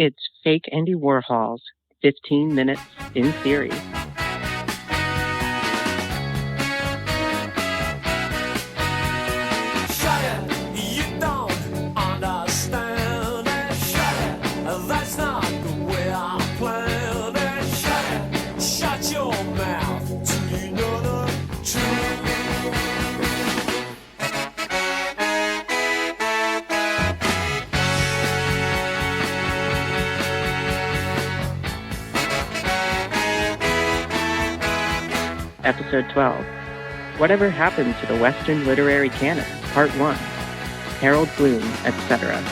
It's Fake Andy Warhol's 15 Minutes in Theory. Episode 12. Whatever Happened to the Western Literary Canon? Part 1. Harold Bloom, etc.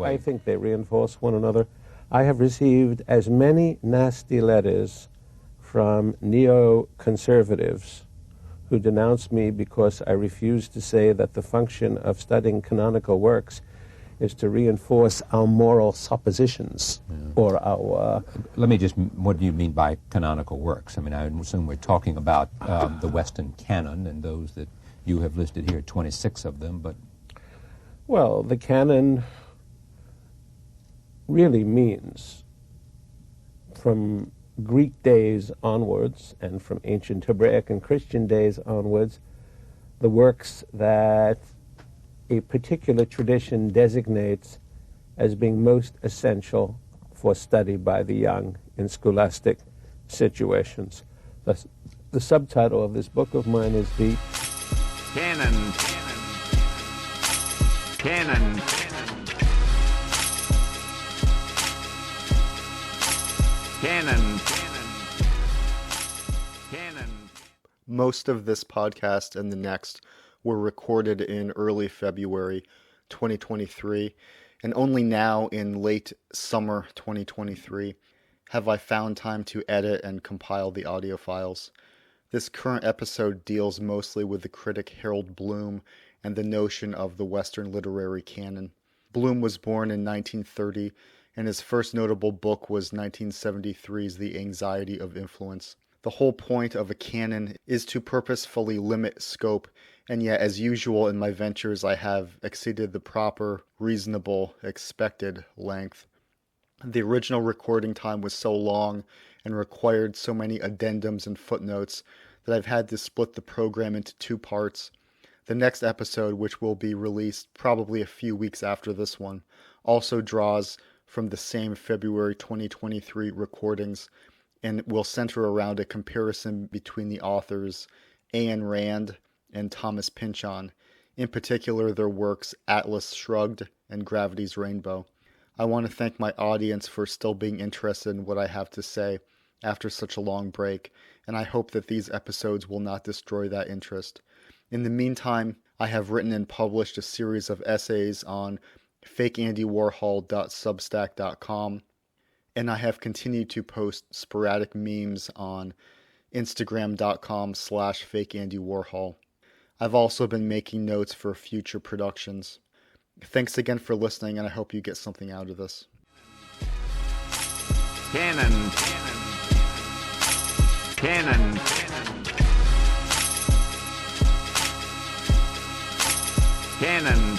I think they reinforce one another. I have received as many nasty letters from neoconservatives who denounce me because I refuse to say that the function of studying canonical works is to reinforce our moral suppositions or our... Let me just, what do you mean by canonical works? I mean, I assume we're talking about the Western canon and those that you have listed here, 26 of them, but... Well, the canon really means, from Greek days onwards and from ancient Hebraic and Christian days onwards, the works that a particular tradition designates as being most essential for study by the young in scholastic situations. The subtitle of this book of mine is the Canon. Canon. Canon. Canon. Most of this podcast and the next were recorded in early February 2023, and only now in late summer 2023 have I found time to edit and compile the audio files. This current episode deals mostly with the critic Harold Bloom and the notion of the Western literary canon. Bloom was born in 1930, and his first notable book was 1973's The Anxiety of Influence. The whole point of a canon is to purposefully limit scope, and yet, as usual in my ventures, I have exceeded the proper, reasonable, expected length. The original recording time was so long and required so many addendums and footnotes that I've had to split the program into two parts. The next episode, which will be released probably a few weeks after this one, also draws from the same February 2023 recordings and will center around a comparison between the authors Ayn Rand and Thomas Pynchon, in particular their works Atlas Shrugged and Gravity's Rainbow. I want to thank my audience for still being interested in what I have to say after such a long break, and I hope that these episodes will not destroy that interest. In the meantime, I have written and published a series of essays on fakeandywarhol.substack.com, and I have continued to post sporadic memes on instagram.com/fakeandywarhol. I've also been making notes for future productions. Thanks again for listening, and I hope you get something out of this. Canon. Canon. Canon.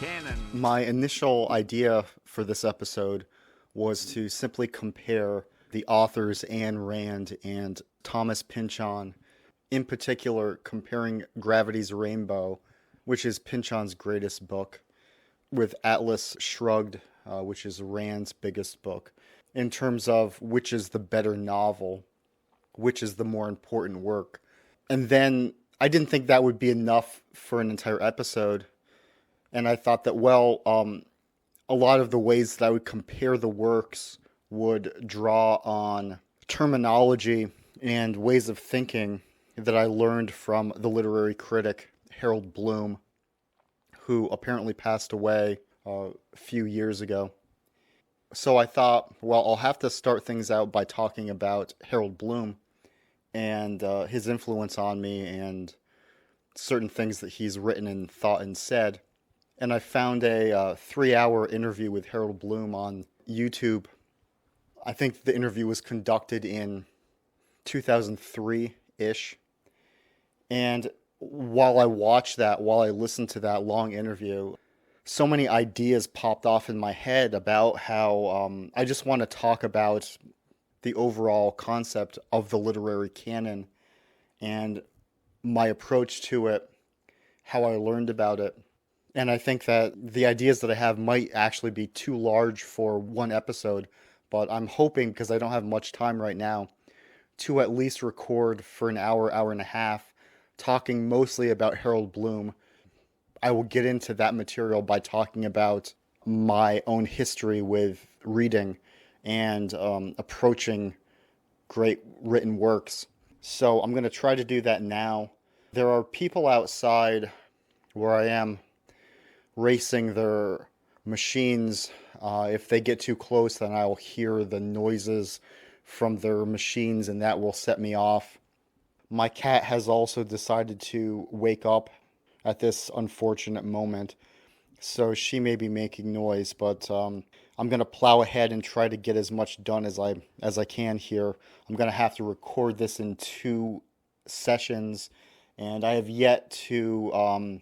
Canon. My initial idea for this episode was to simply compare the authors Ayn Rand and Thomas Pynchon, in particular comparing Gravity's Rainbow, which is Pynchon's greatest book, with Atlas Shrugged, which is Rand's biggest book, in terms of which is the better novel, which is the more important work. And then I didn't think that would be enough for an entire episode. And I thought that, a lot of the ways that I would compare the works would draw on terminology and ways of thinking that I learned from the literary critic Harold Bloom, who apparently passed away a few years ago. So I thought, well, I'll have to start things out by talking about Harold Bloom and his influence on me and certain things that he's written and thought and said. And I found a 3-hour interview with Harold Bloom on YouTube. I think the interview was conducted in 2003-ish. And while I listened to that long interview, so many ideas popped off in my head about how I just want to talk about the overall concept of the literary canon and my approach to it, how I learned about it. And I think that the ideas that I have might actually be too large for one episode, but I'm hoping, because I don't have much time right now, to at least record for an hour, hour and a half, talking mostly about Harold Bloom. I will get into that material by talking about my own history with reading and approaching great written works. So I'm going to try to do that now. There are people outside where I am racing their machines. If they get too close, then I'll hear the noises from their machines, and that will set me off. My cat has also decided to wake up at this unfortunate moment, so she may be making noise, but I'm going to plow ahead and try to get as much done as I can here. I'm going to have to record this in 2 sessions, and I have yet to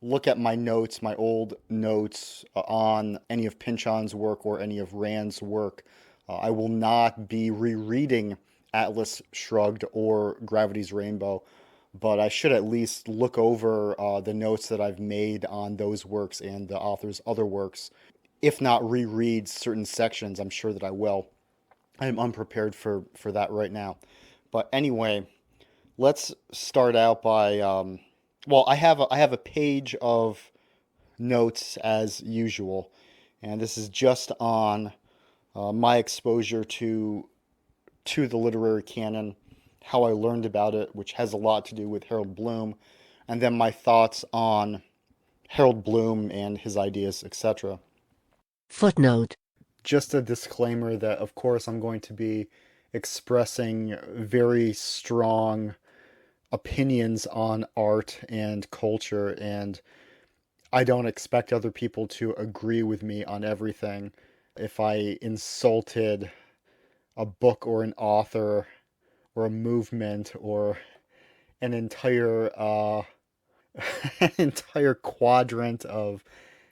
look at my notes, my old notes on any of Pynchon's work or any of Rand's work. I will not be rereading Atlas Shrugged or Gravity's Rainbow, but I should at least look over the notes that I've made on those works and the author's other works. If not reread certain sections, I'm sure that I will. I'm unprepared for that right now. But anyway, let's start out by... I have a page of notes as usual, and this is just on my exposure to the literary canon, how I learned about it, which has a lot to do with Harold Bloom, and then my thoughts on Harold Bloom and his ideas, etc. Footnote. Just a disclaimer that, of course, I'm going to be expressing very strong opinions on art and culture, and I don't expect other people to agree with me on everything. If I insulted a book or an author or a movement or an entire an entire quadrant of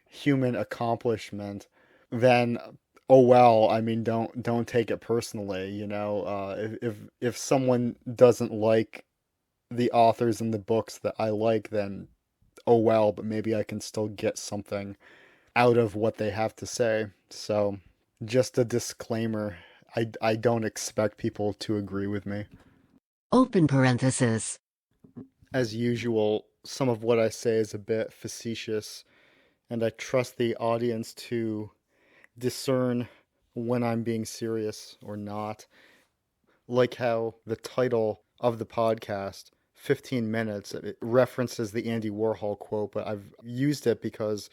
human accomplishment, then oh well. I mean, don't take it personally. You know, if someone doesn't like the authors and the books that I like, then oh well, but maybe I can still get something out of what they have to say. So just a disclaimer, I don't expect people to agree with me. Open parenthesis. As usual, some of what I say is a bit facetious, and I trust the audience to discern when I'm being serious or not. Like how the title of the podcast, 15 minutes, it references the Andy Warhol quote, but I've used it because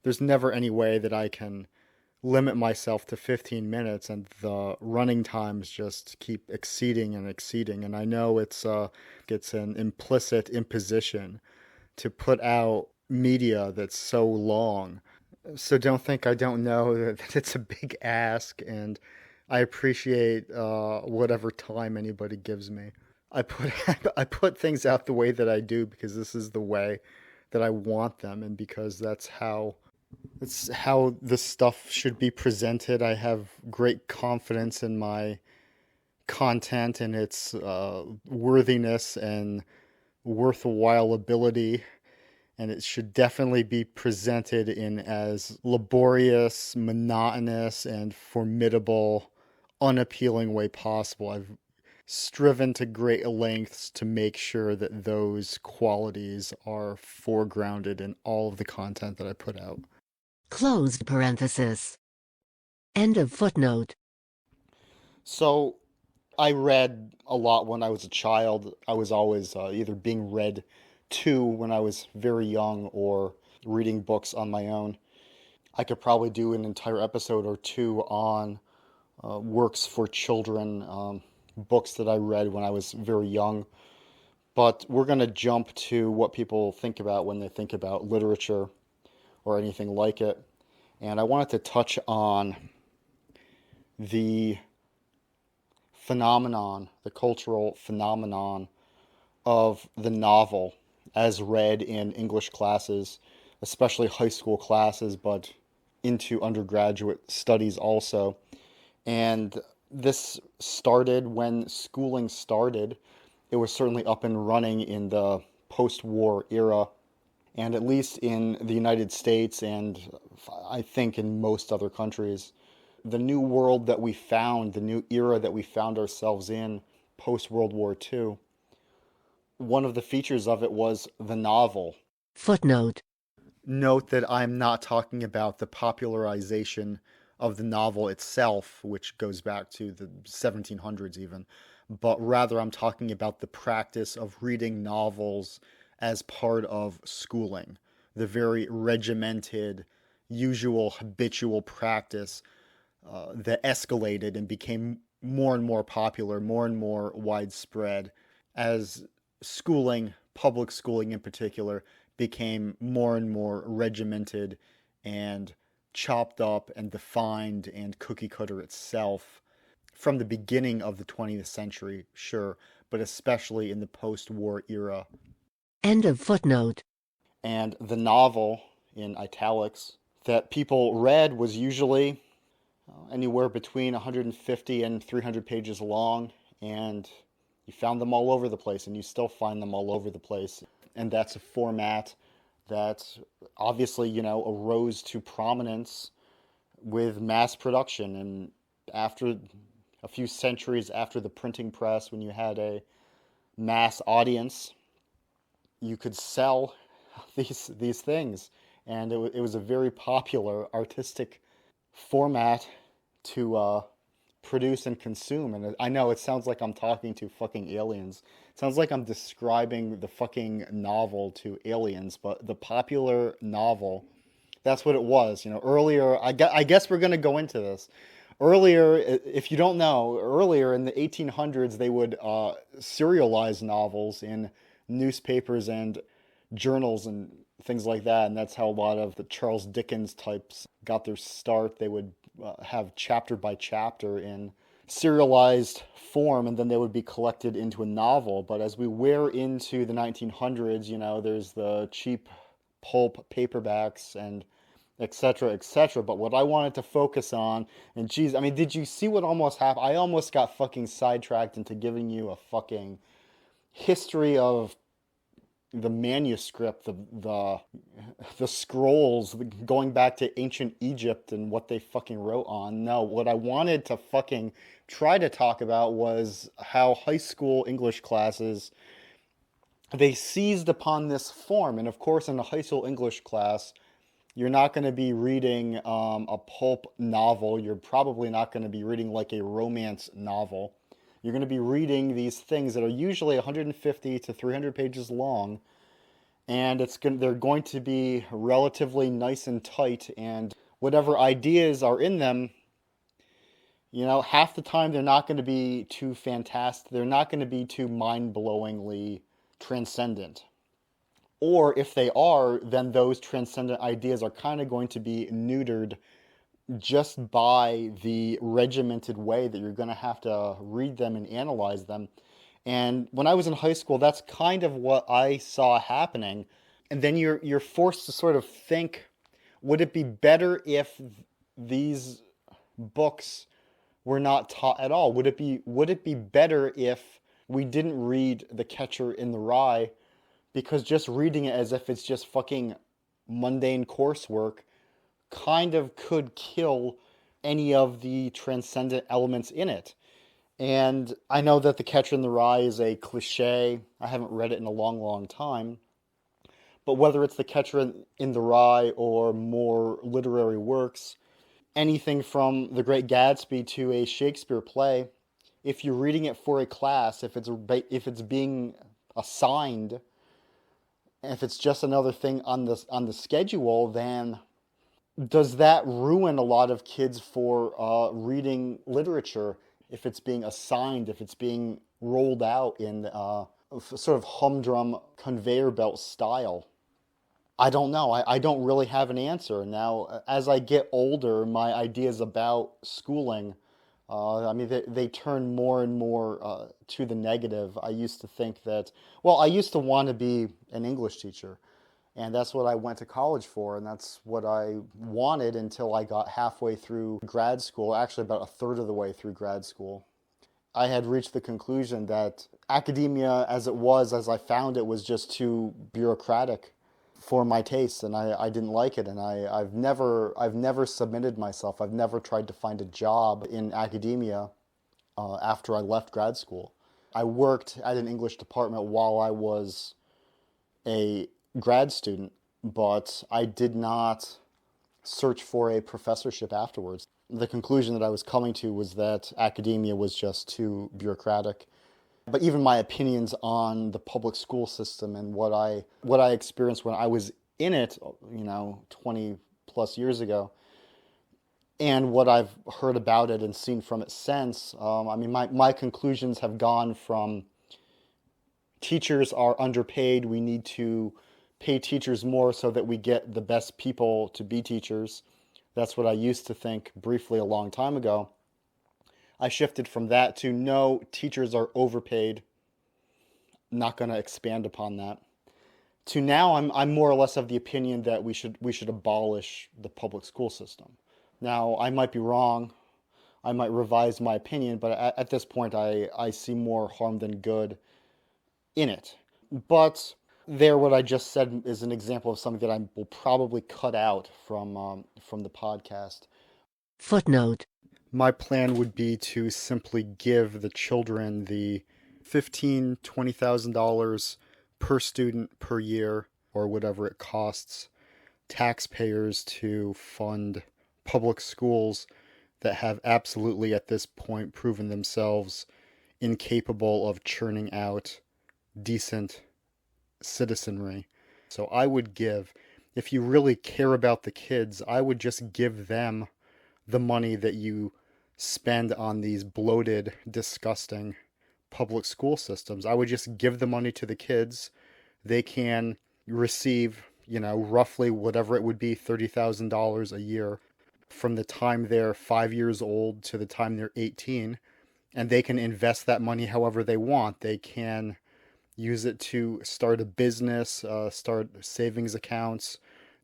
there's never any way that I can limit myself to 15 minutes, and the running times just keep exceeding and exceeding. And I know it's an implicit imposition to put out media that's so long. So don't think I don't know that it's a big ask, and I appreciate whatever time anybody gives me. I put things out the way that I do because this is the way that I want them, and because it's how the stuff should be presented. I have great confidence in my content and its worthiness and worthwhile ability, and it should definitely be presented in as laborious, monotonous, and formidable, unappealing way possible. I've striven to great lengths to make sure that those qualities are foregrounded in all of the content that I put out. Closed parenthesis. End of footnote. So I read a lot when I was a child. I was always either being read to when I was very young or reading books on my own. I could probably do an entire episode or two on works for children, books that I read when I was very young. But we're going to jump to what people think about when they think about literature or anything like it. And I wanted to touch on the phenomenon, the cultural phenomenon of the novel as read in English classes, especially high school classes, but into undergraduate studies also. And this started when schooling started. It was certainly up and running in the post-war era, and at least in the United States and I think in most other countries. The new world that we found, the new era that we found ourselves in post-World War II, one of the features of it was the novel. Footnote. Note that I'm not talking about the popularization of the novel itself, which goes back to the 1700s even, but rather I'm talking about the practice of reading novels as part of schooling, the very regimented, usual, habitual practice that escalated and became more and more popular, more and more widespread as schooling, public schooling in particular, became more and more regimented and chopped up and defined and cookie cutter itself from the beginning of the 20th century, sure, but especially in the post-war era. End of footnote. And the novel, in italics, that people read was usually anywhere between 150 and 300 pages long, and you found them all over the place, and you still find them all over the place. And that's a format that obviously, arose to prominence with mass production. And after a few centuries after the printing press, when you had a mass audience, you could sell these things. And it was a very popular artistic format to produce and consume. And I know it sounds like I'm talking to fucking aliens. It sounds like I'm describing the fucking novel to aliens, but the popular novel, that's what it was. Earlier, I guess we're going to go into this. Earlier, if you don't know, earlier in the 1800s, they would serialize novels in newspapers and journals and things like that. And that's how a lot of the Charles Dickens types got their start. They would have chapter by chapter in serialized form, and then they would be collected into a novel. But as we wear into the 1900s, there's the cheap pulp paperbacks and et cetera, et cetera. But what I wanted to focus on, and geez, I mean, did you see what almost happened? I almost got fucking sidetracked into giving you a fucking history of the manuscript, the scrolls, going back to ancient Egypt and what they fucking wrote on. No, what I wanted to fucking try to talk about was how high school English classes, they seized upon this form. And of course, in a high school English class, you're not going to be reading a pulp novel. You're probably not going to be reading like a romance novel. You're going to be reading these things that are usually 150 to 300 pages long, and they're going to be relatively nice and tight, and whatever ideas are in them, half the time they're not going to be too fantastic. They're not going to be too mind-blowingly transcendent. Or if they are, then those transcendent ideas are kind of going to be neutered just by the regimented way that you're going to have to read them and analyze them. And when I was in high school, that's kind of what I saw happening. And then you're forced to sort of think, would it be better if these books were not taught at all? Would it be better if we didn't read The Catcher in the Rye, because just reading it as if it's just fucking mundane coursework kind of could kill any of the transcendent elements in it. And I know that The Catcher in the Rye is a cliche. I haven't read it in a long, long time. But whether it's The Catcher in the Rye or more literary works, anything from The Great Gatsby to a Shakespeare play, if you're reading it for a class, if it's being assigned, if it's just another thing on the schedule, then does that ruin a lot of kids for reading literature if it's being assigned, if it's being rolled out in sort of humdrum conveyor belt style? I don't know. I don't really have an answer. Now, as I get older, my ideas about schooling, I mean, they turn more and more to the negative. I used to think that, well, I used to want to be an English teacher. And that's what I went to college for, and that's what I wanted until I got halfway through grad school, actually about a third of the way through grad school. I had reached the conclusion that academia as it was, as I found it, was just too bureaucratic for my taste, and I didn't like it, and I've never submitted myself. I've never tried to find a job in academia after I left grad school. I worked at an English department while I was a grad student, but I did not search for a professorship afterwards. The conclusion that I was coming to was that academia was just too bureaucratic. But even my opinions on the public school system and what I experienced when I was in it, 20 plus years ago, and what I've heard about it and seen from it since, I mean, my conclusions have gone from teachers are underpaid, we need to pay teachers more so that we get the best people to be teachers. That's what I used to think briefly a long time ago. I shifted from that to no, teachers are overpaid. Not going to expand upon that. To now, I'm more or less of the opinion that we should abolish the public school system. Now, I might be wrong. I might revise my opinion, but at this point, I see more harm than good in it. But what I just said is an example of something that I will probably cut out from the podcast. Footnote. My plan would be to simply give the children the $15,000, $20,000 per student per year, or whatever it costs taxpayers to fund public schools that have absolutely at this point proven themselves incapable of churning out decent citizenry. So I would give, if you really care about the kids, I would just give them the money that you spend on these bloated, disgusting public school systems. I would just give the money to the kids. They can receive, roughly whatever it would be, $30,000 a year from the time they're 5 years old to the time they're 18. And they can invest that money however they want. They can use it to start a business, start savings accounts.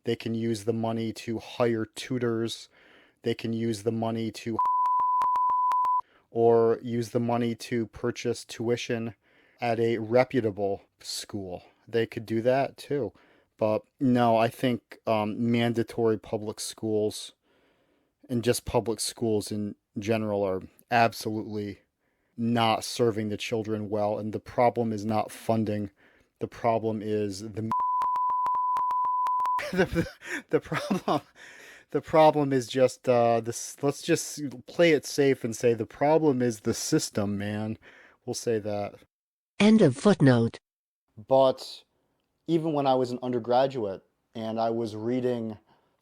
They can use the money to hire tutors. They can use the money to or use the money to purchase tuition at a reputable school. They could do that too. But no, I think mandatory public schools and just public schools in general are absolutely not serving the children well. And the problem is not funding. The problem is the problem. The problem is just this. Let's just play it safe and say the problem is the system, man. We'll say that. End of footnote. But even when I was an undergraduate and I was reading,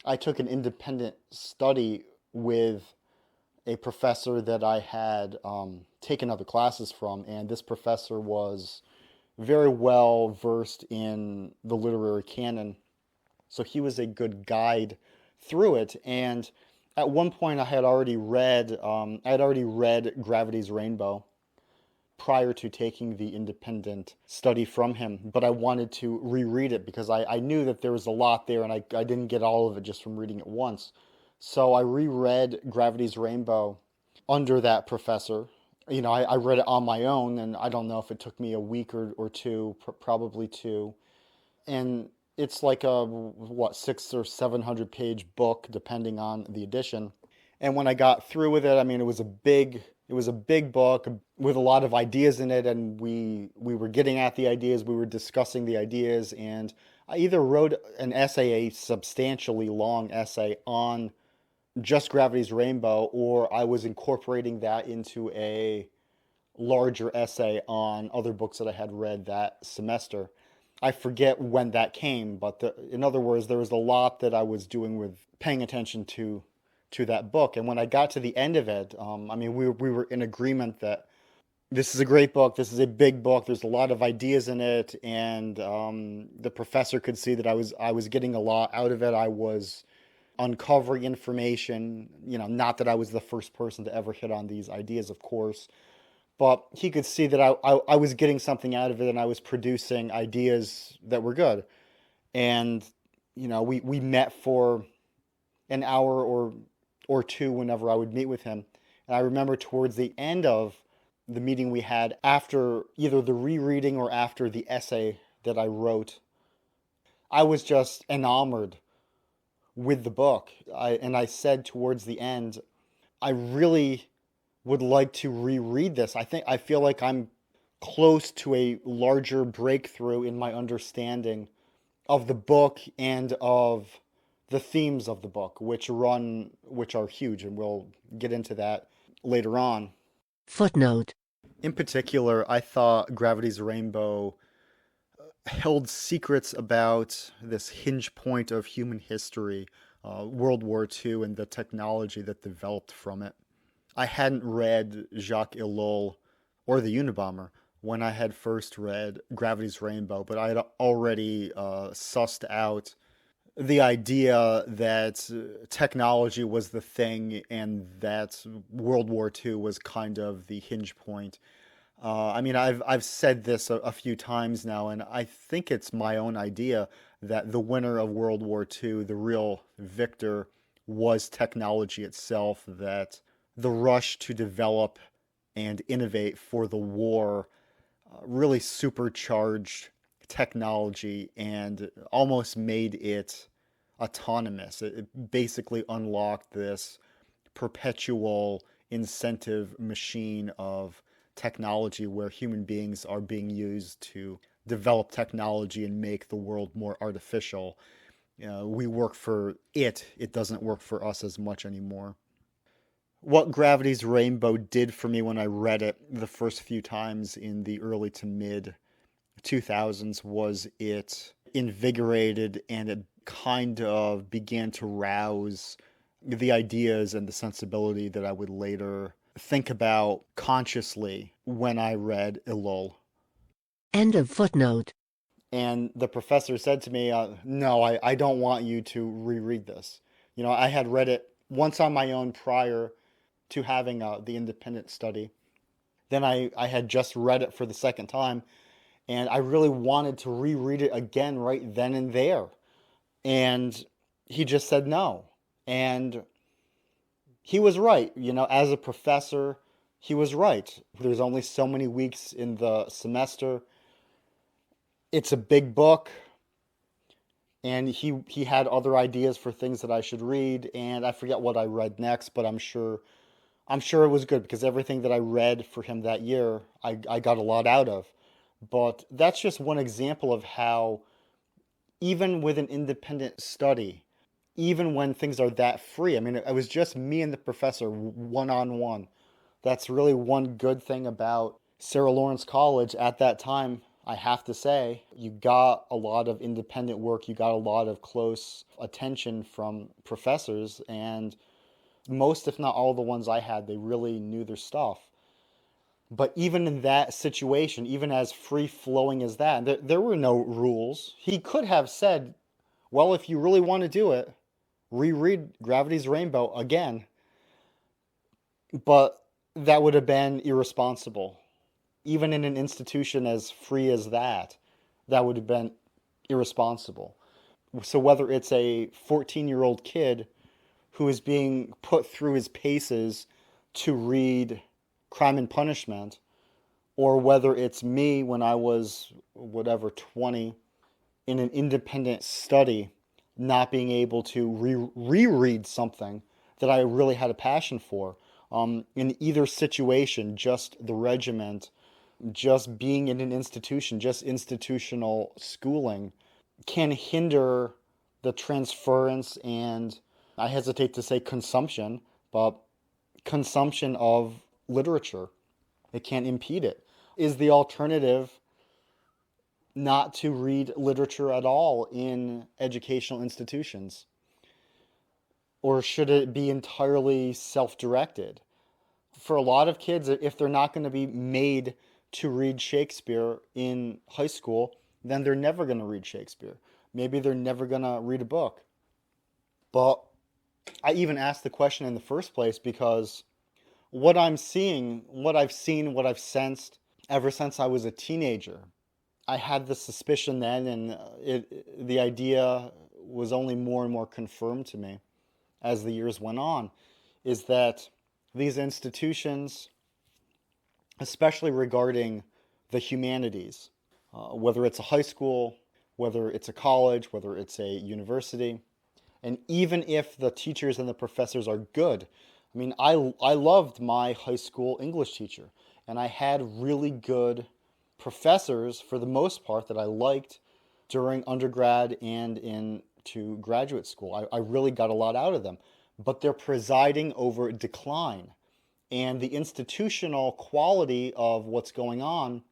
I took an independent study with a professor that I had taken other classes from, and this professor was very well versed in the literary canon. So he was a good guide through it, and at one point I had already read Gravity's Rainbow prior to taking the independent study from him, but I wanted to reread it because I knew that there was a lot there and I didn't get all of it just from reading it once. So I reread Gravity's Rainbow under that professor. I read it on my own, and I don't know if it took me a week or two, probably two, and it's like a 600 or 700 page book depending on the edition. And when I got through with it, I mean, it was a big book with a lot of ideas in it, and we were getting at the ideas, we were discussing the ideas, and I either wrote an essay, a substantially long essay on just Gravity's Rainbow, or I was incorporating that into a larger essay on other books that I had read that semester. I forget when that came, but in other words, there was a lot that I was doing with paying attention to that book. And when I got to the end of it, we were in agreement that this is a great book. This is a big book. There's a lot of ideas in it, and the professor could see that I was getting a lot out of it. I was uncovering information. Not that I was the first person to ever hit on these ideas, of course, but he could see that I was getting something out of it, and I was producing ideas that were good. And we met for an hour or two whenever I would meet with him. And I remember towards the end of the meeting we had, after either the rereading or after the essay that I wrote, I was just enamored with the book. I said towards the end, I really would like to reread this. I feel like I'm close to a larger breakthrough in my understanding of the book and of the themes of the book, which are huge, and we'll get into that later on. Footnote. In particular, I thought Gravity's Rainbow held secrets about this hinge point of human history, World War II, and the technology that developed from it. I hadn't read Jacques Ellul or The Unabomber when I had first read Gravity's Rainbow, but I had already sussed out the idea that technology was the thing and that World War II was kind of the hinge point. I've said this a few times now, and I think it's my own idea that the winner of World War II, the real victor, was technology itself, that the rush to develop and innovate for the war really supercharged technology and almost made it autonomous. It basically unlocked this perpetual incentive machine of technology where human beings are being used to develop technology and make the world more artificial. We work for it. It doesn't work for us as much anymore. What Gravity's Rainbow did for me when I read it the first few times in the early to mid 2000s was it invigorated and it kind of began to rouse the ideas and the sensibility that I would later think about consciously when I read Ellul. End of footnote. And the professor said to me, no, I don't want you to reread this. I had read it once on my own prior to having the independent study. Then I had just read it for the second time, and I really wanted to reread it again right then and there. And he just said no. And he was right. As a professor, he was right. There's only so many weeks in the semester. It's a big book. And he had other ideas for things that I should read. And I forget what I read next, but I'm sure it was good, because everything that I read for him that year, I got a lot out of. But that's just one example of how, even with an independent study, even when things are that free, it was just me and the professor one-on-one. That's really one good thing about Sarah Lawrence College at that time, I have to say. You got a lot of independent work, you got a lot of close attention from professors, and most, if not all, the ones I had, they really knew their stuff. But even in that situation, even as free-flowing as that, there were no rules. He could have said, well, if you really want to do it, reread Gravity's Rainbow again. But that would have been irresponsible. Even in an institution as free as that would have been irresponsible. So whether it's a 14-year-old kid who is being put through his paces to read Crime and Punishment, or whether it's me when I was, 20, in an independent study, not being able to reread something that I really had a passion for. In either situation, just the regiment, just being in an institution, just institutional schooling, can hinder the transference and, I hesitate to say consumption, but consumption of literature. It can't impede it. Is the alternative not to read literature at all in educational institutions? Or should it be entirely self-directed? For a lot of kids, if they're not going to be made to read Shakespeare in high school, then they're never going to read Shakespeare. Maybe they're never going to read a book. But I even asked the question in the first place because what I'm seeing, what I've seen, what I've sensed ever since I was a teenager, I had the suspicion then, and the idea was only more and more confirmed to me as the years went on, is that these institutions, especially regarding the humanities, whether it's a high school, whether it's a college, whether it's a university, and even if the teachers and the professors are good, I mean, I loved my high school English teacher, and I had really good professors for the most part that I liked during undergrad and into graduate school. I really got a lot out of them, but they're presiding over decline. And the institutional quality of what's going on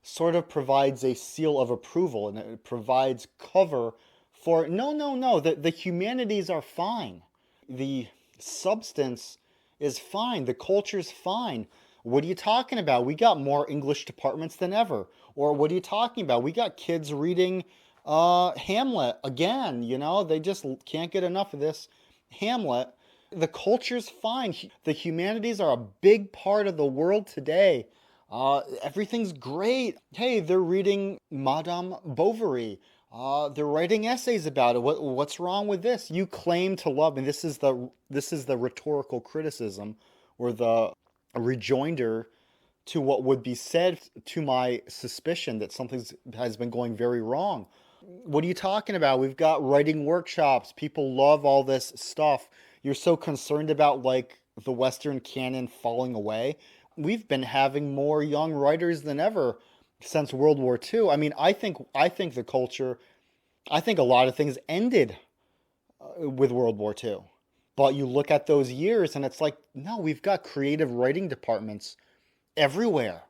sort of provides a seal of approval, and it provides cover for, no, the humanities are fine. The substance is fine. The culture's fine. What are you talking about? We got more English departments than ever. Or what are you talking about? We got kids reading Hamlet again. You know, they just can't get enough of this Hamlet. The culture's fine. The humanities are a big part of the world today. Everything's great. Hey, they're reading Madame Bovary. They're writing essays about it. What's wrong with this? You claim to love, and this is the rhetorical criticism, or the rejoinder to what would be said to my suspicion that something has been going very wrong. What are you talking about? We've got writing workshops. People love all this stuff. You're so concerned about like the Western canon falling away. We've been having more young writers than ever since World War II. I mean, I think the culture, I think a lot of things ended with World War II. But you look at those years and it's like, no, we've got creative writing departments everywhere.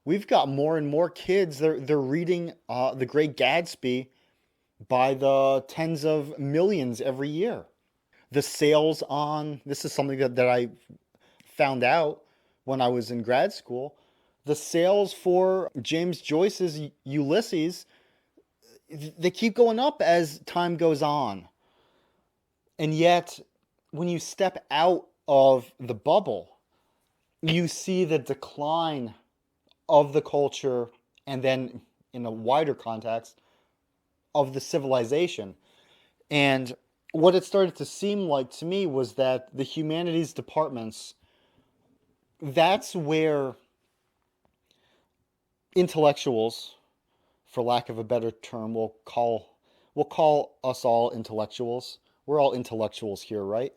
We've got more and more kids. They're reading The Great Gatsby by the tens of millions every year. The sales on, this is something that I found out when I was in grad school, the sales for James Joyce's Ulysses, they keep going up as time goes on. And yet, when you step out of the bubble, you see the decline of the culture, and then in a wider context, of the civilization. And what it started to seem like to me was that the humanities departments, that's where intellectuals, for lack of a better term, we'll call us all intellectuals. We're all intellectuals here, right?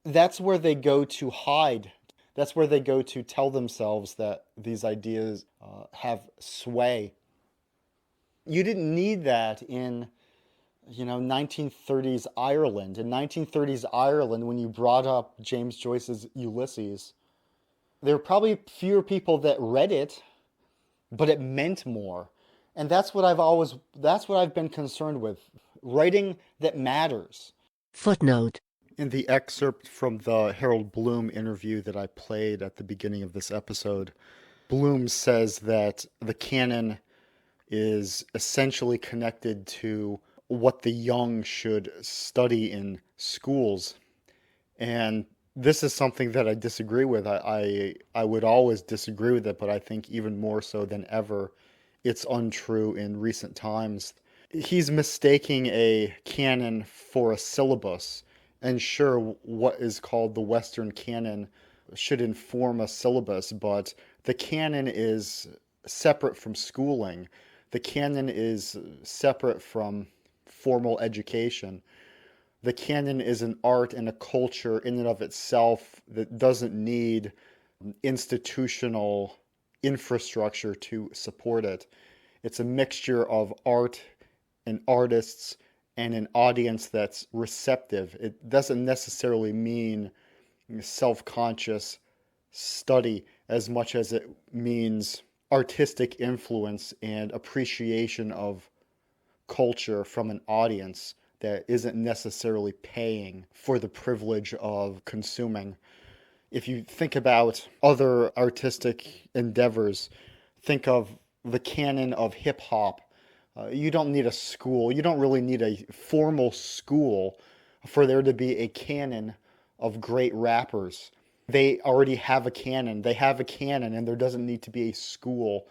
That's where they go to hide. That's where they go to tell themselves that these ideas have sway. You didn't need that in 1930s Ireland. In 1930s Ireland, when you brought up James Joyce's Ulysses, there were probably fewer people that read it, but it meant more. And that's what I've been concerned with. Writing that matters. Footnote. In the excerpt from the Harold Bloom interview that I played at the beginning of this episode, Bloom says that the canon is essentially connected to what the young should study in schools. And this is something that I disagree with. I would always disagree with it, but I think even more so than ever, it's untrue in recent times. He's mistaking a canon for a syllabus. And sure, what is called the Western canon should inform a syllabus, but the canon is separate from schooling. The canon is separate from formal education. The canon is an art and a culture in and of itself that doesn't need institutional infrastructure to support it. It's a mixture of art and artists and an audience that's receptive. It doesn't necessarily mean self-conscious study. as much as it means artistic influence and appreciation of culture from an audience that isn't necessarily paying for the privilege of consuming. If you think about other artistic endeavors, think of the canon of hip hop. You don't need a school. You don't really need a formal school for there to be a canon of great rappers. They already have a canon. They have a canon, and there doesn't need to be a school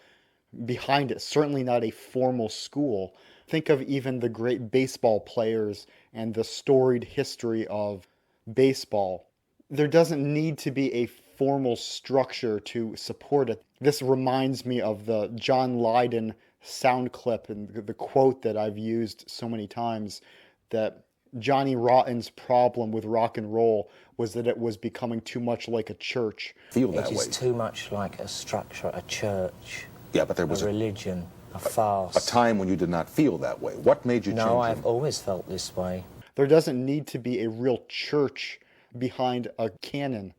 behind it. Certainly not a formal school. Think of even the great baseball players and the storied history of baseball. There doesn't need to be a formal structure to support it. This reminds me of the John Lydon sound clip and the quote that I've used so many times, that Johnny Rotten's problem with rock and roll was that it was becoming too much like a church. It is too much like a structure, a church, Yeah, but there was a religion, a farce. a time when you did not feel that way. What made you change No, it? I've always felt this way. There doesn't need to be a real church behind a canon.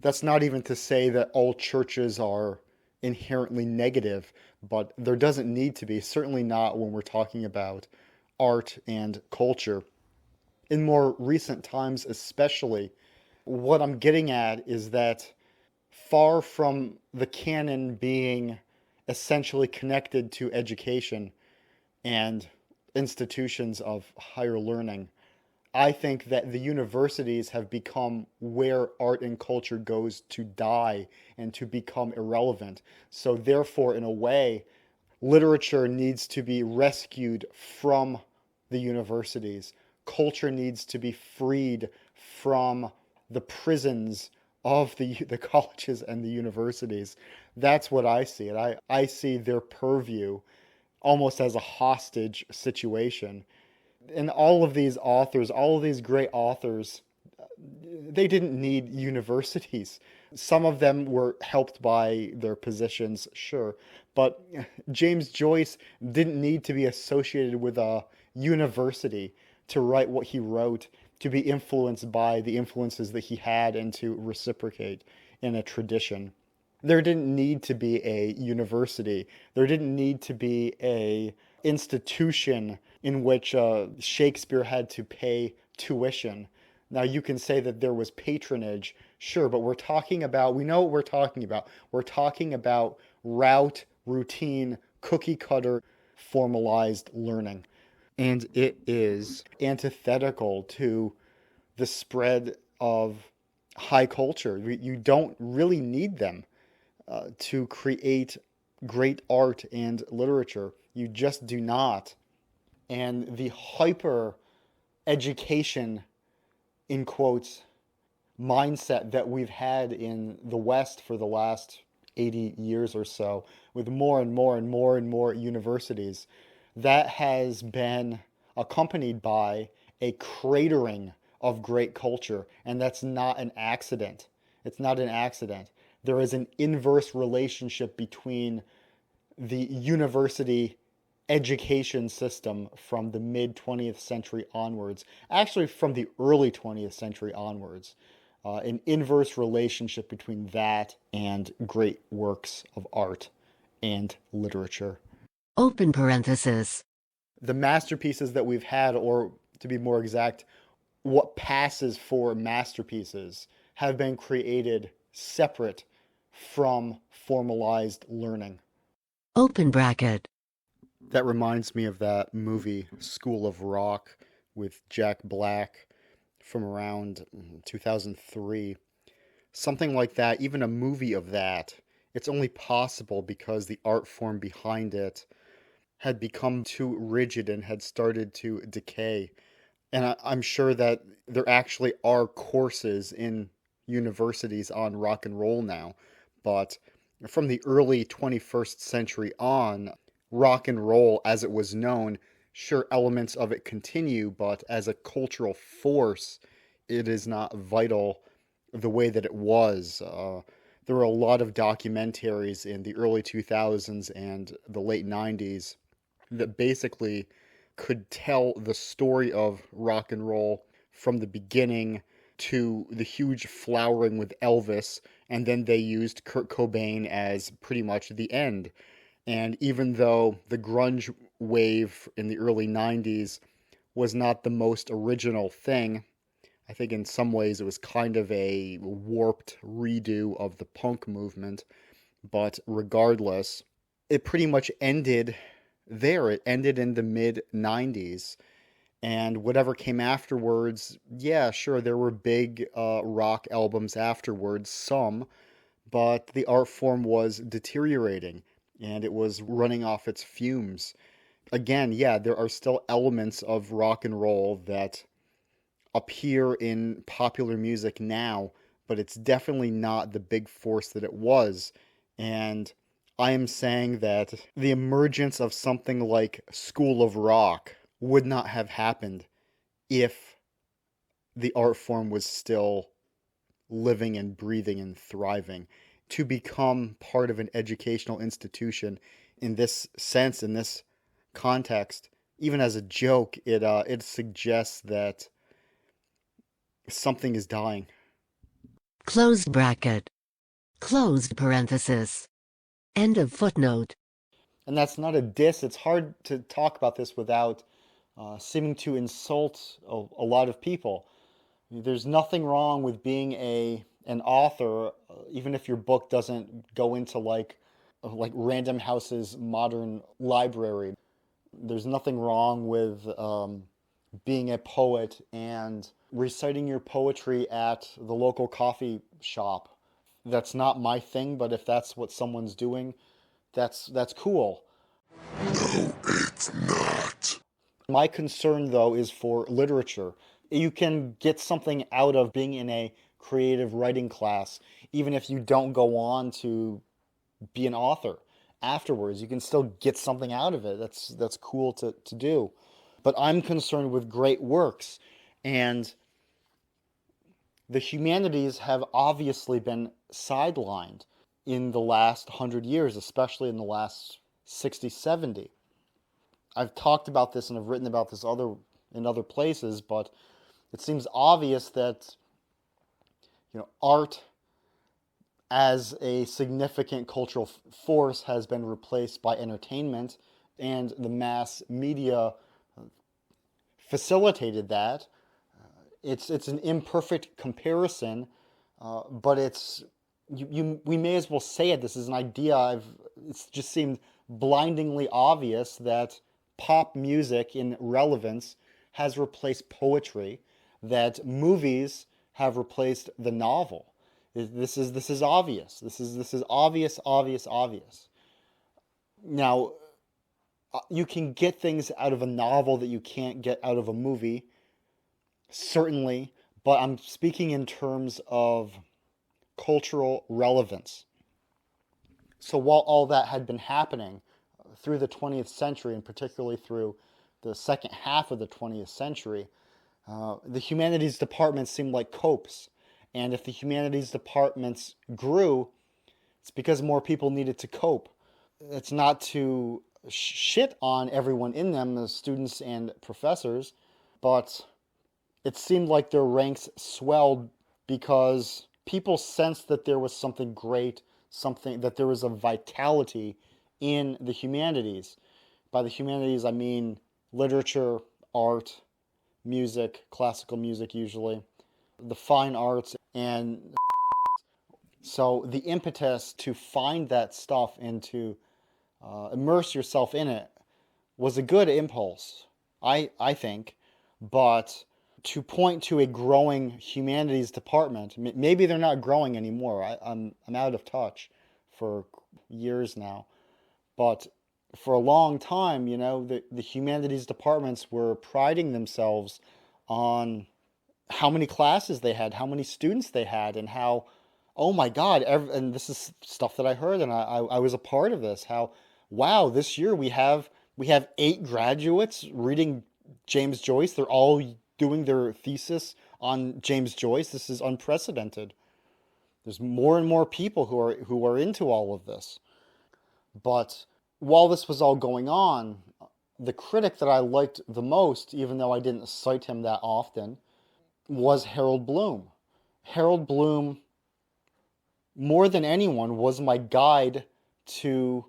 That's not even to say that all churches are inherently negative, but there doesn't need to be, certainly not when we're talking about art and culture. In more recent times especially, what I'm getting at is that far from the canon being essentially connected to education and institutions of higher learning, I think that the universities have become where art and culture goes to die and to become irrelevant. So therefore, in a way, literature needs to be rescued from the universities. Culture needs to be freed from the prisons of the colleges and the universities. That's what I see it. I see their purview almost as a hostage situation. And all of these authors, all of these great authors, they didn't need universities. Some of them were helped by their positions, sure. But James Joyce didn't need to be associated with a university to write what he wrote, to be influenced by the influences that he had, and to reciprocate in a tradition. There didn't need to be a university. There didn't need to be a institution in which Shakespeare had to pay tuition. Now you can say that there was patronage, sure, but we know what we're talking about. We're talking about routine, cookie cutter, formalized learning. And it is antithetical to the spread of high culture. You don't really need them to create great art and literature. You just do not. And the hyper education, in quotes, mindset that we've had in the West for the last 80 years or so, with more and more and more and more universities, that has been accompanied by a cratering of great culture. And that's not an accident. It's not an accident. There is an inverse relationship between the university education system from the mid-20th century onwards, actually from the early 20th century onwards, an inverse relationship between that and great works of art and literature. Open parenthesis. The masterpieces that we've had, or to be more exact, what passes for masterpieces, have been created separate from formalized learning. Open bracket. That reminds me of that movie, School of Rock, with Jack Black from around 2003. Something like that, even a movie of that, it's only possible because the art form behind it had become too rigid and had started to decay. And I'm sure that there actually are courses in universities on rock and roll now, but from the early 21st century on, rock and roll as it was known, sure, elements of it continue, but as a cultural force, it is not vital the way that it was. There were a lot of documentaries in the early 2000s and the late 90s that basically could tell the story of rock and roll from the beginning to the huge flowering with Elvis and then they used Kurt Cobain as pretty much the end. And even though the grunge wave in the early 90s was not the most original thing, I think in some ways it was kind of a warped redo of the punk movement. But regardless, it pretty much ended there. It ended in the mid 90s. And whatever came afterwards, yeah, sure, there were big rock albums afterwards, some, but the art form was deteriorating and it was running off its fumes. Again, yeah, there are still elements of rock and roll that appear in popular music now, but it's definitely not the big force that it was. And I am saying that the emergence of something like School of Rock would not have happened if the art form was still living and breathing and thriving. To become part of an educational institution in this sense, in this context, even as a joke, it suggests that something is dying. Closed bracket. Closed parenthesis. End of footnote. And that's not a diss. It's hard to talk about this without seeming to insult a lot of people. There's nothing wrong with being an author, even if your book doesn't go into like Random House's modern library. There's nothing wrong with being a poet and reciting your poetry at the local coffee shop. That's not my thing, but if that's what someone's doing, that's cool. No, it's not. My concern, though, is for literature. You can get something out of being in a creative writing class, even if you don't go on to be an author afterwards. You can still get something out of it. That's cool to do. But I'm concerned with great works, and the humanities have obviously been sidelined in the last 100 years, especially in the last 60, 70. I've talked about this and I've written about this in other places, but it seems obvious that art as a significant cultural force has been replaced by entertainment, and the mass media facilitated that. It's an imperfect comparison, but we may as well say it. This is an idea. It's just seemed blindingly obvious that pop music in relevance has replaced poetry, that movies have replaced the novel. This is obvious. This is obvious. Now, you can get things out of a novel that you can't get out of a movie, certainly, but I'm speaking in terms of cultural relevance. So while all that had been happening through the 20th century, and particularly through the second half of the 20th century, the humanities departments seemed like copes. And if the humanities departments grew, it's because more people needed to cope. It's not to shit on everyone in them, the students and professors, but it seemed like their ranks swelled because people sensed that there was something great, that there was a vitality in the humanities. By the humanities, I mean literature, art, music, classical music usually, the fine arts, and so the impetus to find that stuff and to immerse yourself in it was a good impulse, I think, but to point to a growing humanities department, maybe they're not growing anymore. I'm out of touch for years now, but for a long time, the humanities departments were priding themselves on how many classes they had, how many students they had, and how, oh my God, and this is stuff that I heard, and I was a part of this, how, wow, this year we have 8 graduates reading James Joyce. They're all doing their thesis on James Joyce. This is unprecedented. There's more and more people who are into all of this. But while this was all going on, the critic that I liked the most, even though I didn't cite him that often, was Harold Bloom. Harold Bloom more than anyone, was my guide to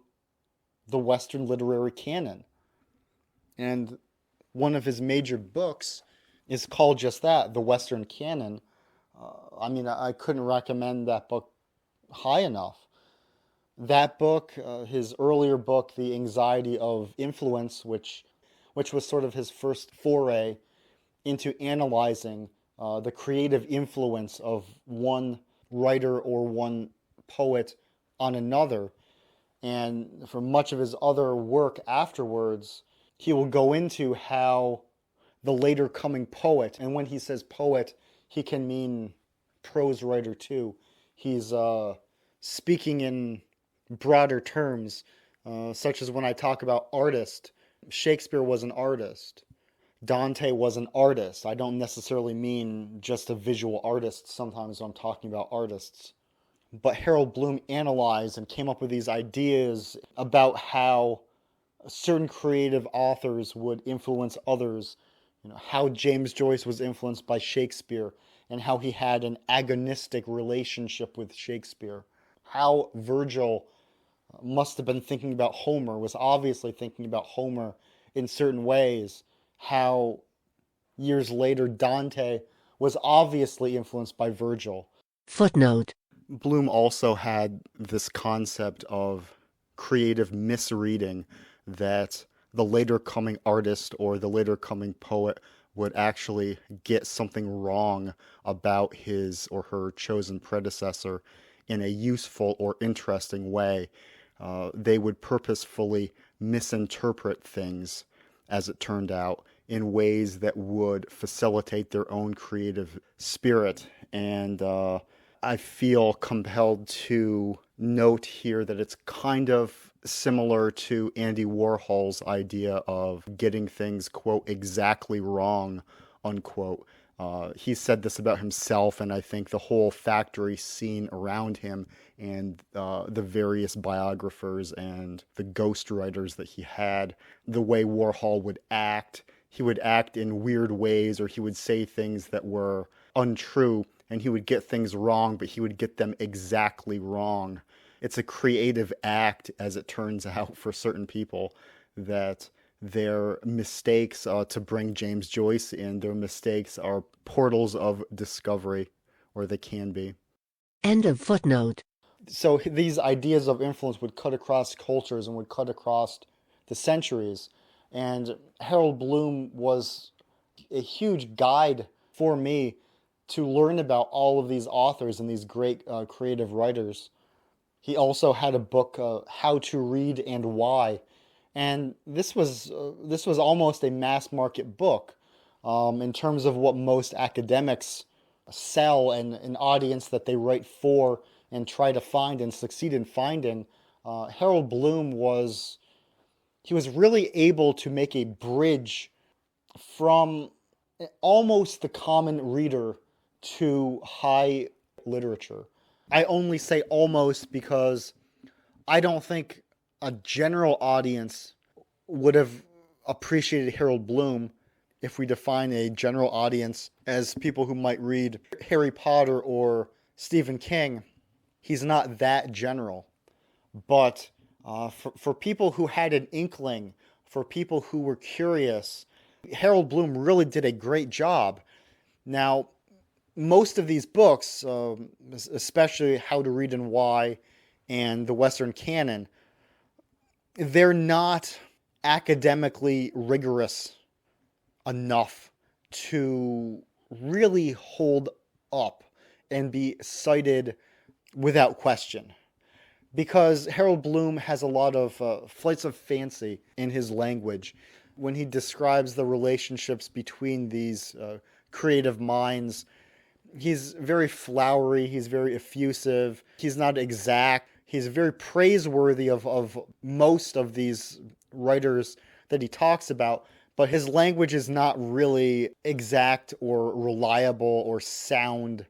the Western literary canon. And one of his major books is called just that, The Western Canon. I couldn't recommend that book high enough. That book, his earlier book, The Anxiety of Influence, which was sort of his first foray into analyzing the creative influence of one writer or one poet on another. And for much of his other work afterwards, he will go into how the later coming poet, and when he says poet, he can mean prose writer too. He's speaking in broader terms, such as when I talk about artist. Shakespeare was an artist. Dante was an artist. I don't necessarily mean just a visual artist sometimes when I'm talking about artists. But Harold Bloom analyzed and came up with these ideas about how certain creative authors would influence others. How James Joyce was influenced by Shakespeare and how he had an agonistic relationship with Shakespeare. How Virgil must have been thinking about Homer, was obviously thinking about Homer in certain ways. How years later Dante was obviously influenced by Virgil. Footnote. Bloom also had this concept of creative misreading, that the later coming artist or the later coming poet would actually get something wrong about his or her chosen predecessor in a useful or interesting way. They would purposefully misinterpret things, as it turned out, in ways that would facilitate their own creative spirit. And I feel compelled to note here that it's kind of similar to Andy Warhol's idea of getting things, quote, exactly wrong, unquote. He said this about himself, and I think the whole factory scene around him and the various biographers and the ghostwriters that he had, the way Warhol would act. He would act in weird ways, or he would say things that were untrue, and he would get things wrong, but he would get them exactly wrong. It's a creative act, as it turns out, for certain people, that their mistakes, to bring James Joyce in, their mistakes are portals of discovery, or they can be. End of footnote. So these ideas of influence would cut across cultures and would cut across the centuries. And Harold Bloom was a huge guide for me to learn about all of these authors and these great creative writers. He also had a book, How to Read and Why. And this was almost a mass market book in terms of what most academics sell and an audience that they write for and try to find and succeed in finding. Harold Bloom was really able to make a bridge from almost the common reader to high literature. I only say almost because I don't think a general audience would have appreciated Harold Bloom if we define a general audience as people who might read Harry Potter or Stephen King. He's not that general. But for people who had an inkling, for people who were curious, Harold Bloom really did a great job. Now, most of these books, especially How to Read and Why and the Western Canon, they're not academically rigorous enough to really hold up and be cited without question. Because Harold Bloom has a lot of flights of fancy in his language when he describes the relationships between these creative minds. He's very flowery, he's very effusive, he's not exact, he's very praiseworthy of most of these writers that he talks about, but his language is not really exact or reliable or sound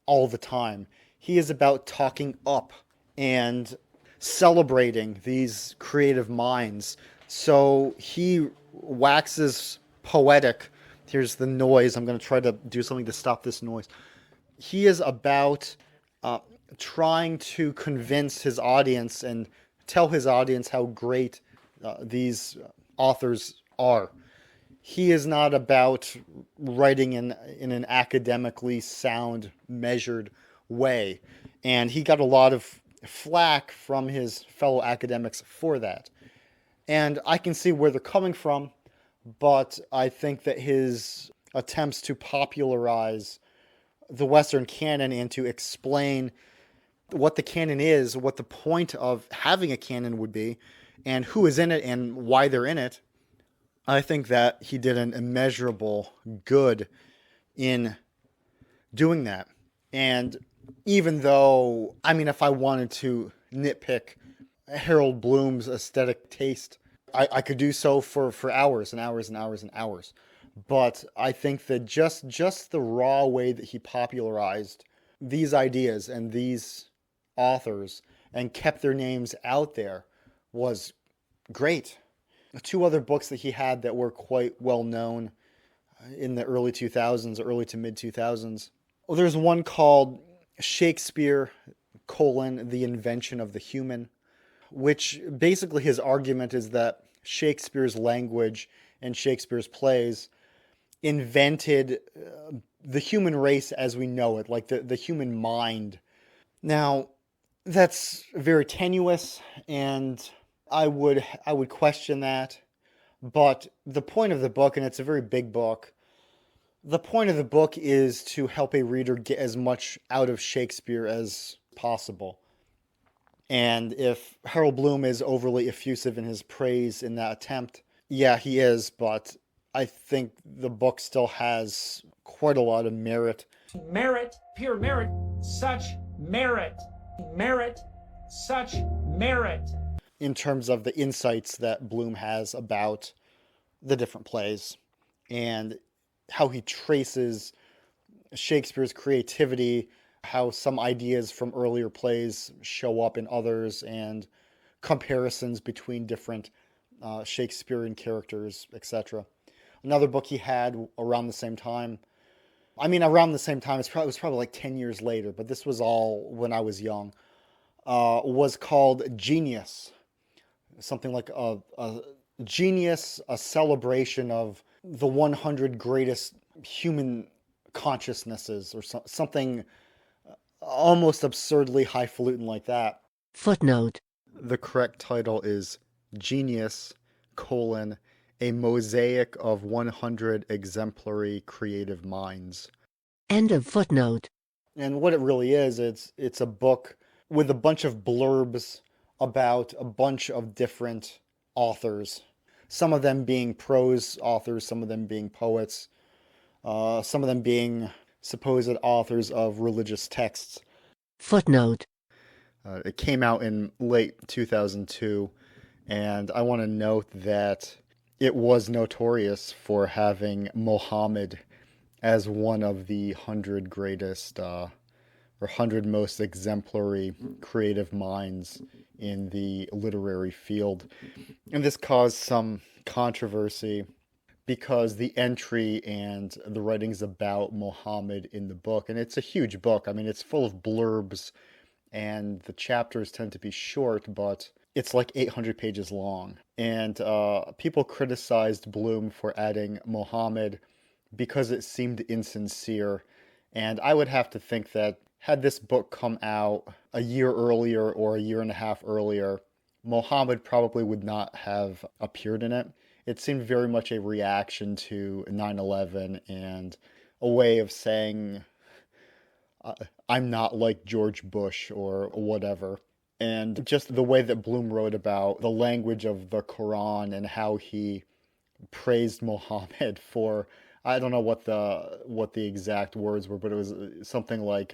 all the time. He is about talking up and celebrating these creative minds. So he waxes poetic. Here's the noise. I'm going to try to do something to stop this noise. He is about trying to convince his audience and tell his audience how great these authors are. He is not about writing in an academically sound, measured way. And he got a lot of flack from his fellow academics for that. And I can see where they're coming from, but I think that his attempts to popularize the Western canon and to explain what the canon is, what the point of having a canon would be, and who is in it and why they're in it, I think that he did an immeasurable good in doing that. And even though, I mean, if I wanted to nitpick Harold Bloom's aesthetic taste, I could do so for hours and hours and hours and hours. But I think that just the raw way that he popularized these ideas and these authors and kept their names out there was great. Two other books that he had that were quite well known in the early 2000s, early to mid 2000s. Well, there's one called Shakespeare, The Invention of the Human, which basically his argument is that Shakespeare's language and Shakespeare's plays invented the human race as we know it, like the human mind. Now, that's very tenuous, and I would question that. But the point of the book, and it's a very big book, the point of the book is to help a reader get as much out of Shakespeare as possible. And if Harold Bloom is overly effusive in his praise in that attempt, yeah, he is, but I think the book still has quite a lot of merit. Merit, pure merit, such merit. Merit, such merit. In terms of the insights that Bloom has about the different plays and how he traces Shakespeare's creativity, how some ideas from earlier plays show up in others, and comparisons between different Shakespearean characters, etc. Another book he had around the same time, it was probably like 10 years later, but this was all when I was young, was called Genius. Something like a genius, a celebration of the 100 greatest human consciousnesses, or something almost absurdly highfalutin like that. Footnote. The correct title is Genius, a mosaic of 100 exemplary creative minds. End of footnote. And what it really is, it's a book with a bunch of blurbs about a bunch of different authors. Some of them being prose authors, some of them being poets, some of them being supposed authors of religious texts. Footnote. It came out in late 2002, and I want to note that it was notorious for having Muhammad as one of the 100 greatest or 100 most exemplary creative minds in the literary field. And this caused some controversy because the entry and the writings about Muhammad in the book, and it's a huge book, I mean, it's full of blurbs, and the chapters tend to be short, but it's like 800 pages long. And people criticized Bloom for adding Muhammad because it seemed insincere. And I would have to think that had this book come out a year earlier or a year and a half earlier, Muhammad probably would not have appeared in it. It seemed very much a reaction to 9/11 and a way of saying, I'm not like George Bush or whatever. And just the way that Bloom wrote about the language of the Quran and how he praised Muhammad for, I don't know what the exact words were, but it was something like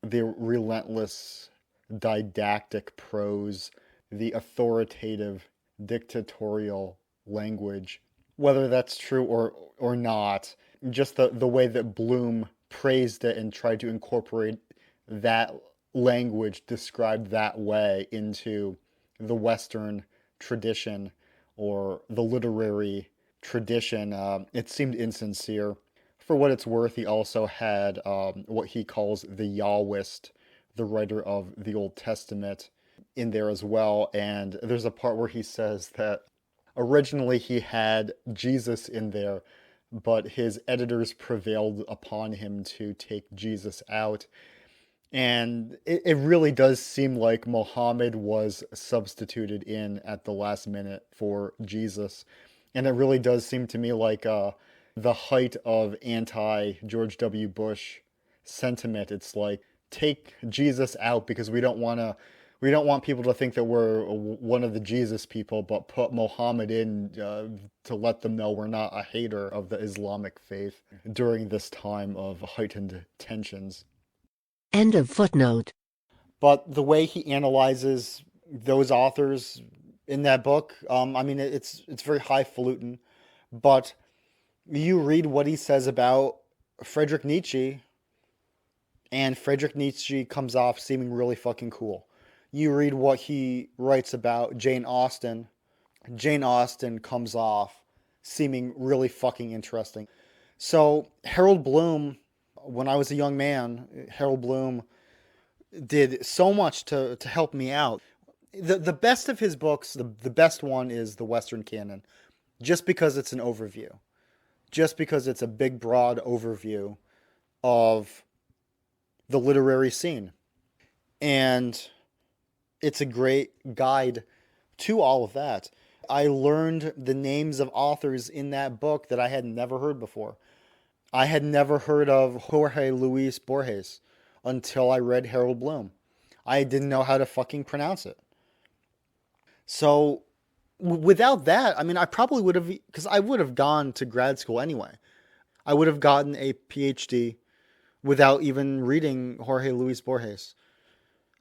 the relentless didactic prose, the authoritative dictatorial language. Whether that's true or not, just the way that Bloom praised it and tried to incorporate that language described that way into the Western tradition or the literary tradition, it seemed insincere. For what it's worth, he also had what he calls the Yahwist, the writer of the Old Testament, in there as well. And there's a part where he says that originally he had Jesus in there, but his editors prevailed upon him to take Jesus out. And it really does seem like Muhammad was substituted in at the last minute for Jesus. And it really does seem to me like the height of anti-George W. Bush sentiment. It's like, take Jesus out because we don't want people to think that we're one of the Jesus people, but put Muhammad in to let them know we're not a hater of the Islamic faith during this time of heightened tensions. End of footnote. But the way he analyzes those authors in that book, I mean, it's very highfalutin. But you read what he says about Friedrich Nietzsche, and Friedrich Nietzsche comes off seeming really fucking cool. You read what he writes about Jane Austen, Jane Austen comes off seeming really fucking interesting. So Harold Bloom, when I was a young man, Harold Bloom did so much to help me out. The best of his books, the best one is The Western Canon, just because it's an overview. Just because it's a big, broad overview of the literary scene. And it's a great guide to all of that. I learned the names of authors in that book that I had never heard before. I had never heard of Jorge Luis Borges until I read Harold Bloom. I didn't know how to fucking pronounce it. So without that, I mean, I probably would have, because I would have gone to grad school anyway. I would have gotten a PhD without even reading Jorge Luis Borges.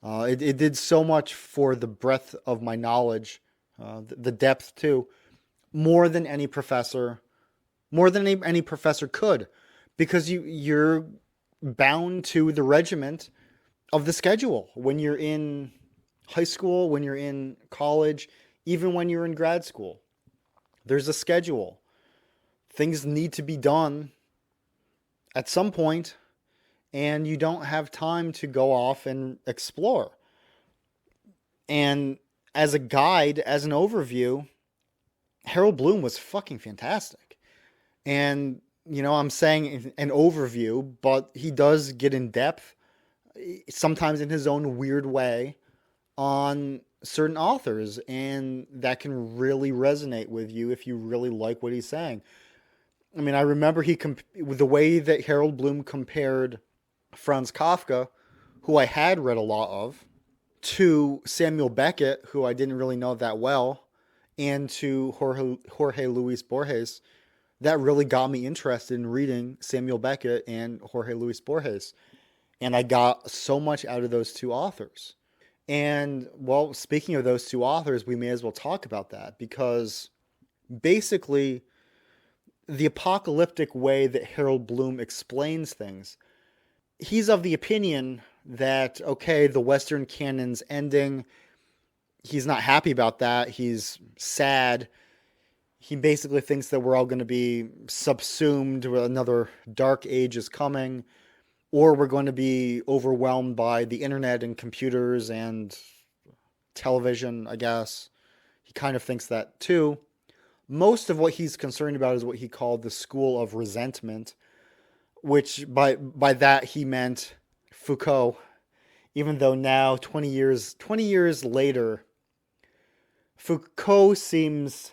It did so much for the breadth of my knowledge, the depth too, more than any professor could, because you're bound to the regiment of the schedule when you're in high school, when you're in college, even when you're in grad school. There's a schedule. Things need to be done at some point, and you don't have time to go off and explore. And as a guide, as an overview, Harold Bloom was fucking fantastic. And, you know, I'm saying an overview, but he does get in depth, sometimes in his own weird way, on certain authors. And that can really resonate with you if you really like what he's saying. I mean, I remember the way that Harold Bloom compared Franz Kafka, who I had read a lot of, to Samuel Beckett, who I didn't really know that well, and to Jorge Luis Borges. That really got me interested in reading Samuel Beckett and Jorge Luis Borges. And I got so much out of those two authors. And, well, speaking of those two authors, we may as well talk about that, because basically the apocalyptic way that Harold Bloom explains things, he's of the opinion that, okay, the Western canon's ending. He's not happy about that. He's sad. He basically thinks that we're all going to be subsumed, another dark age is coming, or we're going to be overwhelmed by the internet and computers and television, I guess. He kind of thinks that too. Most of what he's concerned about is what he called the school of resentment, which by that he meant Foucault, even though now 20 years later, Foucault seems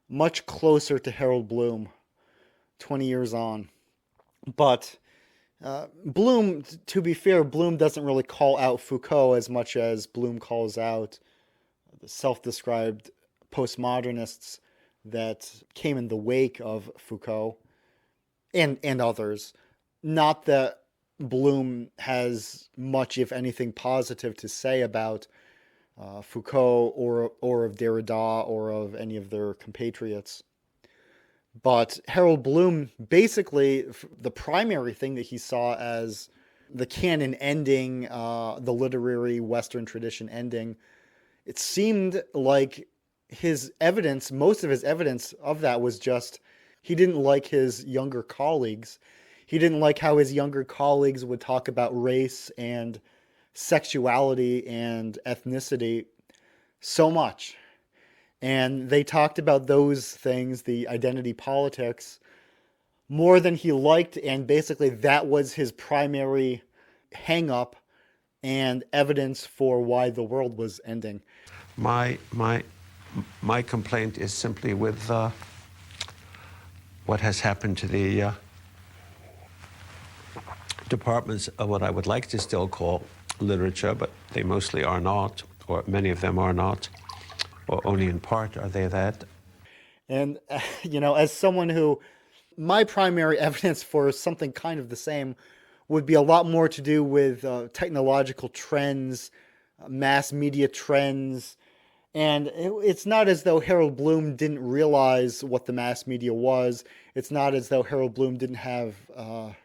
much closer to Harold Bloom 20 years on. But Bloom, to be fair, Bloom doesn't really call out Foucault as much as Bloom calls out the self-described postmodernists that came in the wake of Foucault and others. Not that Bloom has much, if anything, positive to say about Foucault or of Derrida or of any of their compatriots. But Harold Bloom, basically, the primary thing that he saw as the canon ending, the literary Western tradition ending, it seemed like his evidence, most of his evidence of that was just, he didn't like his younger colleagues. He didn't like how his younger colleagues would talk about race and sexuality and ethnicity so much. And they talked about those things, the identity politics, more than he liked, and basically that was his primary hang-up and evidence for why the world was ending. My complaint is simply with what has happened to the departments of what I would like to still call literature, but they mostly are not, or many of them are not, or only in part are they that. And, as someone who, my primary evidence for something kind of the same would be a lot more to do with technological trends, mass media trends. And it's not as though Harold Bloom didn't realize what the mass media was. It's not as though Harold Bloom didn't have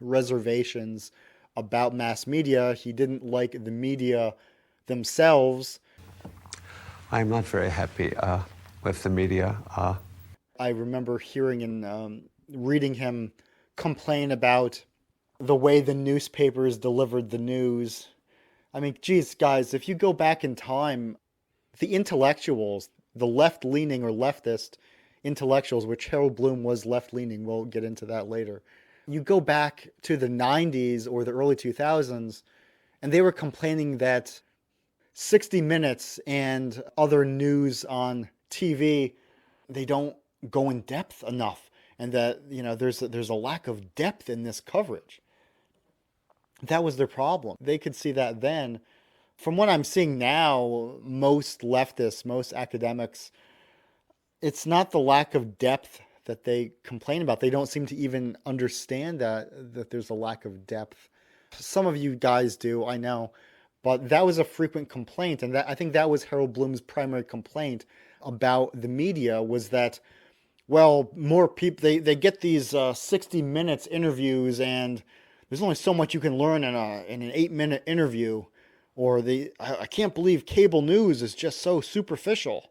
reservations about mass media. He didn't like the media themselves. I'm not very happy with the media. I remember hearing and reading him complain about the way the newspapers delivered the news. I mean, geez, guys, if you go back in time, the intellectuals, the left-leaning or leftist intellectuals, which Harold Bloom was left-leaning, we'll get into that later. You go back to the 90s or the early 2000s, and they were complaining that 60 Minutes and other news on TV, they don't go in depth enough, and that there's a lack of depth in this coverage. That was their problem. They could see that then. From what I'm seeing now, most leftists, most academics, it's not the lack of depth that they complain about. They don't seem to even understand that there's a lack of depth. Some of you guys do, I know, but that was a frequent complaint, and I think that was Harold Bloom's primary complaint about the media, was that, well, more people, they get these 60 Minutes interviews, and there's only so much you can learn in an 8-minute interview. Or I can't believe cable news is just so superficial.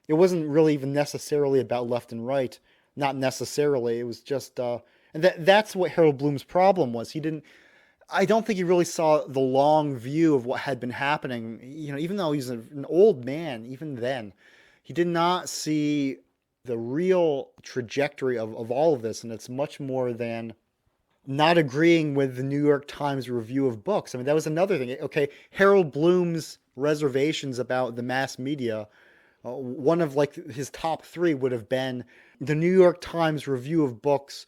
It wasn't really even necessarily about left and right. Not necessarily. It was just, and that's what Harold Bloom's problem was. I don't think he really saw the long view of what had been happening. Even though he's an old man, even then, he did not see the real trajectory of all of this. And it's much more than not agreeing with the New York Times review of books. I mean, that was another thing. Okay, Harold Bloom's reservations about the mass media, one of his top 3 would have been the New York Times review of books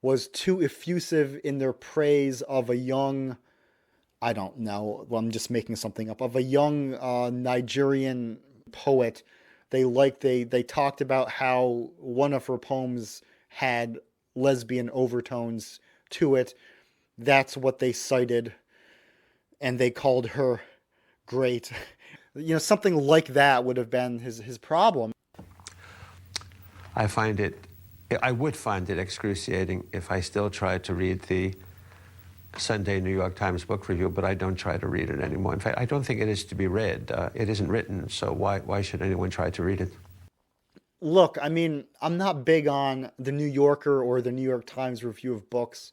was too effusive in their praise of a young, I don't know, well, I'm just making something up, of a young Nigerian poet. They talked about how one of her poems had lesbian overtones to it. That's what they cited, and they called her great. Something like that would have been his problem. I would find it excruciating if I still tried to read the Sunday New York Times book review, but I don't try to read it anymore. In fact, I don't think it is to be read. It isn't written, so why should anyone try to read it? Look, I mean, I'm not big on the New Yorker or the New York Times review of books.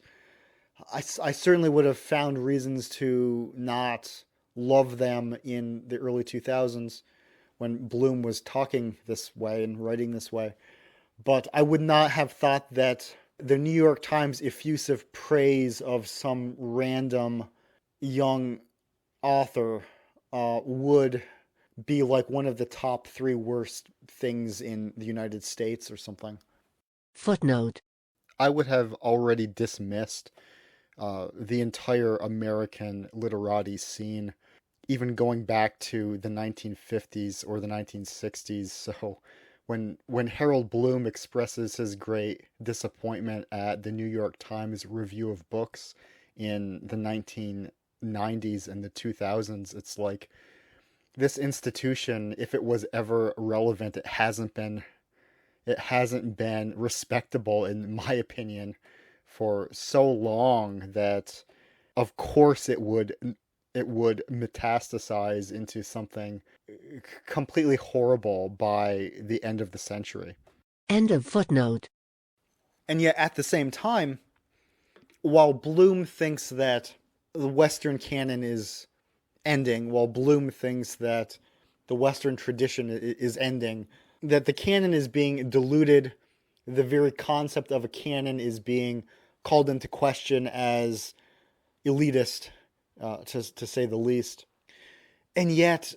I certainly would have found reasons to not love them in the early 2000s when Bloom was talking this way and writing this way. But I would not have thought that the New York Times effusive praise of some random young author would be like one of the top 3 worst things in the United States or something. Footnote. I would have already dismissed the entire American literati scene, even going back to the 1950s or the 1960s. So when Harold Bloom expresses his great disappointment at the New York Times review of books in the 1990s and the 2000s, it's like this institution, if it was ever relevant, it hasn't been respectable, in my opinion, for so long that of course it would metastasize into something completely horrible by the end of the century. End of footnote. And yet at the same time, while Bloom thinks that the Western canon is ending, while Bloom thinks that the Western tradition is ending, that the canon is being diluted. The very concept of a canon is being called into question as elitist, to say the least. And yet,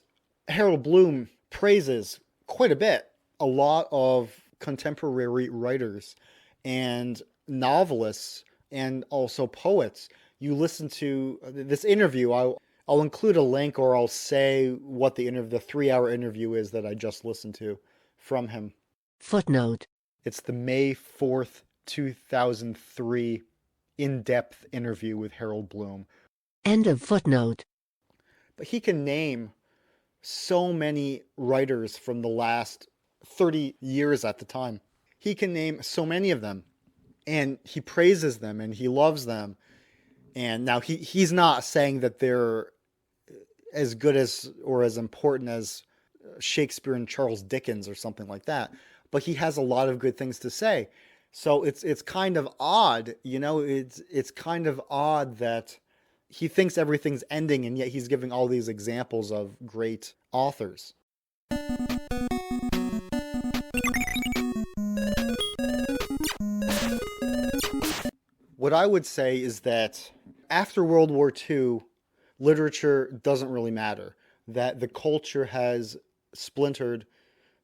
Harold Bloom praises quite a bit a lot of contemporary writers and novelists and also poets. You listen to this interview. I'll include a link, or I'll say what the 3-hour interview is that I just listened to from him. Footnote. It's the May 4th, 2003 in-depth interview with Harold Bloom. End of footnote. But he can name so many writers from the last 30 years at the time. He can name so many of them, and he praises them and he loves them. And now he's not saying that they're as good as or as important as Shakespeare and Charles Dickens or something like that, but he has a lot of good things to say. So it's kind of odd, it's kind of odd that he thinks everything's ending, and yet he's giving all these examples of great authors. What I would say is that after World War II, literature doesn't really matter. That the culture has splintered,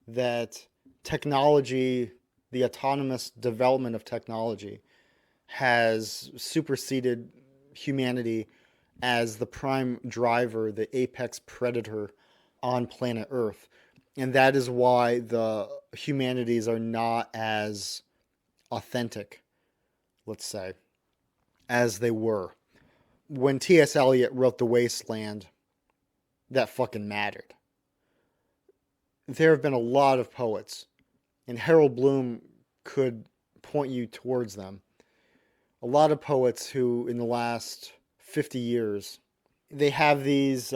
that technology, the autonomous development of technology, has superseded humanity as the prime driver, the apex predator on planet Earth. And that is why the humanities are not as authentic, let's say, as they were. When T.S. Eliot wrote The Wasteland, that fucking mattered. There have been a lot of poets, and Harold Bloom could point you towards them. A lot of poets who, in the last 50 years, they have these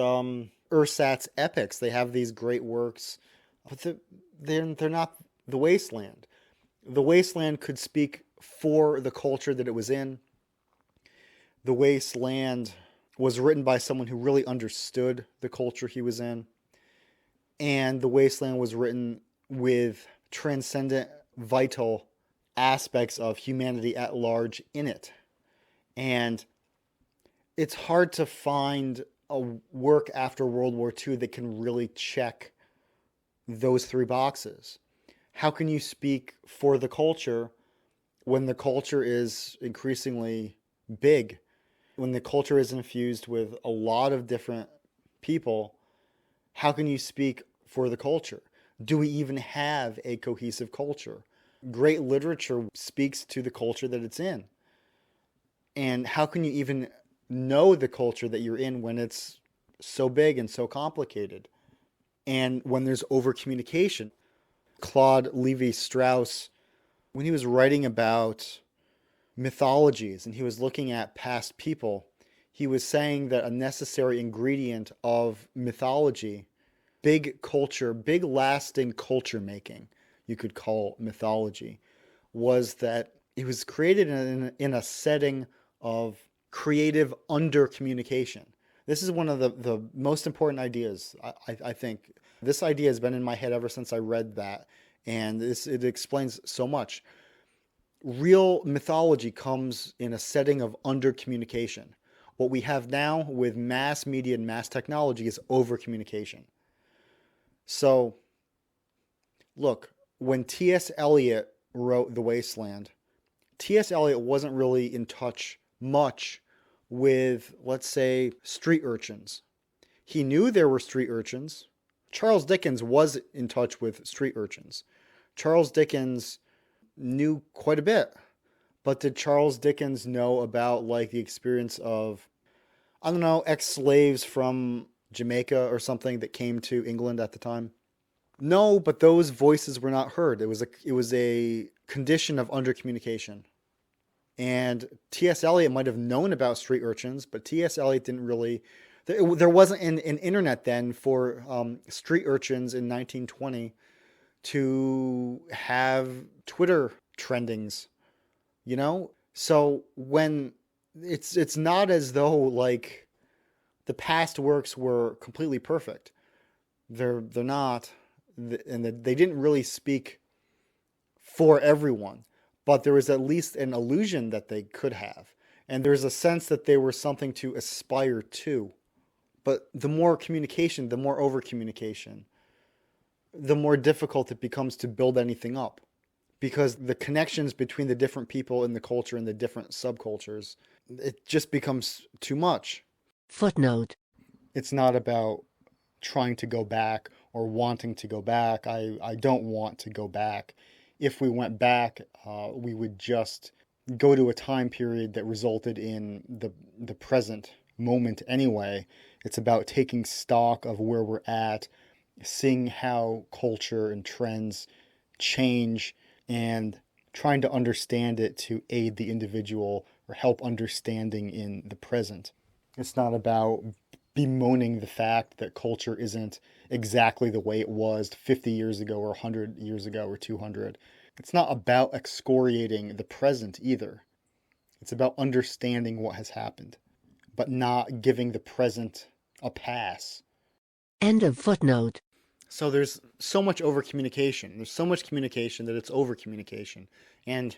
ersatz epics. They have these great works, but they're not The Wasteland. The Wasteland could speak for the culture that it was in. The Wasteland was written by someone who really understood the culture he was in. And The Wasteland was written with transcendent, vital aspects of humanity at large in it. And it's hard to find a work after World War II that can really check those three boxes. How can you speak for the culture when the culture is increasingly big, when the culture is infused with a lot of different people? How can you speak for the culture? Do we even have a cohesive culture? Great literature speaks to the culture that it's in. And how can you even know the culture that you're in when it's so big and so complicated? And when there's over communication. Claude Lévi-Strauss, when he was writing about mythologies and he was looking at past people, he was saying that a necessary ingredient of mythology, big culture, big lasting culture making, you could call mythology, was that it was created in a setting of creative under communication. This is one of the most important ideas, I think. This idea has been in my head ever since I read that, and it explains so much. Real mythology comes in a setting of under communication. What we have now with mass media and mass technology is over communication. So, look, when T.S. Eliot wrote The Wasteland, T.S. Eliot wasn't really in touch much with, let's say, street urchins. He knew there were street urchins. Charles Dickens was in touch with street urchins. Charles Dickens knew quite a bit. But did Charles Dickens know about like the experience of, I don't know, ex-slaves from Jamaica or something that came to England at the time? No, but those voices were not heard. It was a condition of under communication. And T.S. Eliot might have known about street urchins, but T.S. Eliot didn't really. There wasn't an internet then for street urchins in 1920 to have Twitter trendings, you know? So when it's not as though like the past works were completely perfect. They're not, and they didn't really speak for everyone, but there was at least an illusion that they could have. And there's a sense that they were something to aspire to. But the more communication, the more over communication, the more difficult it becomes to build anything up. Because the connections between the different people in the culture and the different subcultures, it just becomes too much. Footnote. It's not about trying to go back or wanting to go back. I don't want to go back. If we went back, we would just go to a time period that resulted in the present moment anyway. It's about taking stock of where we're at, seeing how culture and trends change, and trying to understand it to aid the individual or help understanding in the present. It's not about bemoaning the fact that culture isn't exactly the way it was 50 years ago or 100 years ago or 200. It's not about excoriating the present either. It's about understanding what has happened, but not giving the present a pass. End of footnote. So there's so much over communication. There's so much communication that it's over communication. And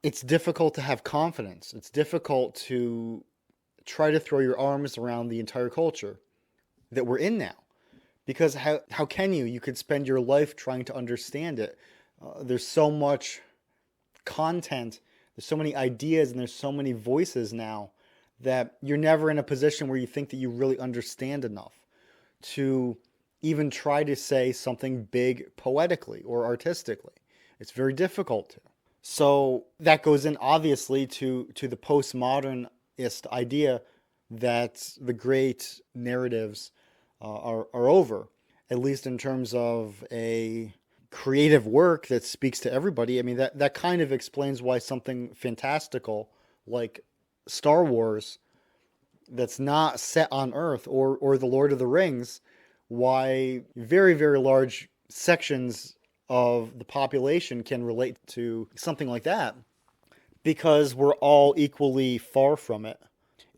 it's difficult to have confidence. It's difficult to try to throw your arms around the entire culture that we're in now. Because how can you? You could spend your life trying to understand it. There's so much content, there's so many ideas, and there's so many voices now that you're never in a position where you think that you really understand enough to even try to say something big poetically or artistically. It's very difficult to. So that goes in obviously to the postmodernist idea that the great narratives are over, at least in terms of a creative work that speaks to everybody. I mean, that kind of explains why something fantastical like Star Wars that's not set on Earth or The Lord of the Rings, why very, very large sections of the population can relate to something like that, because we're all equally far from it.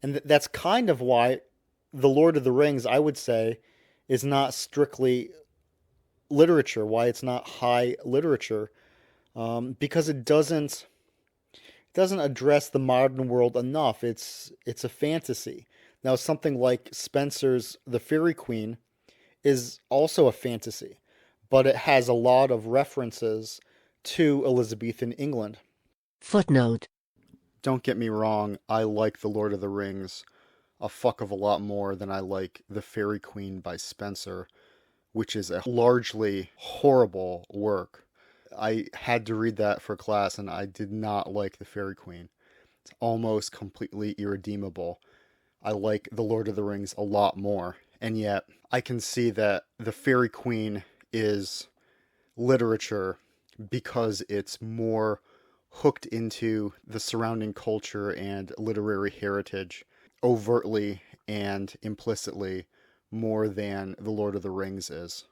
And that's kind of why The Lord of the Rings, I would say, is not strictly literature, why it's not high literature, because it doesn't address the modern world enough. It's a fantasy. Now, something like Spencer's The Fairy Queen is also a fantasy, but it has a lot of references to Elizabethan England. Footnote. Don't get me wrong, I like The Lord of the Rings a fuck of a lot more than I like The Fairy Queen by Spencer, which is a largely horrible work. I had to read that for class, and I did not like The Fairy Queen. It's almost completely irredeemable. I like The Lord of the Rings a lot more, and yet I can see that The Fairy Queen is literature because it's more hooked into the surrounding culture and literary heritage overtly and implicitly more than The Lord of the Rings is.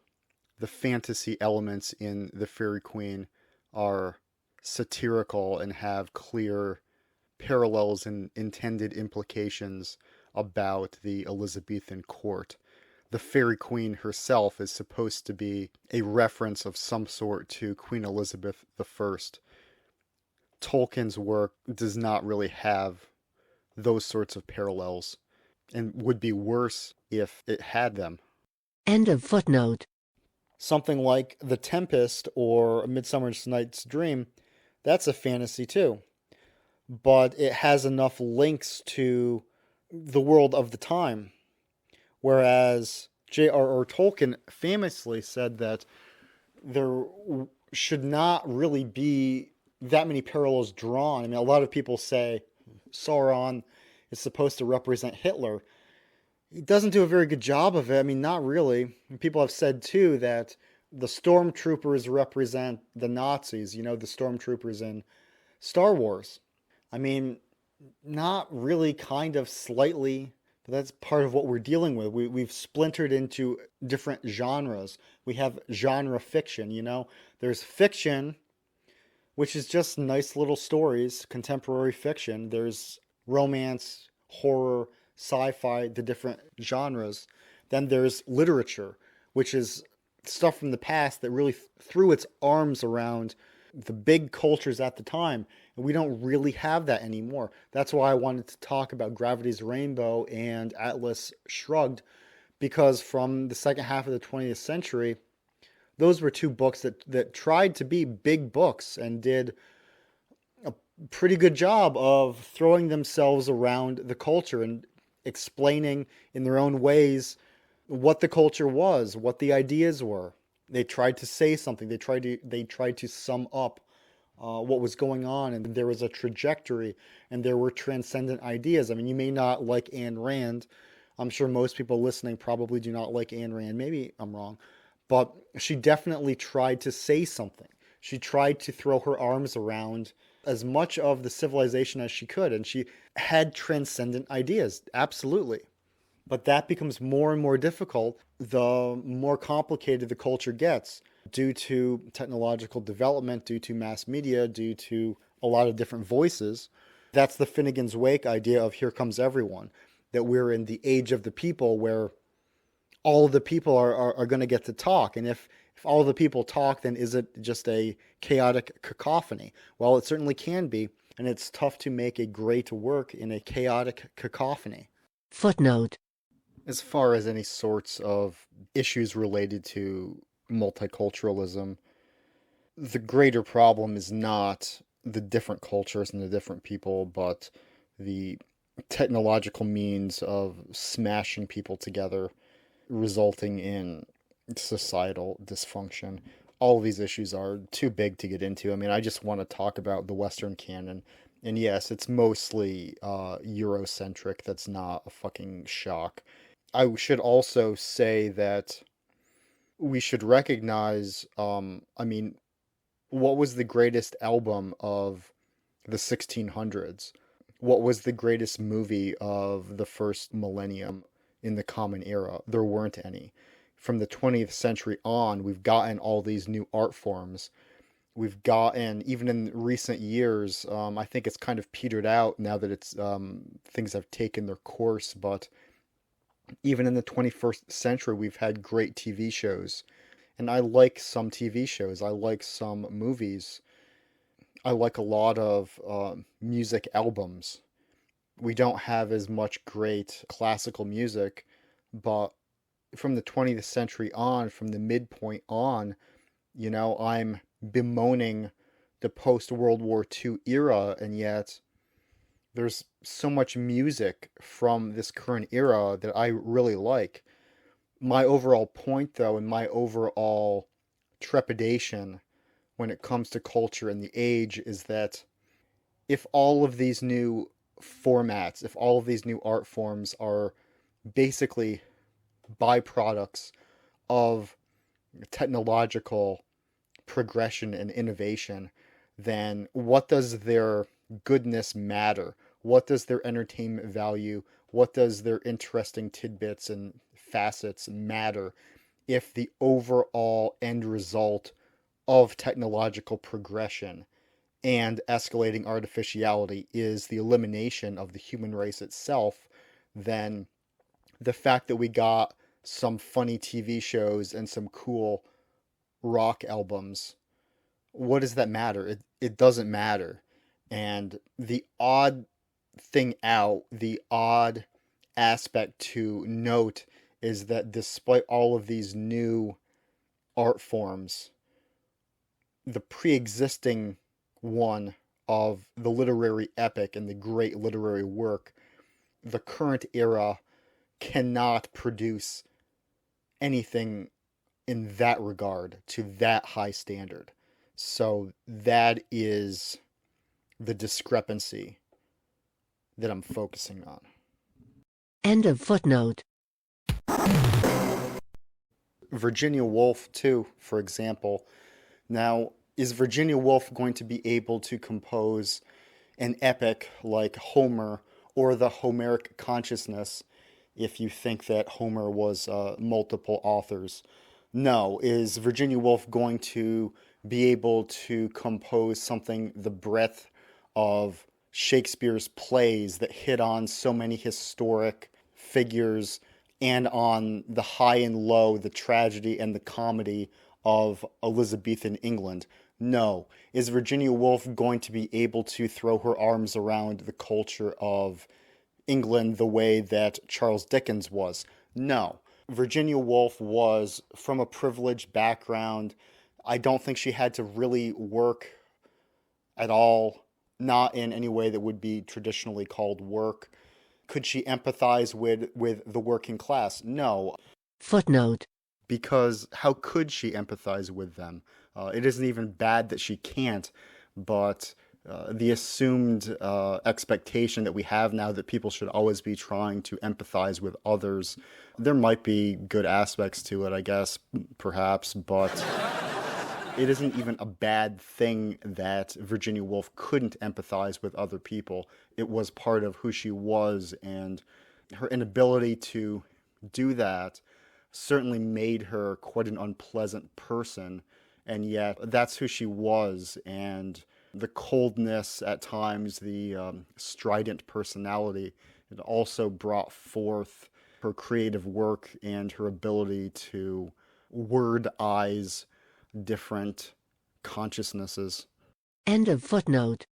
The fantasy elements in The Fairy Queen are satirical and have clear parallels and intended implications about the Elizabethan court. The Fairy Queen herself is supposed to be a reference of some sort to Queen Elizabeth I. Tolkien's work does not really have those sorts of parallels, and would be worse if it had them. End of footnote. Something like The Tempest or A Midsummer Night's Dream, that's a fantasy too. But it has enough links to the world of the time. Whereas J.R.R. Tolkien famously said that there should not really be that many parallels drawn. I mean, a lot of people say Sauron is supposed to represent Hitler. He doesn't do a very good job of it. I mean, not really. And people have said, too, that the stormtroopers represent the Nazis, the stormtroopers in Star Wars. I mean, not really, kind of, slightly. But that's part of what we're dealing with. We've splintered into different genres. We have genre fiction, There's fiction, which is just nice little stories, contemporary fiction. There's romance, horror, sci-fi, the different genres. Then there's literature, which is stuff from the past that really threw its arms around the big cultures at the time. And we don't really have that anymore. That's why I wanted to talk about Gravity's Rainbow and Atlas Shrugged, because from the second half of the 20th century, those were two books that tried to be big books and did a pretty good job of throwing themselves around the culture and explaining in their own ways what the culture was, what the ideas were. They tried to say something. They tried to sum up what was going on, and there was a trajectory, and there were transcendent ideas. I mean, you may not like Ayn Rand. I'm sure most people listening probably do not like Ayn Rand. Maybe I'm wrong. But she definitely tried to say something. She tried to throw her arms around as much of the civilization as she could, and she had transcendent ideas, absolutely. But that becomes more and more difficult the more complicated the culture gets due to technological development, due to mass media, due to a lot of different voices. That's the Finnegan's Wake idea of Here Comes Everyone, that we're in the age of the people where all of the people are going to get to talk. And if all the people talk, then is it just a chaotic cacophony? Well, it certainly can be, and it's tough to make a great work in a chaotic cacophony. Footnote. As far as any sorts of issues related to multiculturalism, the greater problem is not the different cultures and the different people, but the technological means of smashing people together, resulting in societal dysfunction. All of these issues are too big to get into. I mean, I just want to talk about the Western canon. And yes, it's mostly Eurocentric. That's not a fucking shock. I should also say that we should recognize, what was the greatest album of the 1600s? What was the greatest movie of the first millennium in the Common Era? There weren't any. From the 20th century on, we've gotten all these new art forms. We've gotten, even in recent years, I think it's kind of petered out now that it's things have taken their course, but even in the 21st century, we've had great TV shows. And I like some TV shows. I like some movies. I like a lot of music albums. We don't have as much great classical music, but from the 20th century on, from the midpoint on, I'm bemoaning the post-World War II era, and yet there's so much music from this current era that I really like. My overall point, though, and my overall trepidation when it comes to culture and the age is that if all of these new formats, if all of these new art forms are basically byproducts of technological progression and innovation, then what does their goodness matter? What does their entertainment value? What does their interesting tidbits and facets matter if the overall end result of technological progression and escalating artificiality is the elimination of the human race itself? Then the fact that we got some funny TV shows and some cool rock albums, what does that matter? It doesn't matter. And the odd aspect to note is that despite all of these new art forms, the pre-existing one of the literary epic and the great literary work, the current era cannot produce anything in that regard to that high standard. So that is the discrepancy that I'm focusing on. End of footnote. Virginia Woolf, too, for example. Now, is Virginia Woolf going to be able to compose an epic like Homer or the Homeric consciousness if you think that Homer was multiple authors? No. Is Virginia Woolf going to be able to compose something the breadth of Shakespeare's plays that hit on so many historic figures and on the high and low, the tragedy and the comedy of Elizabethan England. No. Is Virginia Woolf going to be able to throw her arms around the culture of England the way that Charles Dickens was? No. Virginia Woolf was from a privileged background. I don't think she had to really work at all, not in any way that would be traditionally called work. Could she empathize with the working class? No. Footnote. Because how could she empathize with them? It isn't even bad that she can't, but the assumed expectation that we have now that people should always be trying to empathize with others, there might be good aspects to it, I guess, perhaps, but it isn't even a bad thing that Virginia Woolf couldn't empathize with other people. It was part of who she was, and her inability to do that certainly made her quite an unpleasant person, and yet that's who she was. And the coldness at times, the strident personality, it also brought forth her creative work and her ability to word-eyes different consciousnesses. End of footnote.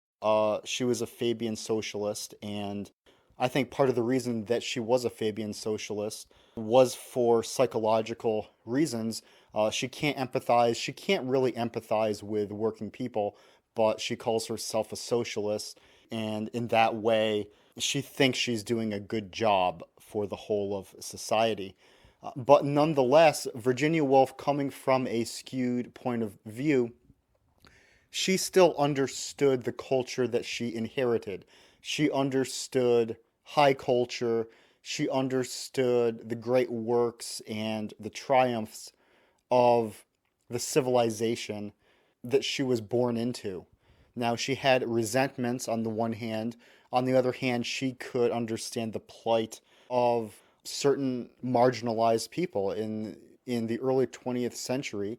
She was a Fabian socialist, and I think part of the reason that she was a Fabian socialist was for psychological reasons. She can't really empathize with working people, but she calls herself a socialist, and in that way, she thinks she's doing a good job for the whole of society. But nonetheless, Virginia Woolf, coming from a skewed point of view, she still understood the culture that she inherited. She understood high culture. She understood the great works and the triumphs of the civilization that she was born into. Now, she had resentments on the one hand. On the other hand, she could understand the plight of certain marginalized people in the early 20th century,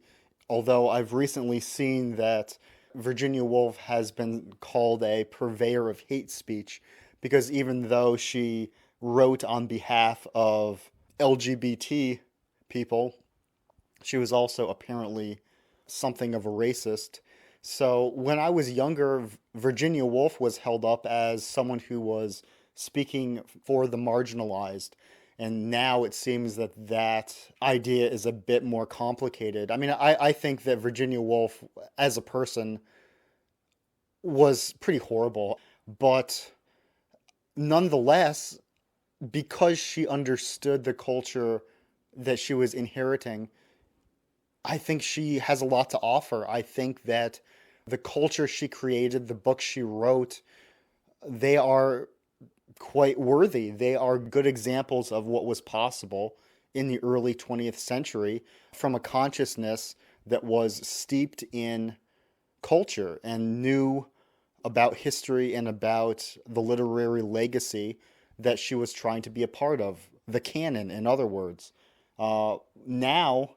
although I've recently seen that Virginia Woolf has been called a purveyor of hate speech, because even though she wrote on behalf of LGBT people, she was also apparently something of a racist. So when I was younger, Virginia Woolf was held up as someone who was speaking for the marginalized. And now it seems that that idea is a bit more complicated. I mean, I think that Virginia Woolf, as a person, was pretty horrible. But nonetheless, because she understood the culture that she was inheriting, I think she has a lot to offer. I think that the culture she created, the books she wrote, they are quite worthy. They are good examples of what was possible in the early 20th century from a consciousness that was steeped in culture and knew about history and about the literary legacy that she was trying to be a part of, the canon, in other words. Now,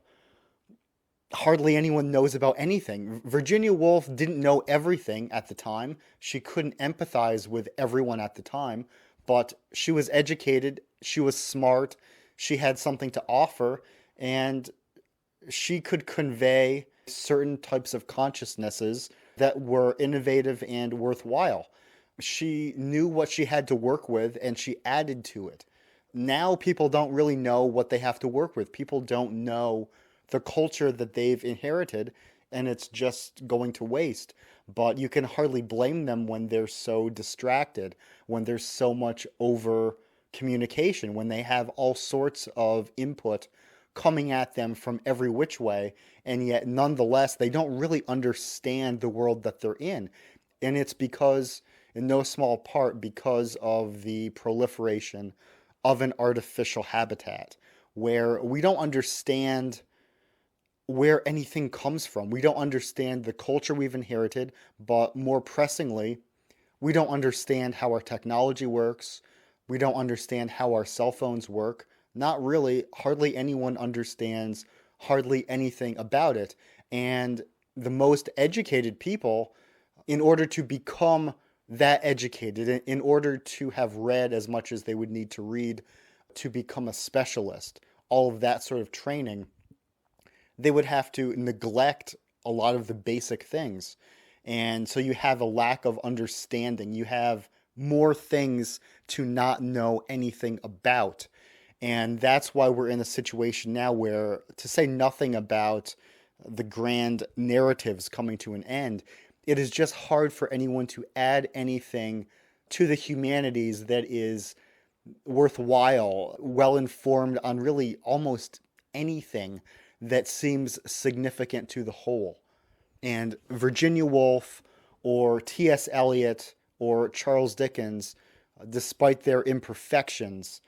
hardly anyone knows about anything. Virginia Woolf didn't know everything at the time. She couldn't empathize with everyone at the time, but she was educated, she was smart, she had something to offer, and she could convey certain types of consciousnesses that were innovative and worthwhile. She knew what she had to work with, and she added to it. Now people don't really know what they have to work with. People don't know the culture that they've inherited, and it's just going to waste. But you can hardly blame them when they're so distracted, when there's so much over communication, when they have all sorts of input coming at them from every which way, and yet nonetheless they don't really understand the world that they're in. And it's because, in no small part, because of the proliferation of an artificial habitat, where we don't understand where anything comes from. We don't understand the culture we've inherited, but more pressingly, we don't understand how our technology works. We don't understand how our cell phones work. Not really. Hardly anyone understands hardly anything about it. And the most educated people, in order to become that educated in order to have read as much as they would need to read to become a specialist, all of that sort of training, they would have to neglect a lot of the basic things. And so you have a lack of understanding. You have more things to not know anything about. And that's why we're in a situation now where, to say nothing about the grand narratives coming to an end, it is just hard for anyone to add anything to the humanities that is worthwhile, well-informed on really almost anything that seems significant to the whole. And Virginia Woolf or T.S. Eliot or Charles Dickens, despite their imperfections,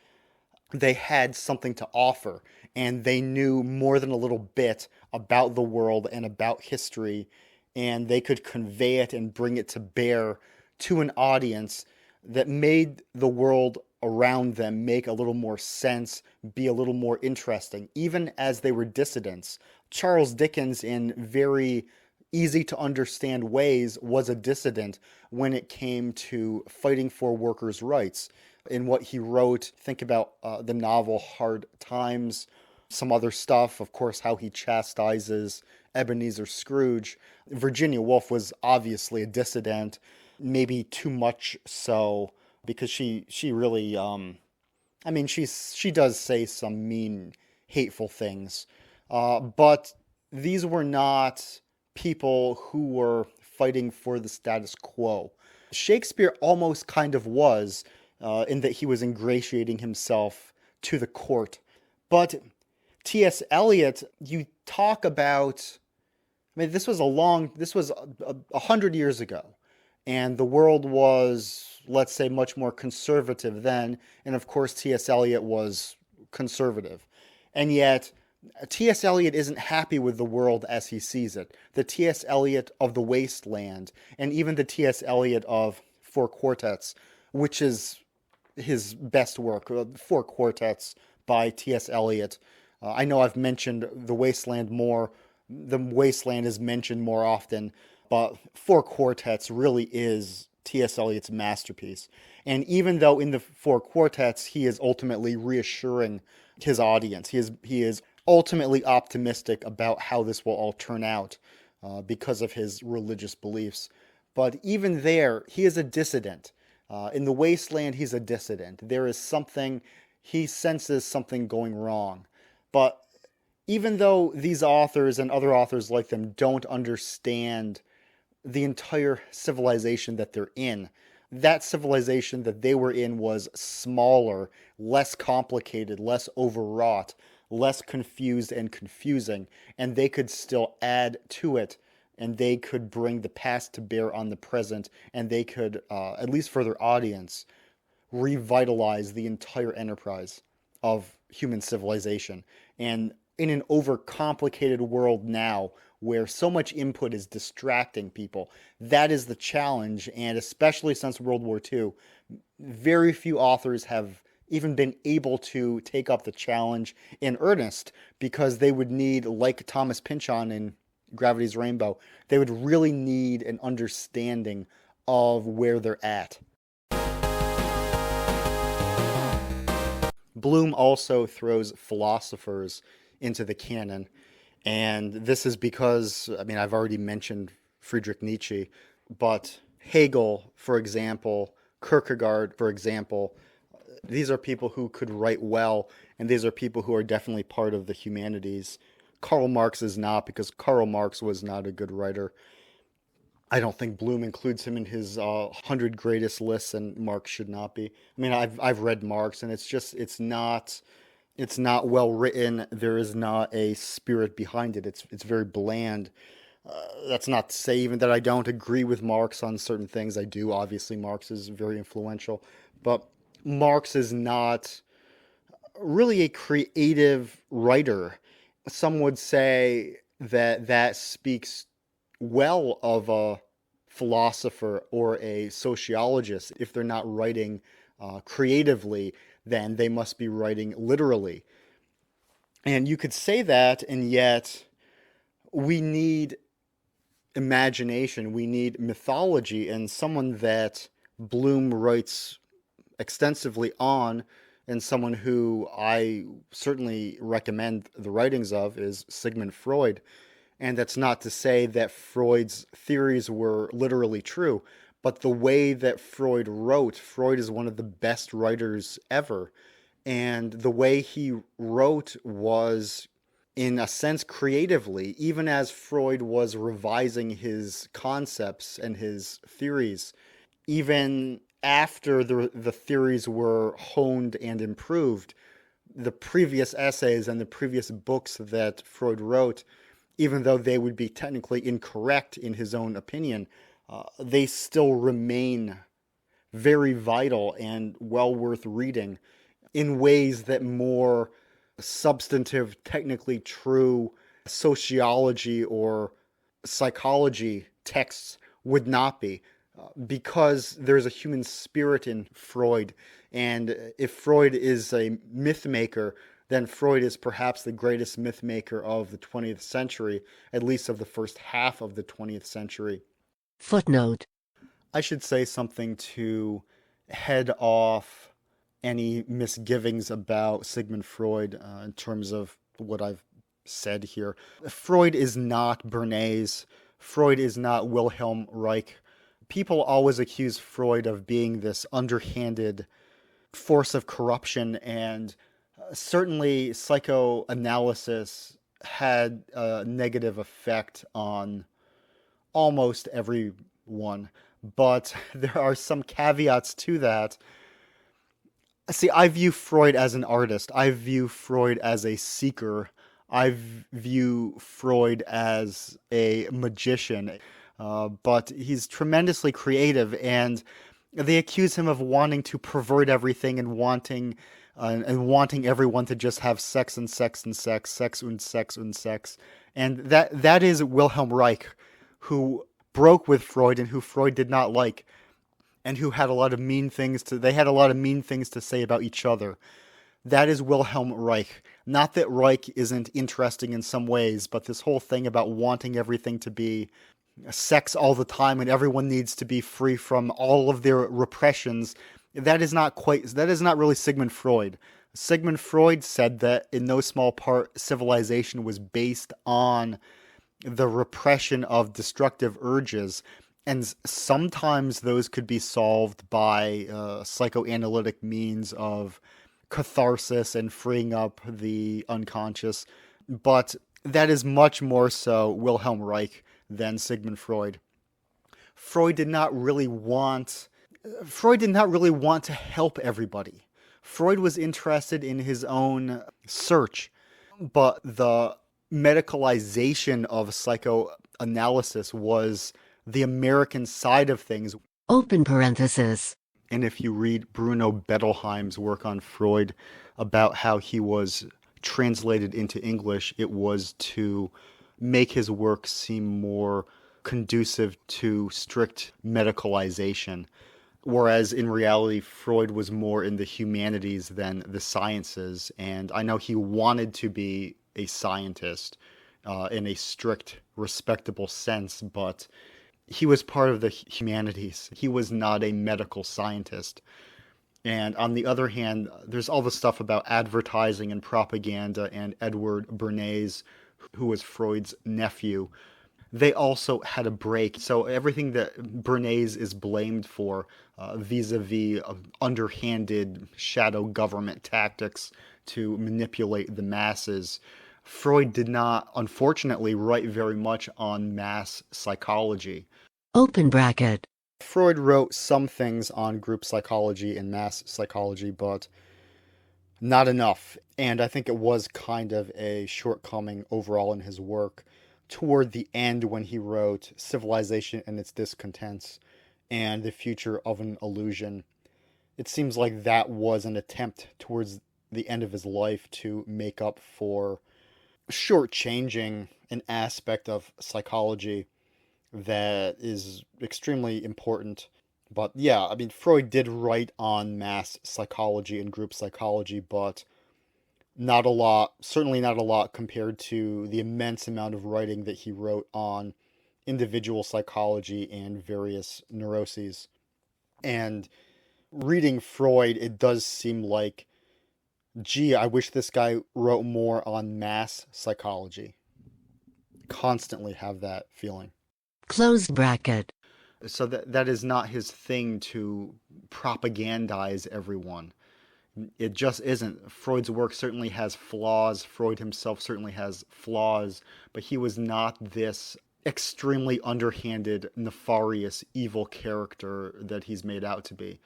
they had something to offer, and they knew more than a little bit about the world and about history, and they could convey it and bring it to bear to an audience that made the world around them make a little more sense, be a little more interesting, even as they were dissidents. Charles Dickens, in very easy to understand ways, was a dissident when it came to fighting for workers' rights. In what he wrote, think about the novel Hard Times, some other stuff, of course, how he chastises Ebenezer Scrooge. Virginia Woolf was obviously a dissident, maybe too much so, because she really, she does say some mean, hateful things. But these were not people who were fighting for the status quo. Shakespeare almost kind of was, in that he was ingratiating himself to the court. But T.S. Eliot, you talk about, this was 100 years ago, and the world was, let's say, much more conservative then, and of course T.S. Eliot was conservative. And yet, T.S. Eliot isn't happy with the world as he sees it. The T.S. Eliot of The Wasteland, and even the T.S. Eliot of Four Quartets, which is his best work, Four Quartets by T.S. Eliot. I know I've mentioned The Wasteland more. The Wasteland is mentioned more often, but Four Quartets really is T.S. Eliot's masterpiece. And even though in the Four Quartets he is ultimately reassuring his audience, he is ultimately optimistic about how this will all turn out because of his religious beliefs. But even there, he is a dissident. In The Wasteland, he's a dissident. There is something, he senses something going wrong. But even though these authors and other authors like them don't understand the entire civilization that they're in, that civilization that they were in was smaller, less complicated, less overwrought, less confused and confusing, and they could still add to it, and they could bring the past to bear on the present, and they could, at least for their audience, revitalize the entire enterprise of human civilization. And in an overcomplicated world now, where so much input is distracting people, that is the challenge. And especially since World War II, very few authors have even been able to take up the challenge in earnest, because they would need, like Thomas Pynchon in Gravity's Rainbow, they would really need an understanding of where they're at. Bloom also throws philosophers into the canon, and this is because, I've already mentioned Friedrich Nietzsche, but Hegel, for example, Kierkegaard, for example, these are people who could write well, and these are people who are definitely part of the humanities. Karl Marx is not, because Karl Marx was not a good writer. I don't think Bloom includes him in his 100 greatest lists, and Marx should not be. I've read Marx, and it's not well written. There is not a spirit behind it. It's very bland. That's not to say even that I don't agree with Marx on certain things. I do. Obviously, Marx is very influential, but Marx is not really a creative writer. Some would say that speaks well of a philosopher or a sociologist. If they're not writing creatively, then they must be writing literally. And you could say that, and yet we need imagination, we need mythology, and someone that Bloom writes extensively on, and someone who I certainly recommend the writings of, is Sigmund Freud. And that's not to say that Freud's theories were literally true, but the way that Freud wrote, Freud is one of the best writers ever. And the way he wrote was, in a sense, creatively, even as Freud was revising his concepts and his theories, even after the theories were honed and improved, the previous essays and the previous books that Freud wrote, even though they would be technically incorrect in his own opinion, they still remain very vital and well worth reading in ways that more substantive, technically true sociology or psychology texts would not be, because there's a human spirit in Freud. And if Freud is a myth maker, then Freud is perhaps the greatest myth maker of the 20th century, at least of the first half of the 20th century. Footnote. I should say something to head off any misgivings about Sigmund Freud in terms of what I've said here. Freud is not Bernays. Freud is not Wilhelm Reich. People always accuse Freud of being this underhanded force of corruption, and certainly psychoanalysis had a negative effect on almost everyone. But there are some caveats to that. See, I view Freud as an artist. I view Freud as a seeker. I view Freud as a magician. But he's tremendously creative, and they accuse him of wanting to pervert everything and wanting everyone to just have sex and sex and sex, sex und sex und sex. And that is Wilhelm Reich, who broke with Freud and who Freud did not like, and who had a lot of mean things to say about each other. That is Wilhelm Reich. Not that Reich isn't interesting in some ways, but this whole thing about wanting everything to be sex all the time and everyone needs to be free from all of their repressions, that is not really Sigmund Freud. Sigmund Freud said that in no small part civilization was based on the repression of destructive urges, and sometimes those could be solved by psychoanalytic means of catharsis and freeing up the unconscious, but that is much more so Wilhelm Reich than Sigmund Freud. Freud did not really want to help everybody. Freud was interested in his own search, but the medicalization of psychoanalysis was the American side of things. Open parenthesis. And if you read Bruno Bettelheim's work on Freud about how he was translated into English, it was to make his work seem more conducive to strict medicalization. Whereas in reality, Freud was more in the humanities than the sciences. And I know he wanted to be a scientist in a strict, respectable sense, but he was part of the humanities. He was not a medical scientist. And on the other hand, there's all the stuff about advertising and propaganda, and Edward Bernays, who was Freud's nephew. They also had a break. So everything that Bernays is blamed for vis-a-vis underhanded shadow government tactics to manipulate the masses, Freud did not, unfortunately, write very much on mass psychology. Open bracket. Freud wrote some things on group psychology and mass psychology, but not enough. And I think it was kind of a shortcoming overall in his work toward the end when he wrote Civilization and Its Discontents and The Future of an Illusion. It seems like that was an attempt towards the end of his life to make up for shortchanging an aspect of psychology that is extremely important. But yeah, I mean, Freud did write on mass psychology and group psychology, but not a lot, certainly not a lot compared to the immense amount of writing that he wrote on individual psychology and various neuroses. And reading Freud, it does seem like, gee, I wish this guy wrote more on mass psychology. Constantly have that feeling. Closed bracket. So that is not his thing to propagandize everyone. It just isn't. Freud's work certainly has flaws. Freud himself certainly has flaws, but he was not this extremely underhanded, nefarious, evil character that he's made out to be.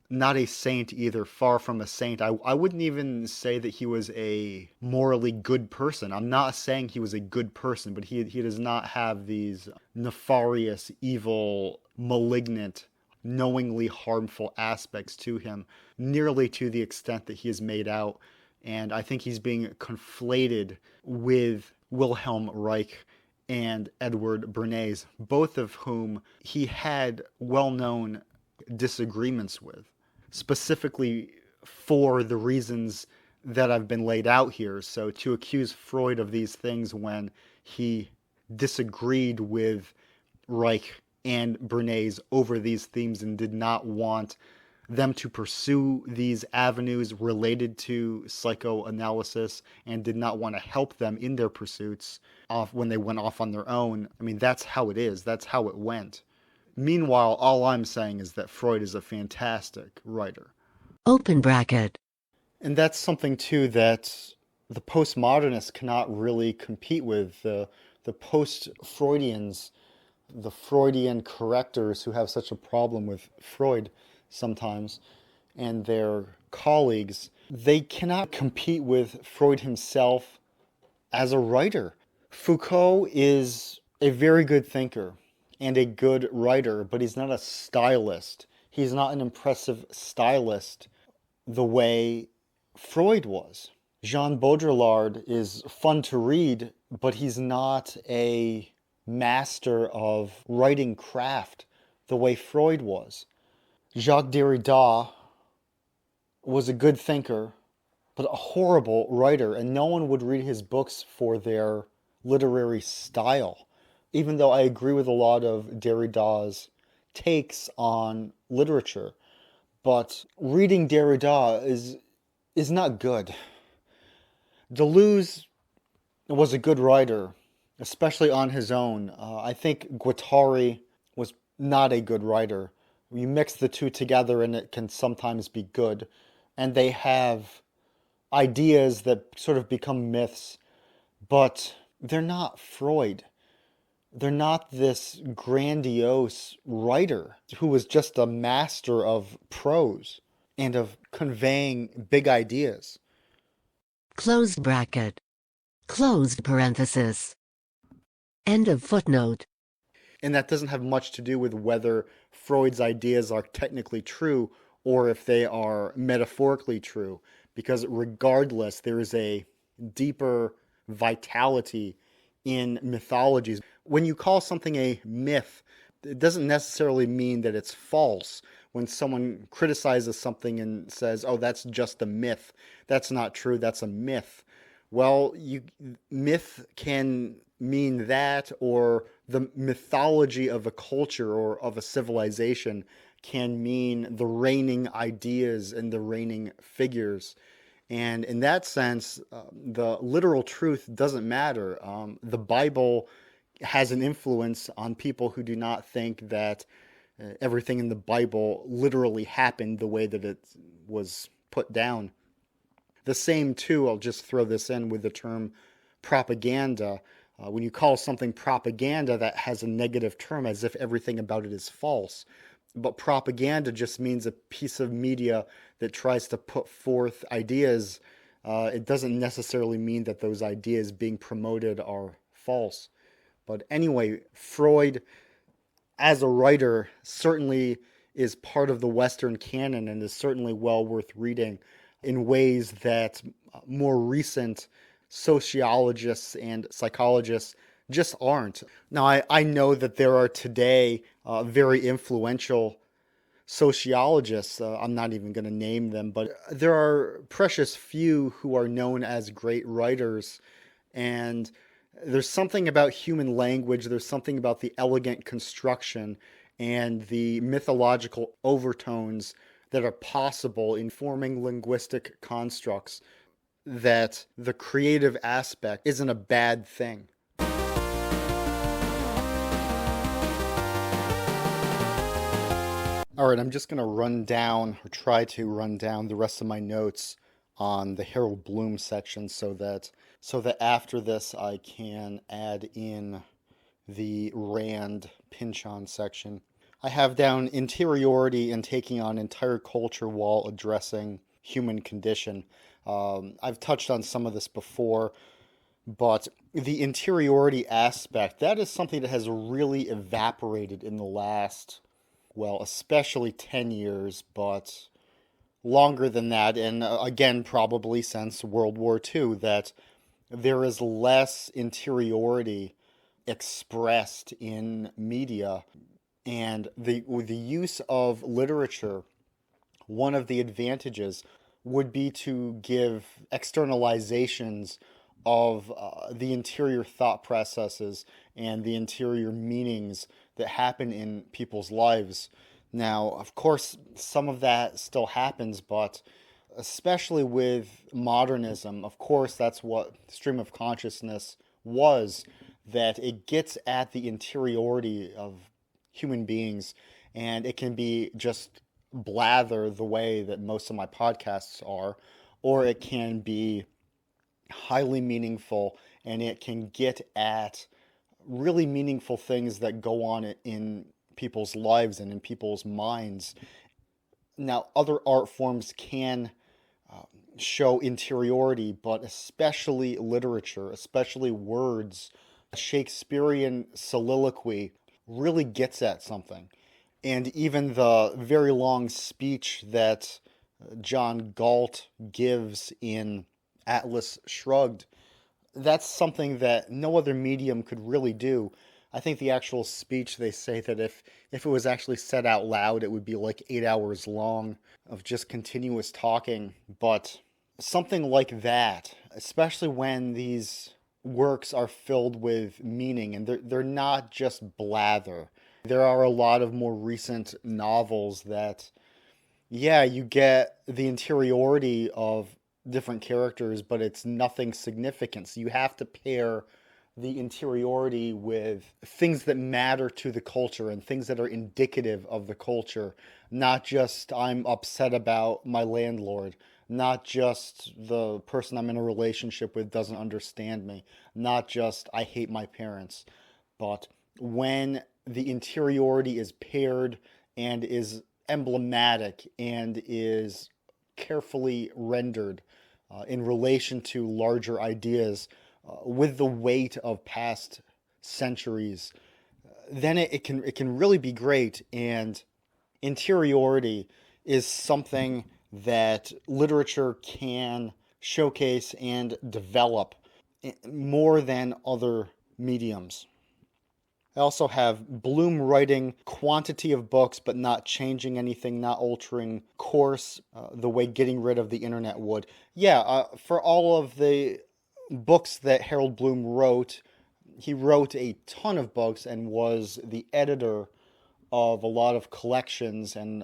Not a saint either, far from a saint. I wouldn't even say that he was a morally good person. I'm not saying he was a good person, but he does not have these nefarious, evil, malignant, knowingly harmful aspects to him, nearly to the extent that he is made out. And I think he's being conflated with Wilhelm Reich and Edward Bernays, both of whom he had well-known disagreements with, specifically for the reasons that have been laid out here. So to accuse Freud of these things when he disagreed with Reich and Bernays over these themes and did not want them to pursue these avenues related to psychoanalysis and did not want to help them in their pursuits off when they went off on their own. I mean, that's how it is. That's how it went. Meanwhile, all I'm saying is that Freud is a fantastic writer. Open bracket. And that's something, too, that the postmodernists cannot really compete with. The post-Freudians, the Freudian correctors who have such a problem with Freud sometimes, and their colleagues, they cannot compete with Freud himself as a writer. Foucault is a very good thinker and a good writer, but he's not a stylist. He's not an impressive stylist the way Freud was. Jean Baudrillard is fun to read, but he's not a master of writing craft the way Freud was. Jacques Derrida was a good thinker, but a horrible writer, and no one would read his books for their literary style, even though I agree with a lot of Derrida's takes on literature. But reading Derrida is not good. Deleuze was a good writer, especially on his own. I think Guattari was not a good writer. You mix the two together and it can sometimes be good. And they have ideas that sort of become myths, but they're not Freud. They're not this grandiose writer who was just a master of prose and of conveying big ideas. Closed bracket. Closed parenthesis. End of footnote. And that doesn't have much to do with whether Freud's ideas are technically true or if they are metaphorically true, because regardless, there is a deeper vitality in mythologies. When you call something a myth, it doesn't necessarily mean that it's false. When someone criticizes something and says, oh, that's just a myth, that's not true, that's a myth. Well, myth can mean that, or the mythology of a culture or of a civilization can mean the reigning ideas and the reigning figures. And in that sense, the literal truth doesn't matter. The Bible has an influence on people who do not think that everything in the Bible literally happened the way that it was put down. The same, too, I'll just throw this in with the term propaganda. When you call something propaganda, that has a negative term as if everything about it is false. But propaganda just means a piece of media that tries to put forth ideas. It doesn't necessarily mean that those ideas being promoted are false. But anyway, Freud, as a writer, certainly is part of the Western canon and is certainly well worth reading in ways that more recent sociologists and psychologists just aren't. Now, I know that there are today very influential sociologists. I'm not even going to name them, but there are precious few who are known as great writers, and There's something about human language, there's something about the elegant construction and the mythological overtones that are possible in forming linguistic constructs, that the creative aspect isn't a bad thing. All right, I'm just going to run down, or try to run down, the rest of my notes on the Harold Bloom section so that after this I can add in the Rand Pynchon section. I have down interiority and taking on entire culture while addressing human condition. I've touched on some of this before, but the interiority aspect, that is something that has really evaporated in the last, well, especially 10 years, but longer than that, and again, probably since World War II, that there is less interiority expressed in media. And with the use of literature, one of the advantages would be to give externalizations of the interior thought processes and the interior meanings that happen in people's lives. Now, of course, some of that still happens, but especially with modernism, of course, that's what stream of consciousness was, that it gets at the interiority of human beings, and it can be just blather the way that most of my podcasts are, or it can be highly meaningful, and it can get at really meaningful things that go on in people's lives and in people's minds. Now, other art forms can show interiority, but especially literature, especially words. Shakespearean soliloquy really gets at something. And even the very long speech that John Galt gives in Atlas Shrugged, that's something that no other medium could really do. I think the actual speech, they say that if it was actually said out loud, it would be like 8 hours long of just continuous talking. But something like that, especially when these works are filled with meaning, and they're not just blather. There are a lot of more recent novels that, yeah, you get the interiority of different characters, but it's nothing significant. So you have to pair the interiority with things that matter to the culture and things that are indicative of the culture, not just I'm upset about my landlord, not just the person I'm in a relationship with doesn't understand me, not just I hate my parents, but when the interiority is paired and is emblematic and is carefully rendered in relation to larger ideas with the weight of past centuries, then it can really be great. And interiority is something that literature can showcase and develop more than other mediums. I also have Bloom writing quantity of books, but not changing anything, not altering course the way getting rid of the internet would. Yeah, for all of the books that Harold Bloom wrote, he wrote a ton of books and was the editor of a lot of collections and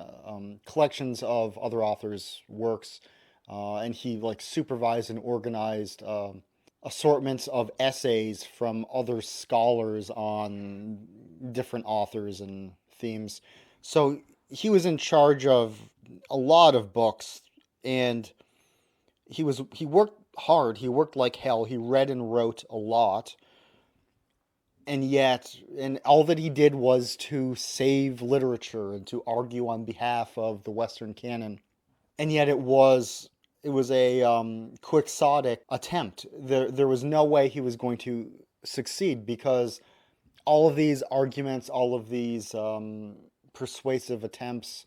collections of other authors' works. And he supervised and organized assortments of essays from other scholars on different authors and themes. So he was in charge of a lot of books, and he worked hard. He worked like hell. He read and wrote a lot. And all that he did was to save literature and to argue on behalf of the Western canon. And yet it was a quixotic attempt. There was no way he was going to succeed, because all of these arguments, all of these persuasive attempts,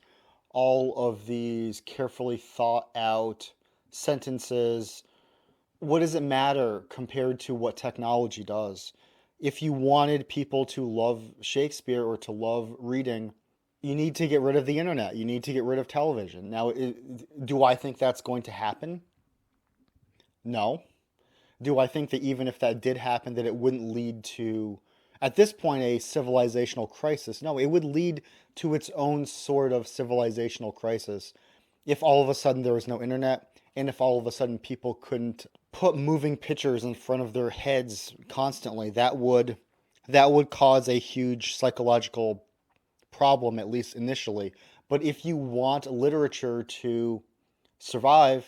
all of these carefully thought out sentences, what does it matter compared to what technology does? If you wanted people to love Shakespeare or to love reading, you need to get rid of the internet. You need to get rid of television. Now, do I think that's going to happen? No. Do I think that even if that did happen, that it wouldn't lead to, at this point, a civilizational crisis? No, it would lead to its own sort of civilizational crisis if all of a sudden there was no internet, and if all of a sudden people couldn't put moving pictures in front of their heads constantly. That would cause a huge psychological problem, at least initially. But if you want literature to survive,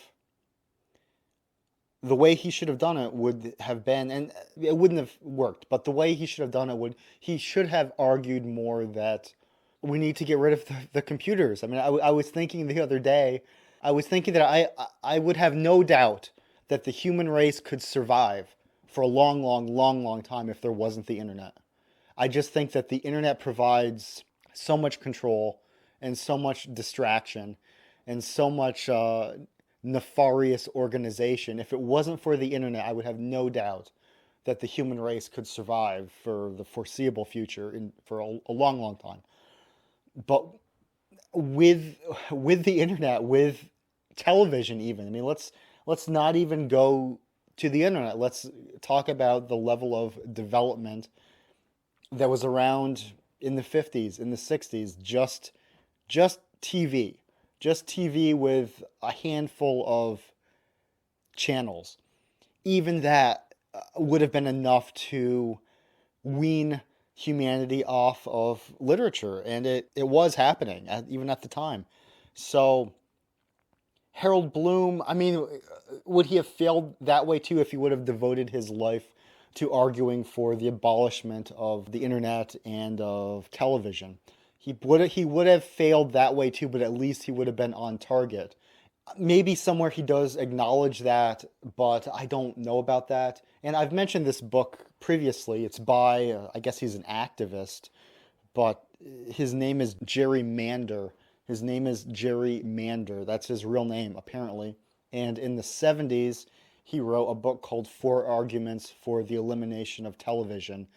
the way he should have done it would have been, and it wouldn't have worked, but the way he should have done it he should have argued more that we need to get rid of the computers. I mean, I was thinking the other day, that I would have no doubt that the human race could survive for a long, long, long, long time if there wasn't the internet. I just think that the internet provides so much control and so much distraction and so much nefarious organization. If it wasn't for the internet, I would have no doubt that the human race could survive for the foreseeable future for a long, long time. But with the internet, with television even, I mean, let's not even go to the internet. Let's talk about the level of development that was around in the 50s, in the 60s, just TV. Just TV with a handful of channels. Even that would have been enough to wean humanity off of literature, and it was happening even at the time. So Harold Bloom, I mean, would he have failed that way too if he would have devoted his life to arguing for the abolishment of the internet and of television? He would have failed that way too, but at least he would have been on target. Maybe somewhere he does acknowledge that, but I don't know about that. And I've mentioned this book previously. It's by, I guess he's an activist, but his name is Jerry Mander. His name is Jerry Mander. That's his real name, apparently. And in the 70s, he wrote a book called 4 Arguments for the Elimination of Television.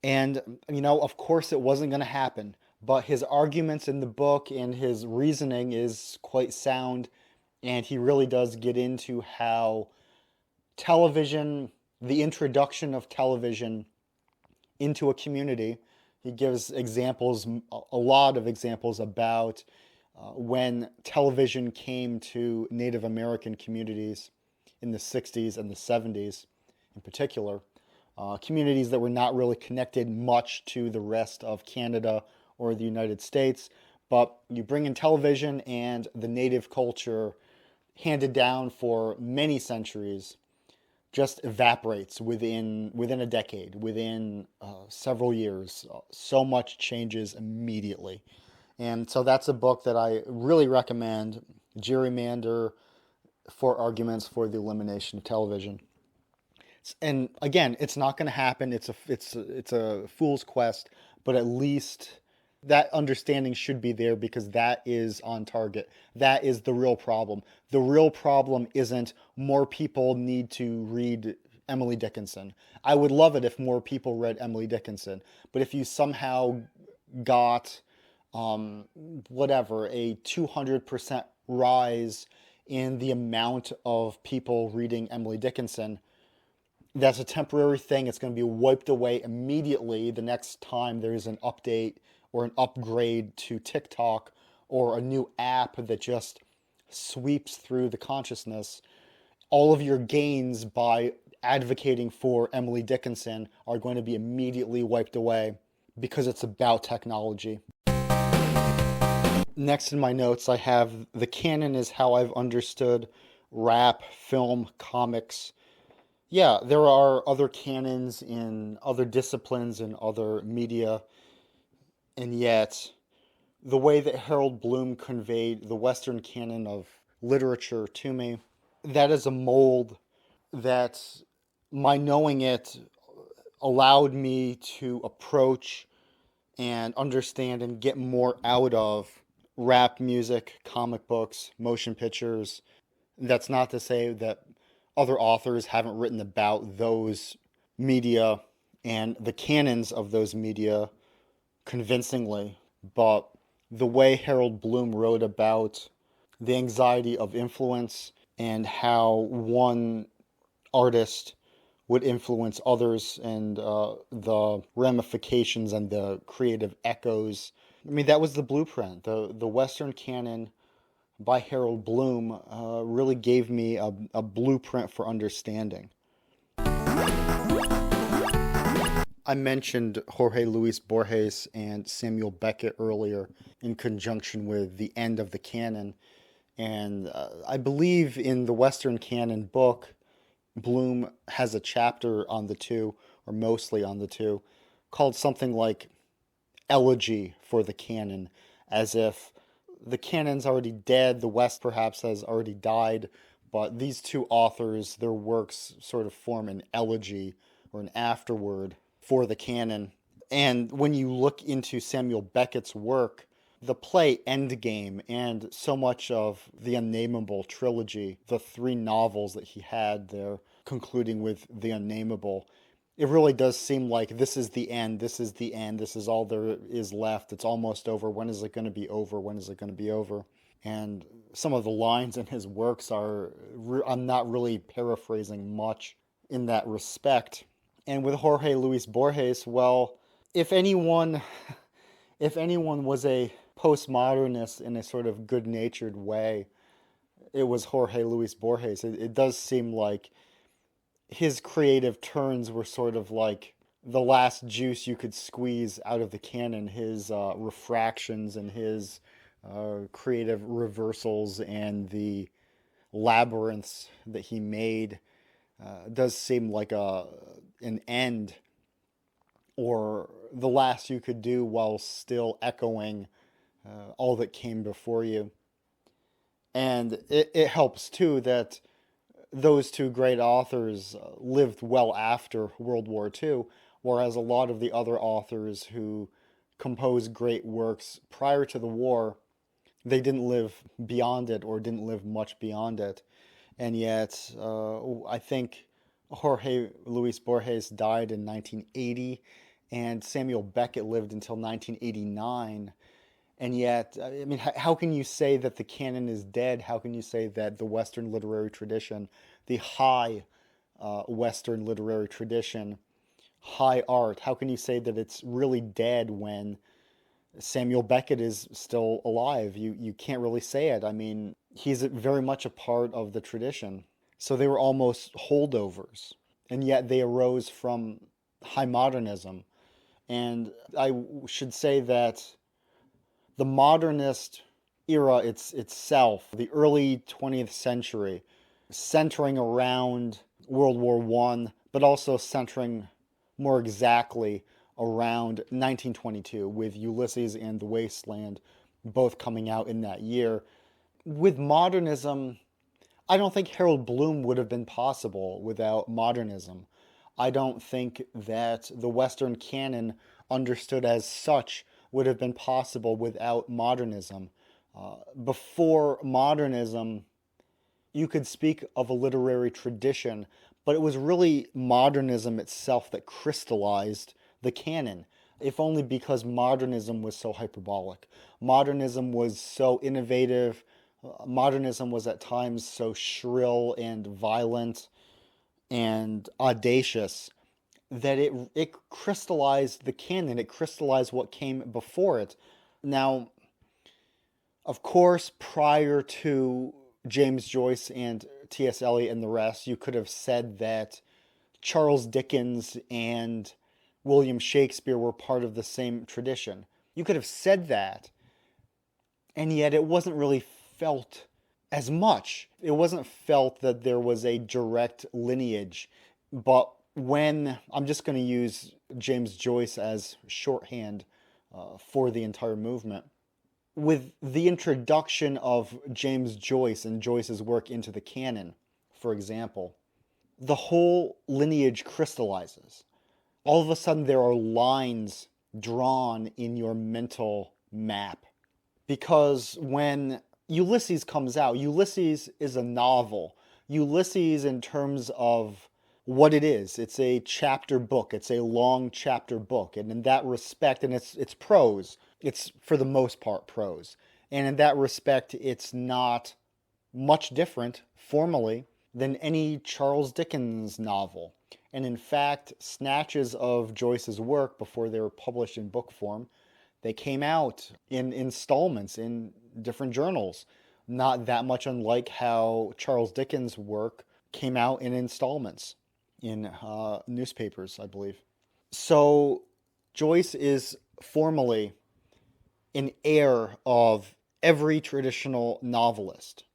And, of course it wasn't going to happen. But his arguments in the book and his reasoning is quite sound. And he really does get into how television, the introduction of television into a community, he gives examples, a lot of examples about when television came to Native American communities in the 60s and the 70s in particular. Communities that were not really connected much to the rest of Canada or the United States. But you bring in television and the native culture handed down for many centuries just evaporates within a decade, within several years. So much changes immediately. And so that's a book that I really recommend, Jerry Mander, 4 Arguments for the Elimination of Television. And again, it's not going to happen. It's a fool's quest, but at least that understanding should be there because that is on target. That is the real problem. The real problem isn't more people need to read Emily Dickinson. I would love it if more people read Emily Dickinson, but if you somehow got a 200% rise in the amount of people reading Emily Dickinson, that's a temporary thing. It's going to be wiped away immediately the next time there's an update or an upgrade to TikTok or a new app that just sweeps through the consciousness. All of your gains by advocating for Emily Dickinson are going to be immediately wiped away because it's about technology. Next in my notes, I have the canon is how I've understood rap, film, comics. Yeah, there are other canons in other disciplines and other media, and yet the way that Harold Bloom conveyed the Western canon of literature to me, that is a mold that my knowing it allowed me to approach and understand and get more out of rap music, comic books, motion pictures. That's not to say that other authors haven't written about those media and the canons of those media convincingly, but the way Harold Bloom wrote about the anxiety of influence and how one artist would influence others, and the ramifications and the creative echoes. I mean, that was the blueprint. The Western canon by Harold Bloom really gave me a blueprint for understanding. I mentioned Jorge Luis Borges and Samuel Beckett earlier in conjunction with the end of the canon. And I believe in the Western canon book, Bloom has a chapter on the two, or mostly on the two, called something like Elegy for the Canon, as if the canon's already dead, the West perhaps has already died, but these two authors, their works sort of form an elegy or an afterword for the canon. And when you look into Samuel Beckett's work, the play Endgame and so much of the Unnameable trilogy, the 3 novels that he had there, concluding with The Unnameable, it really does seem like this is the end, this is the end, this is all there is left, it's almost over, when is it going to be over, when is it going to be over? And some of the lines in his works are, I'm not really paraphrasing much in that respect. And with Jorge Luis Borges, well, if anyone was a postmodernist in a sort of good-natured way, it was Jorge Luis Borges. It does seem like his creative turns were sort of like the last juice you could squeeze out of the canon. His refractions and his creative reversals and the labyrinths that he made does seem like an end, or the last you could do while still echoing all that came before you. And it helps too that those two great authors lived well after World War II, whereas a lot of the other authors who composed great works prior to the war, they didn't live beyond it, or didn't live much beyond it. And yet, I think Jorge Luis Borges died in 1980, and Samuel Beckett lived until 1989. And yet, I mean, how can you say that the canon is dead? How can you say that the Western literary tradition, the high Western literary tradition, high art, how can you say that it's really dead when Samuel Beckett is still alive? You can't really say it. I mean, he's very much a part of the tradition. So they were almost holdovers, and yet they arose from high modernism. And I should say that the modernist era itself, the early 20th century, centering around World War I, but also centering more exactly around 1922, with Ulysses and The Wasteland both coming out in that year. With modernism, I don't think Harold Bloom would have been possible without modernism. I don't think that the Western canon, understood as such, would have been possible without modernism. Before modernism, you could speak of a literary tradition, but it was really modernism itself that crystallized the canon, if only because modernism was so hyperbolic. Modernism was so innovative. Modernism was at times so shrill and violent and audacious that it crystallized the canon. It crystallized what came before it. Now, of course, prior to James Joyce and T.S. Eliot and the rest, you could have said that Charles Dickens and William Shakespeare were part of the same tradition. You could have said that, and yet it wasn't really felt as much. It wasn't felt that there was a direct lineage. But when, I'm just going to use James Joyce as shorthand for the entire movement, with the introduction of James Joyce and Joyce's work into the canon, for example, the whole lineage crystallizes. All of a sudden there are lines drawn in your mental map. Because when Ulysses comes out, Ulysses is a novel. Ulysses, in terms of what it is, it's a chapter book. It's a long chapter book. And in that respect, and it's prose. It's, for the most part, prose. And in that respect, it's not much different, formally, than any Charles Dickens novel. And in fact, snatches of Joyce's work, before they were published in book form, they came out in installments in different journals, not that much unlike how Charles Dickens' work came out in installments in newspapers, I believe. So Joyce is formally an heir of every traditional novelist.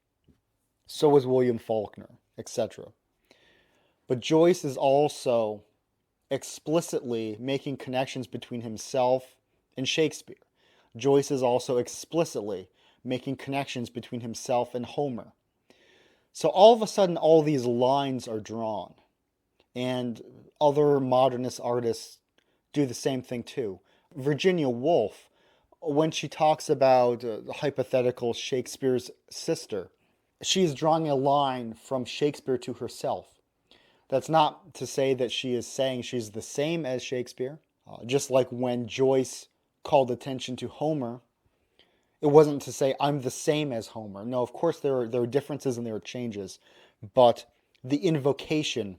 So is William Faulkner, etc. But Joyce is also explicitly making connections between himself and Shakespeare. Joyce is also explicitly making connections between himself and Homer. So all of a sudden, all these lines are drawn. And other modernist artists do the same thing too. Virginia Woolf, when she talks about hypothetical Shakespeare's sister, she's drawing a line from Shakespeare to herself. That's not to say that she is saying she's the same as Shakespeare. Just like when Joyce called attention to Homer, it wasn't to say I'm the same as Homer. No, of course there are differences and there are changes, but the invocation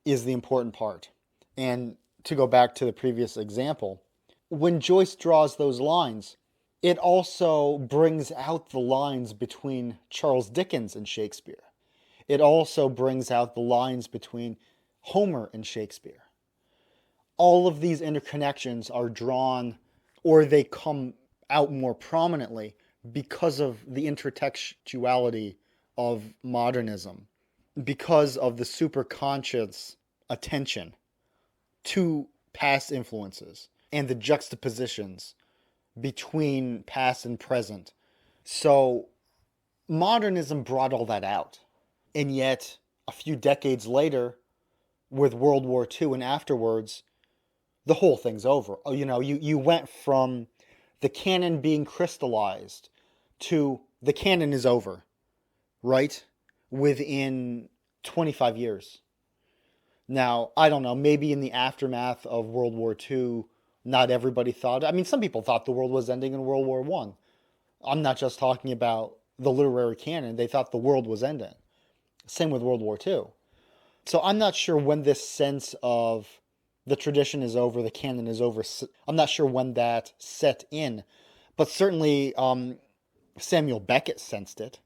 is the important part. And to go back to the previous example, when Joyce draws those lines, it also brings out the lines between Charles Dickens and Shakespeare. It also brings out the lines between Homer and Shakespeare. All of these interconnections are drawn, or they come out more prominently because of the intertextuality of modernism, because of the superconscious attention to past influences and the juxtapositions between past and present. So modernism brought all that out. And yet, a few decades later, with World War II and afterwards, the whole thing's over. You went from the canon being crystallized to the canon is over, right? Within 25 years. Now, I don't know, maybe in the aftermath of World War II, not everybody thought, some people thought the world was ending in World War I. I'm not just talking about the literary canon. They thought the world was ending. Same with World War II. So I'm not sure when this sense of the tradition is over, the canon is over, I'm not sure when that set in. But certainly Samuel Beckett sensed it.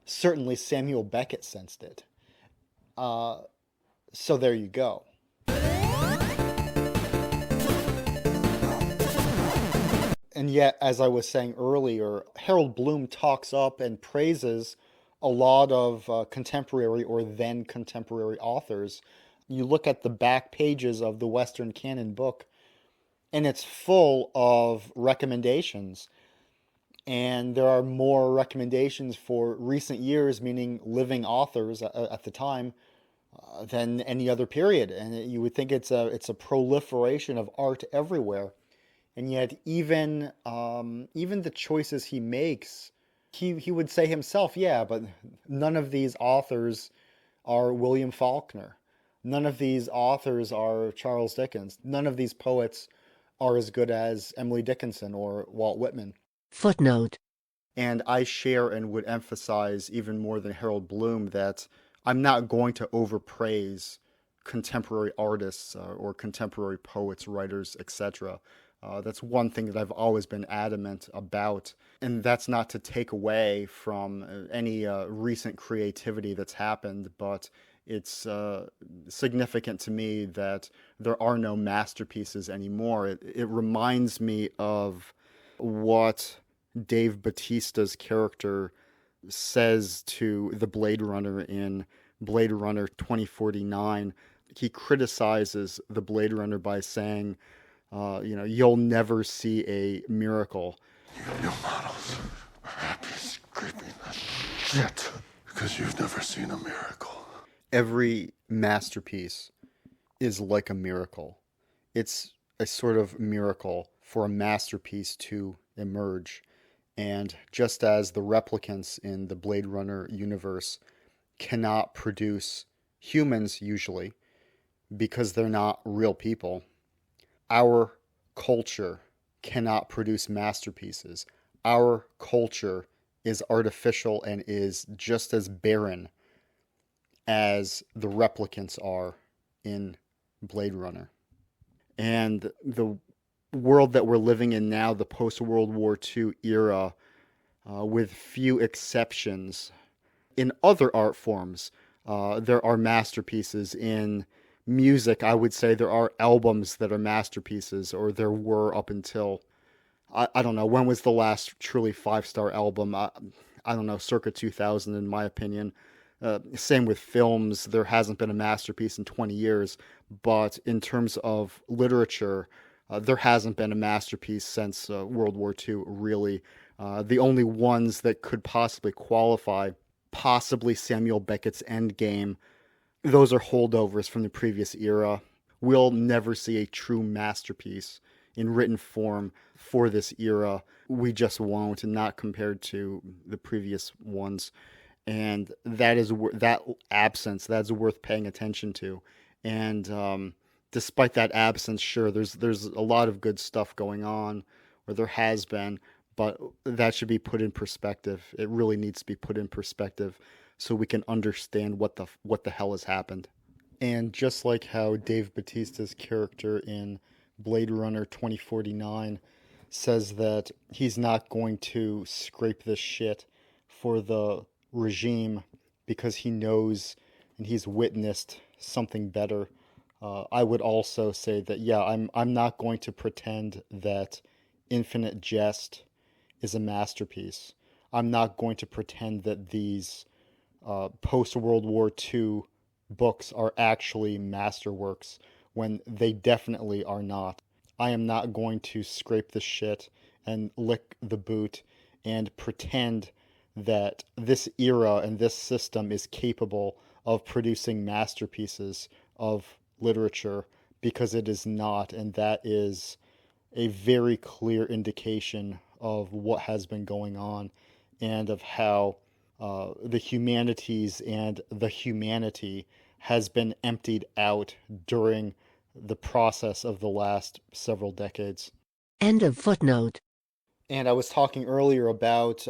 Certainly Samuel Beckett sensed it. So there you go. And yet, as I was saying earlier, Harold Bloom talks up and praises a lot of contemporary or then contemporary authors. You look at the back pages of the Western Canon book, and it's full of recommendations. And there are more recommendations for recent years, meaning living authors at the time, than any other period. And you would think it's a proliferation of art everywhere. And yet even the choices he makes, he would say himself, yeah, but none of these authors are William Faulkner. None of these authors are Charles Dickens. None of these poets are as good as Emily Dickinson or Walt Whitman. Footnote. And I share and would emphasize even more than Harold Bloom that I'm not going to overpraise contemporary artists or contemporary poets, writers, etc. That's one thing that I've always been adamant about. And that's not to take away from any recent creativity that's happened, but it's significant to me that there are no masterpieces anymore. It reminds me of what Dave Bautista's character says to the Blade Runner in Blade Runner 2049. He criticizes the Blade Runner by saying, you'll never see a miracle. You new models are happy scraping the shit because you've never seen a miracle. Every masterpiece is like a miracle. It's a sort of miracle for a masterpiece to emerge. And just as the replicants in the Blade Runner universe cannot produce humans usually because they're not real people, our culture cannot produce masterpieces. Our culture is artificial and is just as barren as the replicants are in Blade Runner. And the world that we're living in now, the post-World War II era, with few exceptions, in other art forms, there are masterpieces. In music, I would say there are albums that are masterpieces, or there were up until, I don't know, when was the last truly 5-star album? I don't know, circa 2000 in my opinion. Same with films, there hasn't been a masterpiece in 20 years, but in terms of literature, there hasn't been a masterpiece since World War II, really. The only ones that could possibly qualify, possibly Samuel Beckett's Endgame, those are holdovers from the previous era. We'll never see a true masterpiece in written form for this era. We just won't, and not compared to the previous ones. And that absence, that's worth paying attention to. And despite that absence, sure, there's a lot of good stuff going on, or there has been, but that should be put in perspective. It really needs to be put in perspective so we can understand what the hell has happened. And just like how Dave Bautista's character in Blade Runner 2049 says that he's not going to scrape this shit for the regime because he knows and he's witnessed something better. I would also say that, yeah, I'm not going to pretend that Infinite Jest is a masterpiece. I'm not going to pretend that these post-World War II books are actually masterworks when they definitely are not. I am not going to scrape the shit and lick the boot and pretend that this era and this system is capable of producing masterpieces of literature, because it is not, and that is a very clear indication of what has been going on and of how the humanities and the humanity has been emptied out during the process of the last several decades. End of footnote. And I was talking earlier about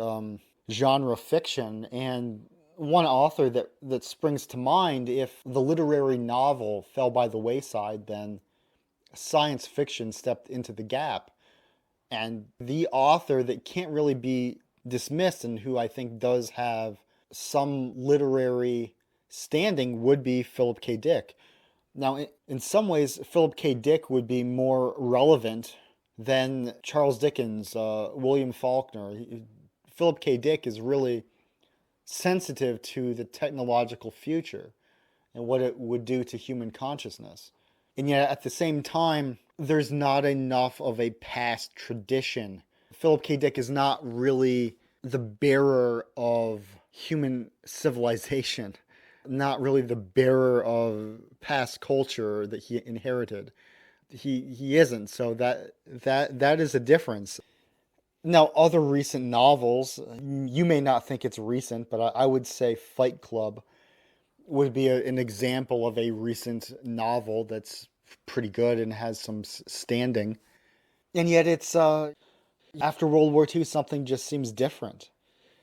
genre fiction, and one author that springs to mind, if the literary novel fell by the wayside, then science fiction stepped into the gap. And the author that can't really be dismissed, and who I think does have some literary standing, would be Philip K. Dick. Now, in some ways, Philip K. Dick would be more relevant than Charles Dickens, William Faulkner. Philip K. Dick is really sensitive to the technological future and what it would do to human consciousness. And yet, at the same time, there's not enough of a past tradition. Philip K. Dick is not really the bearer of human civilization, not really the bearer of past culture that he inherited. He isn't, so that is a difference. Now, other recent novels, you may not think it's recent, but I would say Fight Club would be an example of a recent novel that's pretty good and has some standing. And yet it's, after World War II, something just seems different.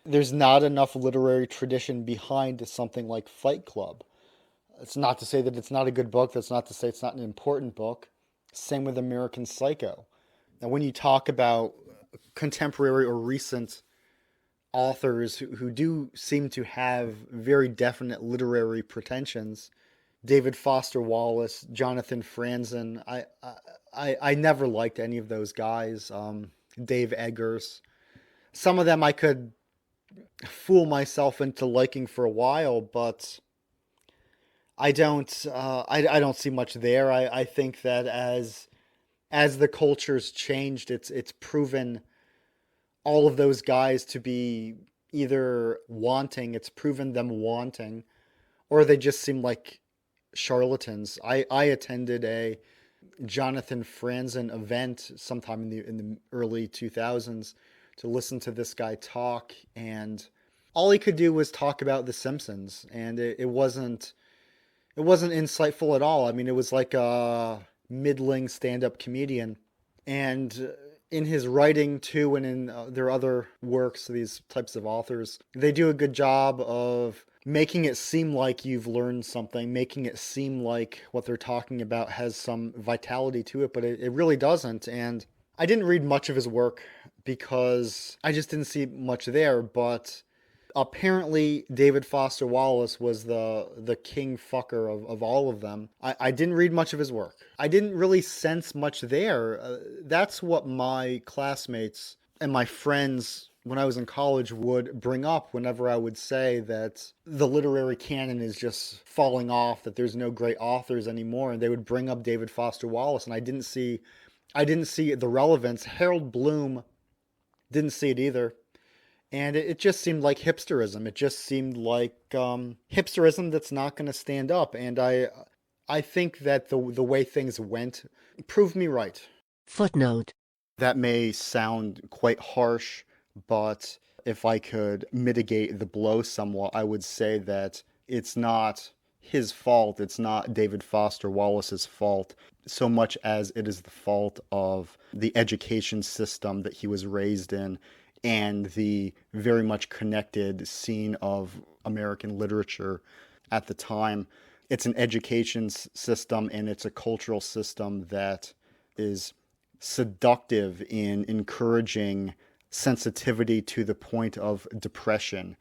There's not enough literary tradition behind something like Fight Club. It's not to say that it's not a good book. That's not to say it's not an important book. Same with American Psycho. Now, when you talk about contemporary or recent authors who do seem to have very definite literary pretensions, David Foster Wallace, Jonathan Franzen, I never liked any of those guys. Dave Eggers. Some of them I could fool myself into liking for a while, but I don't see much there. I think that as the culture's changed, it's proven all of those guys to be either wanting, it's proven them wanting, or they just seem like charlatans. I attended a Jonathan Franzen event sometime in the early 2000s to listen to this guy talk, and all he could do was talk about The Simpsons, and it wasn't insightful at all. I mean, it was like a middling stand-up comedian. And in his writing too, and in their other works, these types of authors, they do a good job of making it seem like you've learned something, making it seem like what they're talking about has some vitality to it, but it really doesn't. And I didn't read much of his work because I just didn't see much there, but apparently David Foster Wallace was the king fucker of all of them. I didn't read much of his work. I didn't really sense much there. That's what my classmates and my friends when I was in college would bring up whenever I would say that the literary canon is just falling off, that there's no great authors anymore, and they would bring up David Foster Wallace, and I didn't see the relevance. Harold Bloom didn't see it either. And it just seemed like hipsterism. It just seemed like hipsterism that's not going to stand up. And I think that the way things went proved me right. Footnote. That may sound quite harsh, but if I could mitigate the blow somewhat, I would say that it's not his fault. It's not David Foster Wallace's fault so much as it is the fault of the education system that he was raised in and the very much connected scene of American literature at the time. It's an education system and it's a cultural system that is seductive in encouraging sensitivity to the point of depression.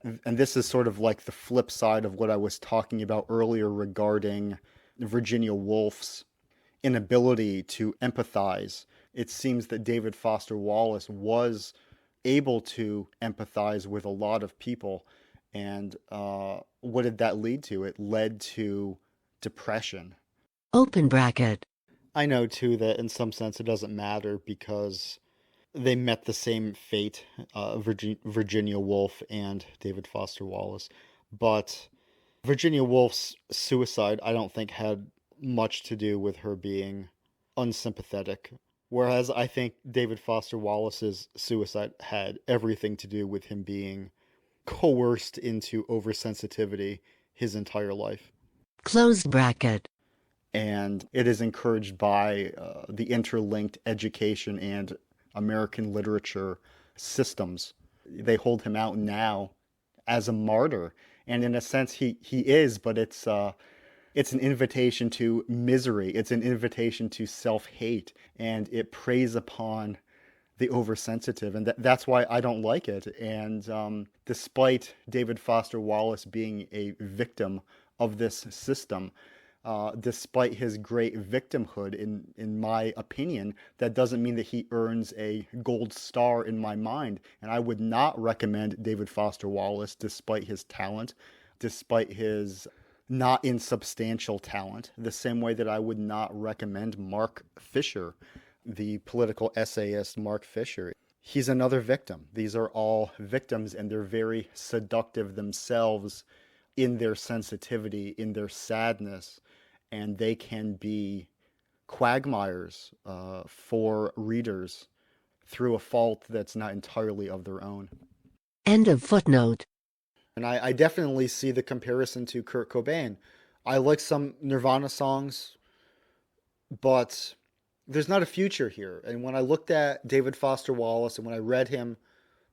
And this is sort of like the flip side of what I was talking about earlier regarding Virginia Woolf's inability to empathize. It seems that David Foster Wallace was able to empathize with a lot of people. And what did that lead to? It led to depression. Open bracket. I know, too, that in some sense it doesn't matter because they met the same fate, Virginia Woolf and David Foster Wallace. But Virginia Woolf's suicide, I don't think, had much to do with her being unsympathetic. Whereas I think David Foster Wallace's suicide had everything to do with him being coerced into oversensitivity his entire life. Closed bracket. And it is encouraged by the interlinked education and American literature systems. They hold him out now as a martyr. And in a sense, he is, but it's an invitation to misery. It's an invitation to self-hate. And it preys upon the oversensitive. And that's why I don't like it. And despite David Foster Wallace being a victim of this system, despite his great victimhood, in my opinion, that doesn't mean that he earns a gold star in my mind. And I would not recommend David Foster Wallace despite his talent, despite his not insubstantial talent, the same way that I would not recommend Mark Fisher, the political essayist Mark Fisher. He's another victim. These are all victims, and they're very seductive themselves in their sensitivity, in their sadness, and they can be quagmires for readers through a fault that's not entirely of their own. End of footnote. And I definitely see the comparison to Kurt Cobain. I like some Nirvana songs, but there's not a future here. And when I looked at David Foster Wallace and when I read him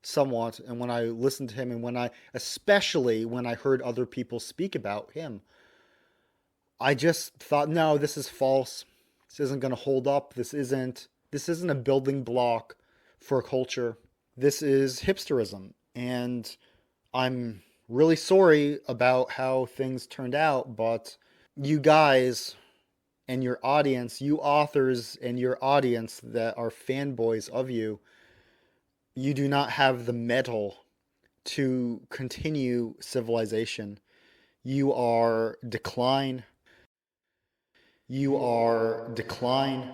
somewhat, and when I listened to him, and especially when I heard other people speak about him, I just thought, no, this is false. This isn't going to hold up. This isn't a building block for a culture. This is hipsterism. And I'm really sorry about how things turned out, but you guys and your audience, you authors and your audience that are fanboys of you, you do not have the mettle to continue civilization. You are decline. You are decline.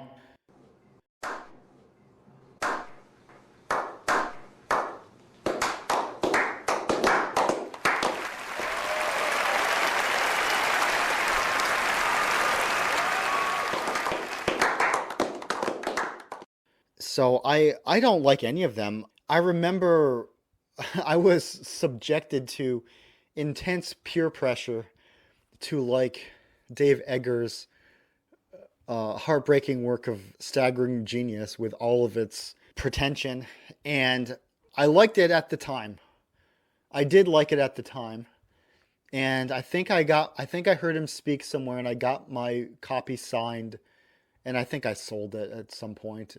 So I don't like any of them. I remember I was subjected to intense peer pressure to like Dave Eggers' heartbreaking work of staggering genius with all of its pretension. And I liked it at the time. I did like it at the time. And I think I heard him speak somewhere, and I got my copy signed, and I think I sold it at some point.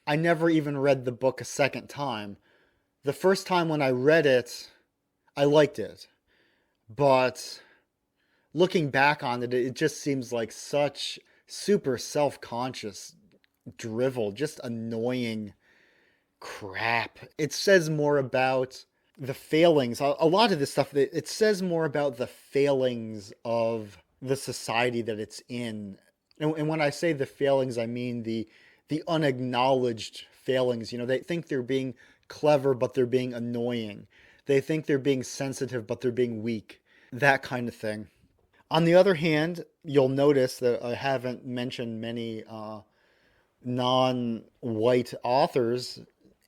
I never even read the book a second time. The first time when I read it, I liked it. But looking back on it, it just seems like such super self-conscious drivel, just annoying crap. It says more about the failings. A lot of this stuff, it says more about the failings of the society that it's in. And when I say the failings, I mean the unacknowledged failings. You know, they think they're being clever, but they're being annoying. They think they're being sensitive, but they're being weak. That kind of thing. On the other hand, you'll notice that I haven't mentioned many non-white authors,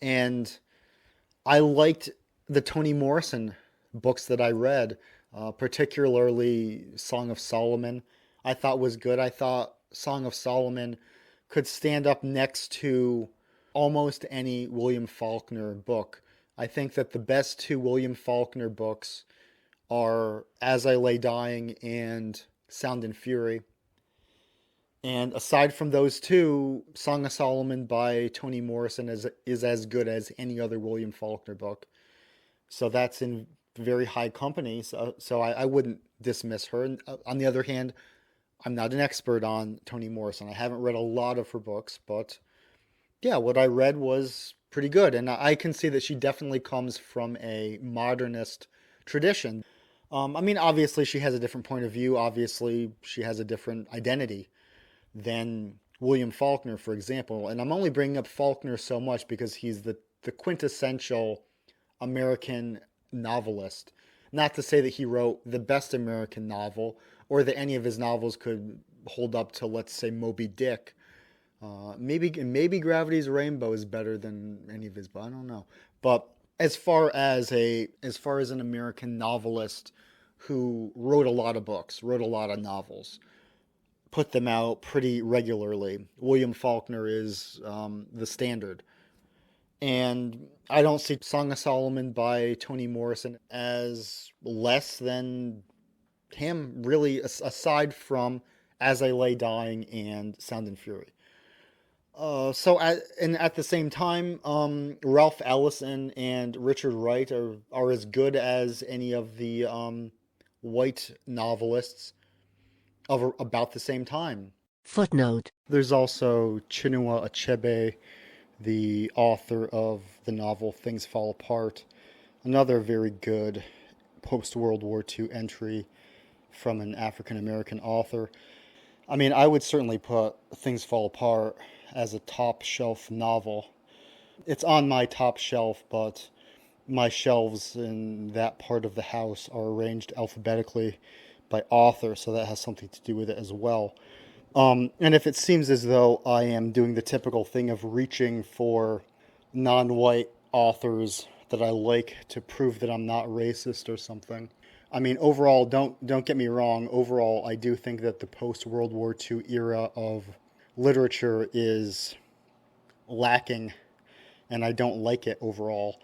and I liked the Toni Morrison books that I read, particularly Song of Solomon. I thought was good. I thought Song of Solomon could stand up next to almost any William Faulkner book. I think that the best two William Faulkner books are As I Lay Dying and Sound and Fury. And aside from those two, Song of Solomon by Toni Morrison is as good as any other William Faulkner book. So that's in very high company. So I wouldn't dismiss her. And on the other hand, I'm not an expert on Toni Morrison. I haven't read a lot of her books, but yeah, what I read was pretty good. And I can see that she definitely comes from a modernist tradition. I mean, obviously, she has a different point of view. Obviously, she has a different identity than William Faulkner, for example. And I'm only bringing up Faulkner so much because he's the quintessential American novelist. Not to say that he wrote the best American novel or that any of his novels could hold up to, let's say, Moby Dick. Maybe Gravity's Rainbow is better than any of his, but I don't know. But as far as an American novelist who wrote a lot of books, wrote a lot of novels, put them out pretty regularly, William Faulkner is the standard. And I don't see Song of Solomon by Toni Morrison as less than him, really, aside from As I Lay Dying and Sound and Fury. At the same time, Ralph Ellison and Richard Wright are as good as any of the white novelists of about the same time. Footnote. There's also Chinua Achebe, the author of the novel Things Fall Apart, another very good post-World War II entry from an African-American author. I mean, I would certainly put Things Fall Apart as a top shelf novel. It's on my top shelf, but my shelves in that part of the house are arranged alphabetically by author, so that has something to do with it as well. And if it seems as though I am doing the typical thing of reaching for non-white authors that I like to prove that I'm not racist or something, I mean, overall, don't get me wrong. Overall, I do think that the post-World War II era of literature is lacking, and I don't like it overall.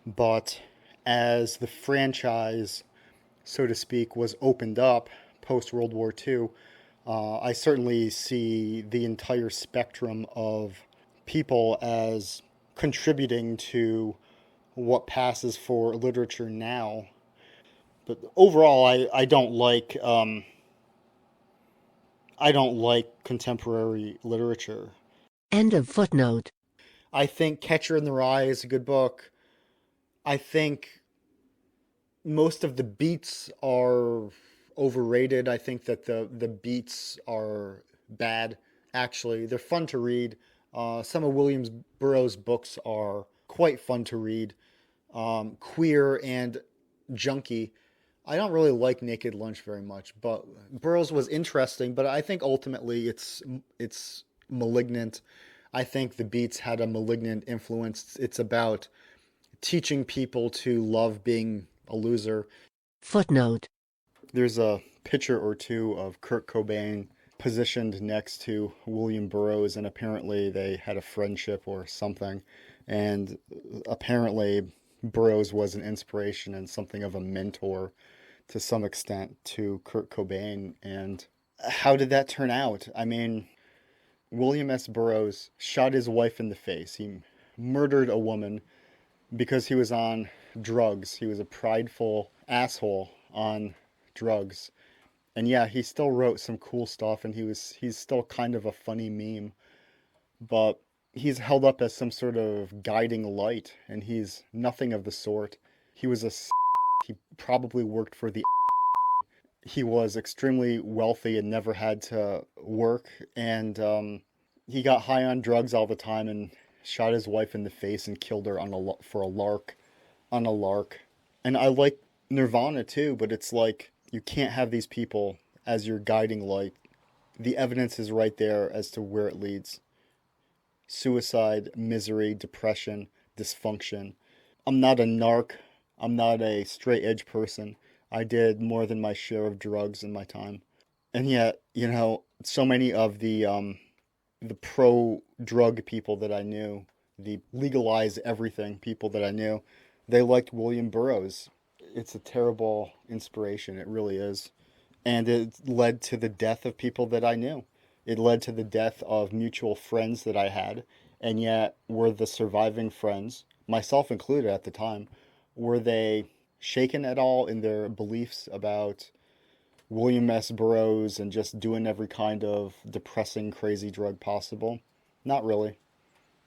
But as the franchise, so to speak, was opened up post-World War II, I certainly see the entire spectrum of people as contributing to what passes for literature now. But overall, I don't like contemporary literature. End of footnote. I think Catcher in the Rye is a good book. I think most of the beats are overrated. I think that the beats are bad, actually. They're fun to read. Some of Williams Burroughs' books are quite fun to read. Queer and junky. I don't really like Naked Lunch very much, but Burroughs was interesting, but I think ultimately it's malignant. I think the Beats had a malignant influence. It's about teaching people to love being a loser. Footnote. There's a picture or two of Kurt Cobain positioned next to William Burroughs, and apparently they had a friendship or something. And apparently Burroughs was an inspiration and something of a mentor to some extent to Kurt Cobain. And how did that turn out? I mean, William S. Burroughs shot his wife in the face. He murdered a woman because he was on drugs. He was a prideful asshole on drugs. And yeah, he still wrote some cool stuff, and he's still kind of a funny meme. But he's held up as some sort of guiding light, and he's nothing of the sort. He was he probably worked for the he was extremely wealthy and never had to work, and he got high on drugs all the time and shot his wife in the face and killed her for a lark, on a lark. And I like Nirvana too, but it's like you can't have these people as your guiding light. The evidence is right there as to where it leads. Suicide, misery, depression, dysfunction. I'm not a narc. I'm not a straight edge person. I did more than my share of drugs in my time. And yet, you know, so many of the pro-drug people that I knew, the legalize everything people that I knew, they liked William Burroughs. It's a terrible inspiration. It really is. And it led to the death of people that I knew. It led to the death of mutual friends that I had. And yet, were the surviving friends, myself included at the time, were they shaken at all in their beliefs about William S. Burroughs and just doing every kind of depressing, crazy drug possible? Not really.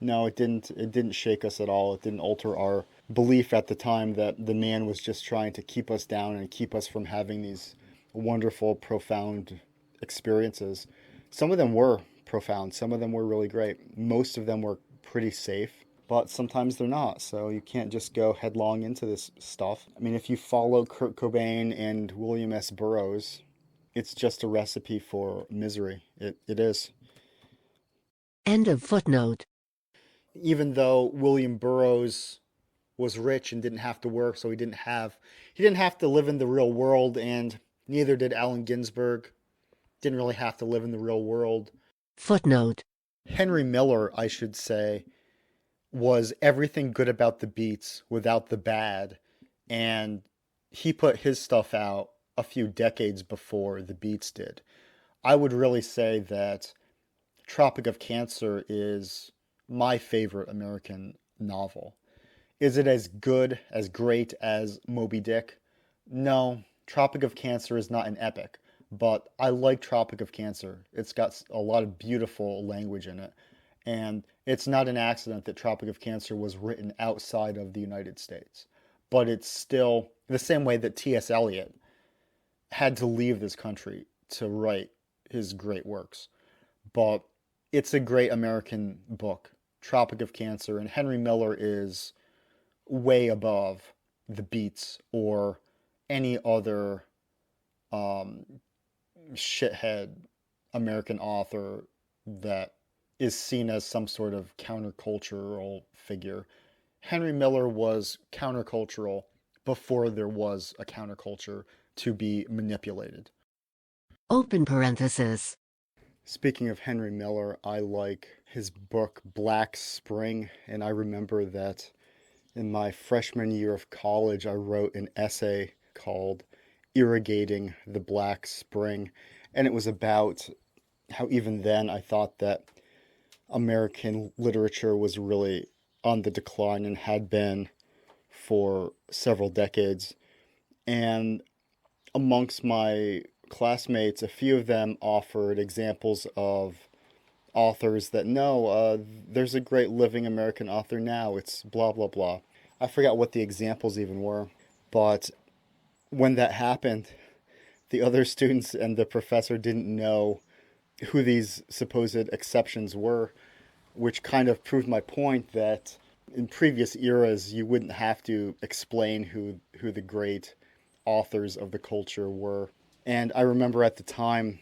No, it didn't shake us at all. It didn't alter our belief at the time that the man was just trying to keep us down and keep us from having these wonderful, profound experiences. Some of them were profound. Some of them were really great. Most of them were pretty safe, but sometimes they're not. So you can't just go headlong into this stuff. I mean, if you follow Kurt Cobain and William S. Burroughs, it's just a recipe for misery. It is. End of footnote. Even though William Burroughs was rich and didn't have to work, so he didn't have to live in the real world, and neither did Allen Ginsberg. Didn't really have to live in the real world. Footnote. Henry Miller, I should say, was everything good about the Beats without the bad, and he put his stuff out a few decades before the Beats did. I would really say that Tropic of Cancer is my favorite American novel. Is it as good, as great as Moby Dick? No, Tropic of Cancer is not an epic, but I like Tropic of Cancer. It's got a lot of beautiful language in it, and it's not an accident that Tropic of Cancer was written outside of the United States. But it's still the same way that T.S. Eliot had to leave this country to write his great works. But it's a great American book, Tropic of Cancer, and Henry Miller is way above the Beats or any other shithead American author that is seen as some sort of countercultural figure. Henry Miller was countercultural before there was a counterculture to be manipulated. Open parenthesis. Speaking of Henry Miller, I like his book Black Spring, and I remember that in my freshman year of college, I wrote an essay called Irrigating the Black Spring, and it was about how even then I thought that American literature was really on the decline and had been for several decades. And amongst my classmates, a few of them offered examples of authors that, no, there's a great living American author now. It's blah, blah, blah. I forgot what the examples even were. But when that happened, the other students and the professor didn't know who these supposed exceptions were, which kind of proved my point that in previous eras, you wouldn't have to explain who the great authors of the culture were. And I remember at the time,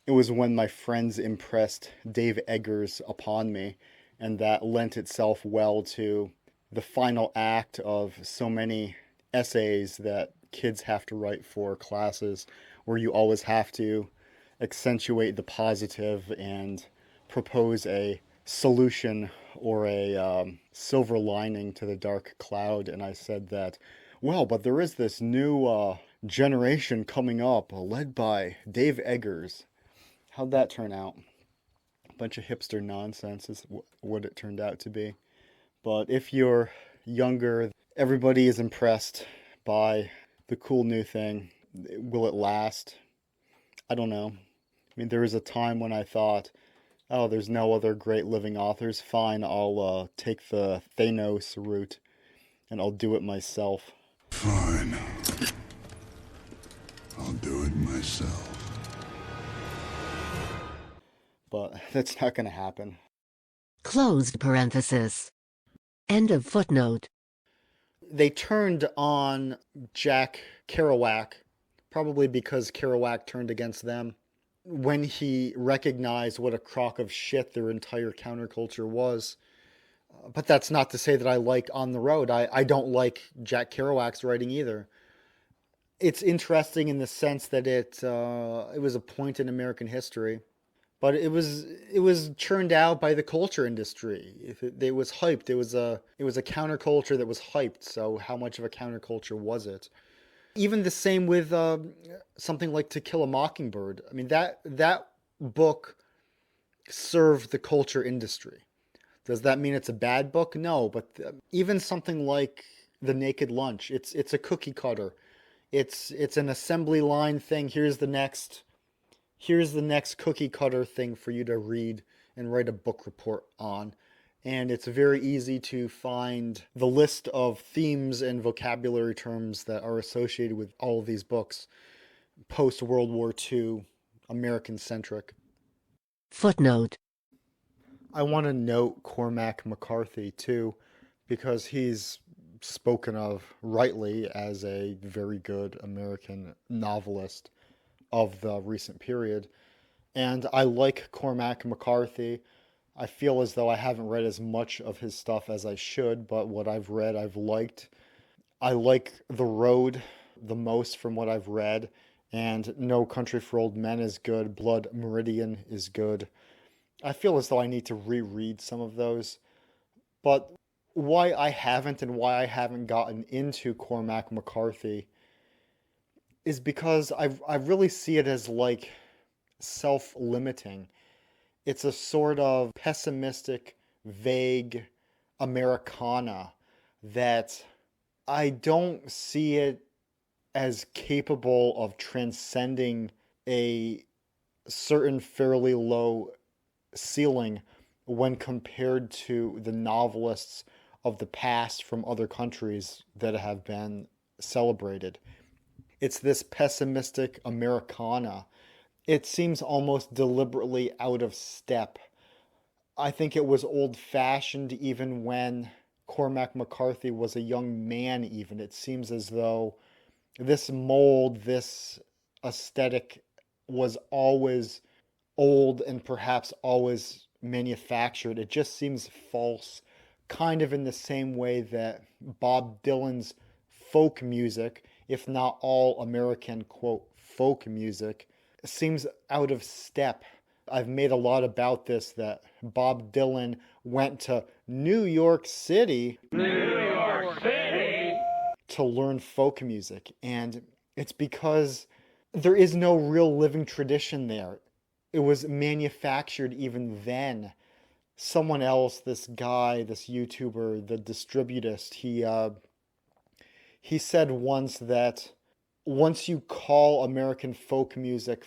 it was when my friends impressed Dave Eggers upon me, and that lent itself well to the final act of so many essays that kids have to write for classes, where you always have to accentuate the positive and propose a solution or a silver lining to the dark cloud. And I said that, well, but there is this new generation coming up, led by Dave Eggers. How'd that turn out? A bunch of hipster nonsense is what it turned out to be. But if you're younger, everybody is impressed by the cool new thing. Will it last? I don't know. I mean, there was a time when I thought, oh, there's no other great living authors. Fine, I'll take the Thanos route and I'll do it myself. Fine. I'll do it myself. But that's not going to happen. Closed parenthesis. End of footnote. They turned on Jack Kerouac, probably because Kerouac turned against them, when he recognized what a crock of shit their entire counterculture was. But that's not to say that I like On the Road. I don't like Jack Kerouac's writing either. It's interesting in the sense that it was a point in American history, but it was churned out by the culture industry. It was hyped. It was a counterculture that was hyped. So how much of a counterculture was it? Even the same with something like To Kill a Mockingbird. I mean, that book served the culture industry. Does that mean it's a bad book? No, but even something like The Naked Lunch, it's a cookie cutter. It's an assembly line thing. Here's the next cookie cutter thing for you to read and write a book report on. And it's very easy to find the list of themes and vocabulary terms that are associated with all of these books, post-World War II, American-centric. Footnote. I want to note Cormac McCarthy, too, because he's spoken of rightly as a very good American novelist of the recent period. And I like Cormac McCarthy. I feel as though I haven't read as much of his stuff as I should, but what I've read, I've liked. I like The Road the most from what I've read, and No Country for Old Men is good. Blood Meridian is good. I feel as though I need to reread some of those. But why I haven't and why I haven't gotten into Cormac McCarthy is because I really see it as like self-limiting. It's a sort of pessimistic, vague Americana that I don't see it as capable of transcending a certain fairly low ceiling when compared to the novelists of the past from other countries that have been celebrated. It's this pessimistic Americana. It seems almost deliberately out of step. I think it was old-fashioned even when Cormac McCarthy was a young man even. It seems as though this mold, this aesthetic was always old and perhaps always manufactured. It just seems false, kind of in the same way that Bob Dylan's folk music, if not all American, quote, folk music, seems out of step. I've made a lot about this, that Bob Dylan went to New York City to learn folk music. And it's because there is no real living tradition there. It was manufactured even then. Someone else, this guy, this YouTuber, the Distributist, he said once that once you call American folk music,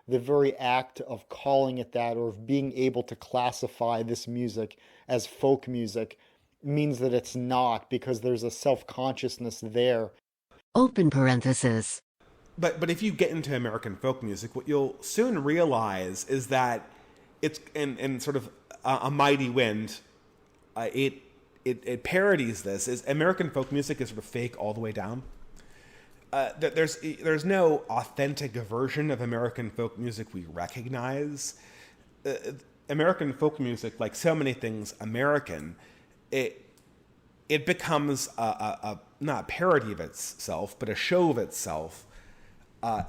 the very act of calling it that or of being able to classify this music as folk music means that it's not, because there's a self-consciousness there. Open parenthesis. But if you get into American folk music, what you'll soon realize is that it's in sort of a mighty wind. It parodies this. Is American folk music is sort of fake all the way down. There's no authentic version of American folk music we recognize. American folk music, like so many things American, it becomes not a parody of itself, but a show of itself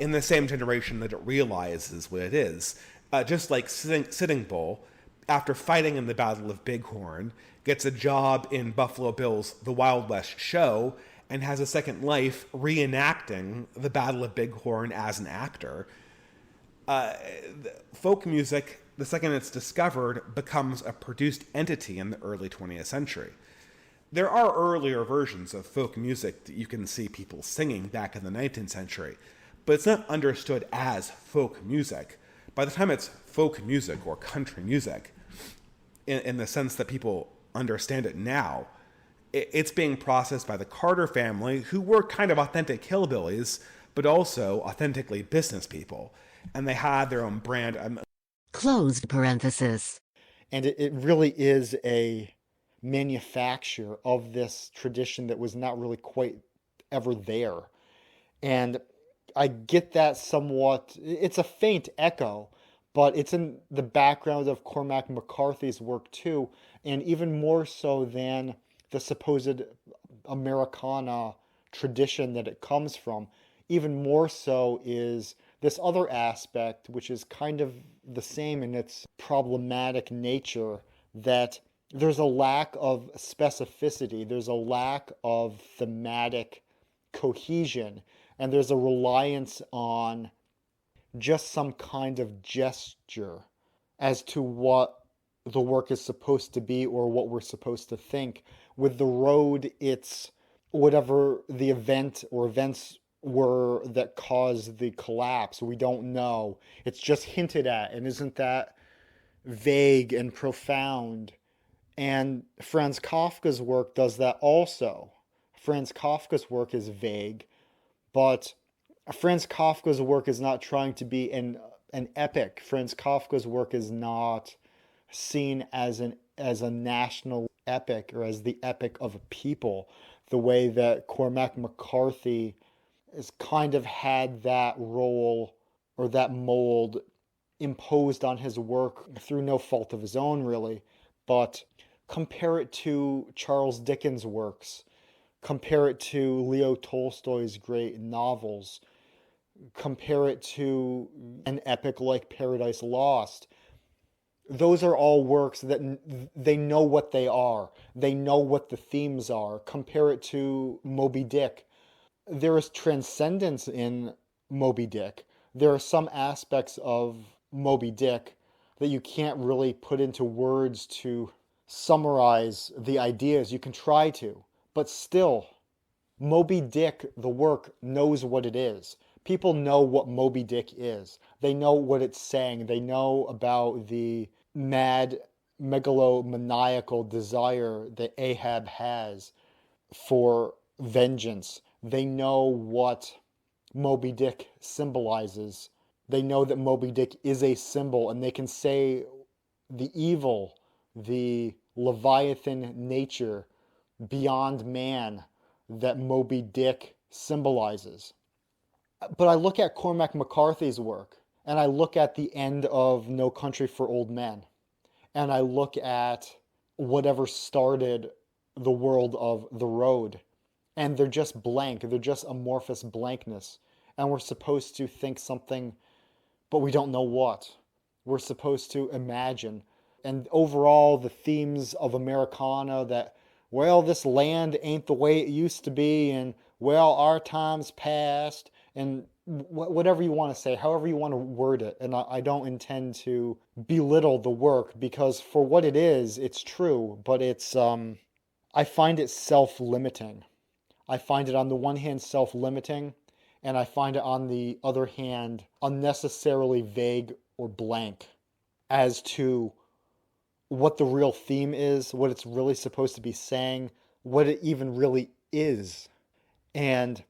in the same generation that it realizes what it is. Just like Sitting Bull, after fighting in the Battle of Bighorn, gets a job in Buffalo Bill's The Wild West Show, and has a second life reenacting the Battle of Bighorn as an actor. Folk music, the second it's discovered, becomes a produced entity in the early 20th century. There are earlier versions of folk music that you can see people singing back in the 19th century, but it's not understood as folk music. By the time it's folk music or country music, in the sense that people understand it now, it's being processed by the Carter family, who were kind of authentic hillbillies, but also authentically business people. And they had their own brand. Closed parenthesis. And it really is a manufacture of this tradition that was not really quite ever there. And I get that somewhat. It's a faint echo, but it's in the background of Cormac McCarthy's work too, and even more so than the supposed Americana tradition that it comes from. Even more so is this other aspect, which is kind of the same in its problematic nature, that there's a lack of specificity, there's a lack of thematic cohesion, and there's a reliance on just some kind of gesture as to what the work is supposed to be or what we're supposed to think. With The Road, it's whatever the event or events were that caused the collapse. We don't know. It's just hinted at, and isn't that vague and profound? And Franz Kafka's work does that also. Franz Kafka's work is vague, but Franz Kafka's work is not trying to be an epic. Franz Kafka's work is not seen as a national epic or as the epic of a people, the way that Cormac McCarthy has kind of had that role or that mold imposed on his work through no fault of his own, really. But compare it to Charles Dickens' works. Compare it to Leo Tolstoy's great novels. Compare it to an epic like Paradise Lost. Those are all works that they know what they are. They know what the themes are. Compare it to Moby Dick. There is transcendence in Moby Dick. There are some aspects of Moby Dick that you can't really put into words to summarize the ideas. You can try to, but still, Moby Dick, the work, knows what it is. People know what Moby Dick is. They know what it's saying. They know about the mad, megalomaniacal desire that Ahab has for vengeance. They know what Moby Dick symbolizes. They know that Moby Dick is a symbol, and they can say the evil, the Leviathan nature beyond man that Moby Dick symbolizes. But I look at Cormac McCarthy's work, and I look at the end of No Country for Old Men, and I look at whatever started the world of The Road, and they're just blank. They're just amorphous blankness. And we're supposed to think something, but we don't know what. We're supposed to imagine. And overall, the themes of Americana that, well, this land ain't the way it used to be, and, well, our time's past, and whatever you want to say, however you want to word it. And I don't intend to belittle the work, because for what it is, it's true, but it's, I find it self-limiting. I find it on the one hand self-limiting, and I find it on the other hand unnecessarily vague or blank as to what the real theme is, what it's really supposed to be saying, what it even really is. And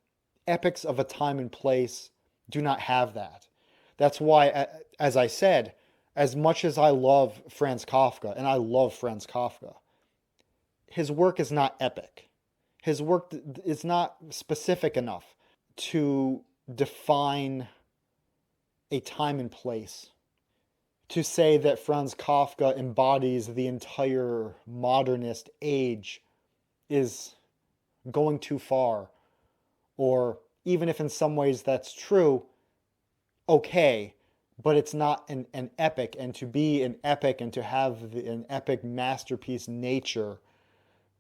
epics of a time and place do not have that. That's why, as I said, as much as I love Franz Kafka, and I love Franz Kafka, his work is not epic. His work is not specific enough to define a time and place. To say that Franz Kafka embodies the entire modernist age is going too far. Or even if in some ways that's true, okay, but it's not an epic. And to be an epic and to have an epic masterpiece nature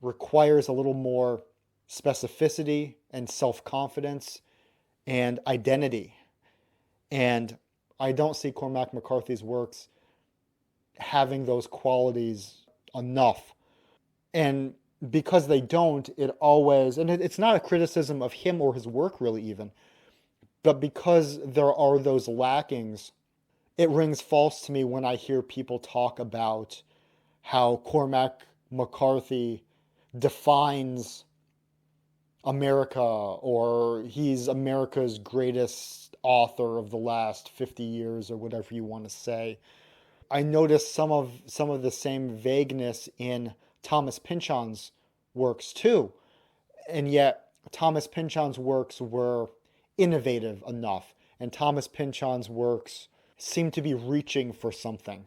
requires a little more specificity and self-confidence and identity. And I don't see Cormac McCarthy's works having those qualities enough. And because they don't, it always, and it's not a criticism of him or his work really even, but because there are those lackings, it rings false to me when I hear people talk about how Cormac McCarthy defines America, or he's America's greatest author of the last 50 years, or whatever you want to say. I noticed some of the same vagueness in Thomas Pynchon's works too. And yet Thomas Pynchon's works were innovative enough, and Thomas Pynchon's works seemed to be reaching for something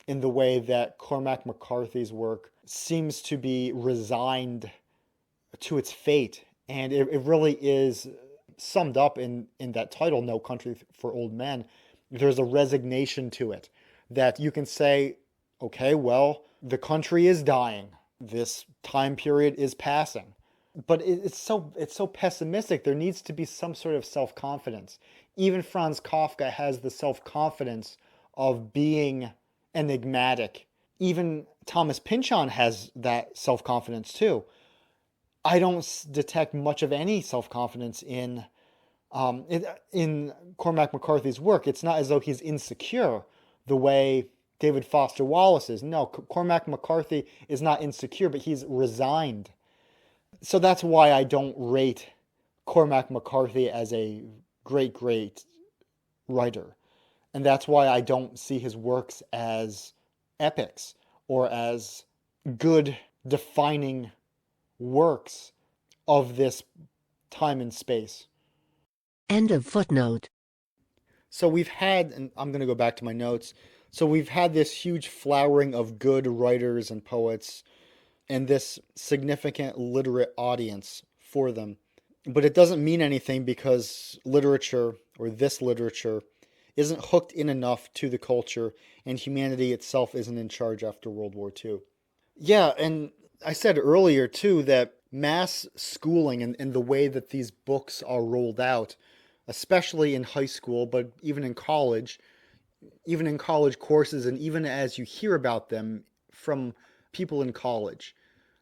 in the way that Cormac McCarthy's work seems to be resigned to its fate. And it really is summed up in that title, No Country for Old Men. There's a resignation to it that you can say, okay, well, the country is dying. This time period is passing. But it's so pessimistic. There needs to be some sort of self-confidence. Even Franz Kafka has the self-confidence of being enigmatic. Even Thomas Pynchon has that self-confidence too. I don't detect much of any self-confidence in Cormac McCarthy's work. It's not as though he's insecure the way David Foster Wallace is. No, Cormac McCarthy is not insecure, but he's resigned. So that's why I don't rate Cormac McCarthy as a great writer. And that's why I don't see his works as epics or as good defining works of this time and space. End of footnote. So we've had, and I'm going to go back to my notes, so we've had this huge flowering of good writers and poets and this significant literate audience for them. But it doesn't mean anything because literature, or this literature, isn't hooked in enough to the culture, and humanity itself isn't in charge after World War II. Yeah, and I said earlier, too, that mass schooling and the way that these books are rolled out, especially in high school, but even in college courses, and even as you hear about them from people in college,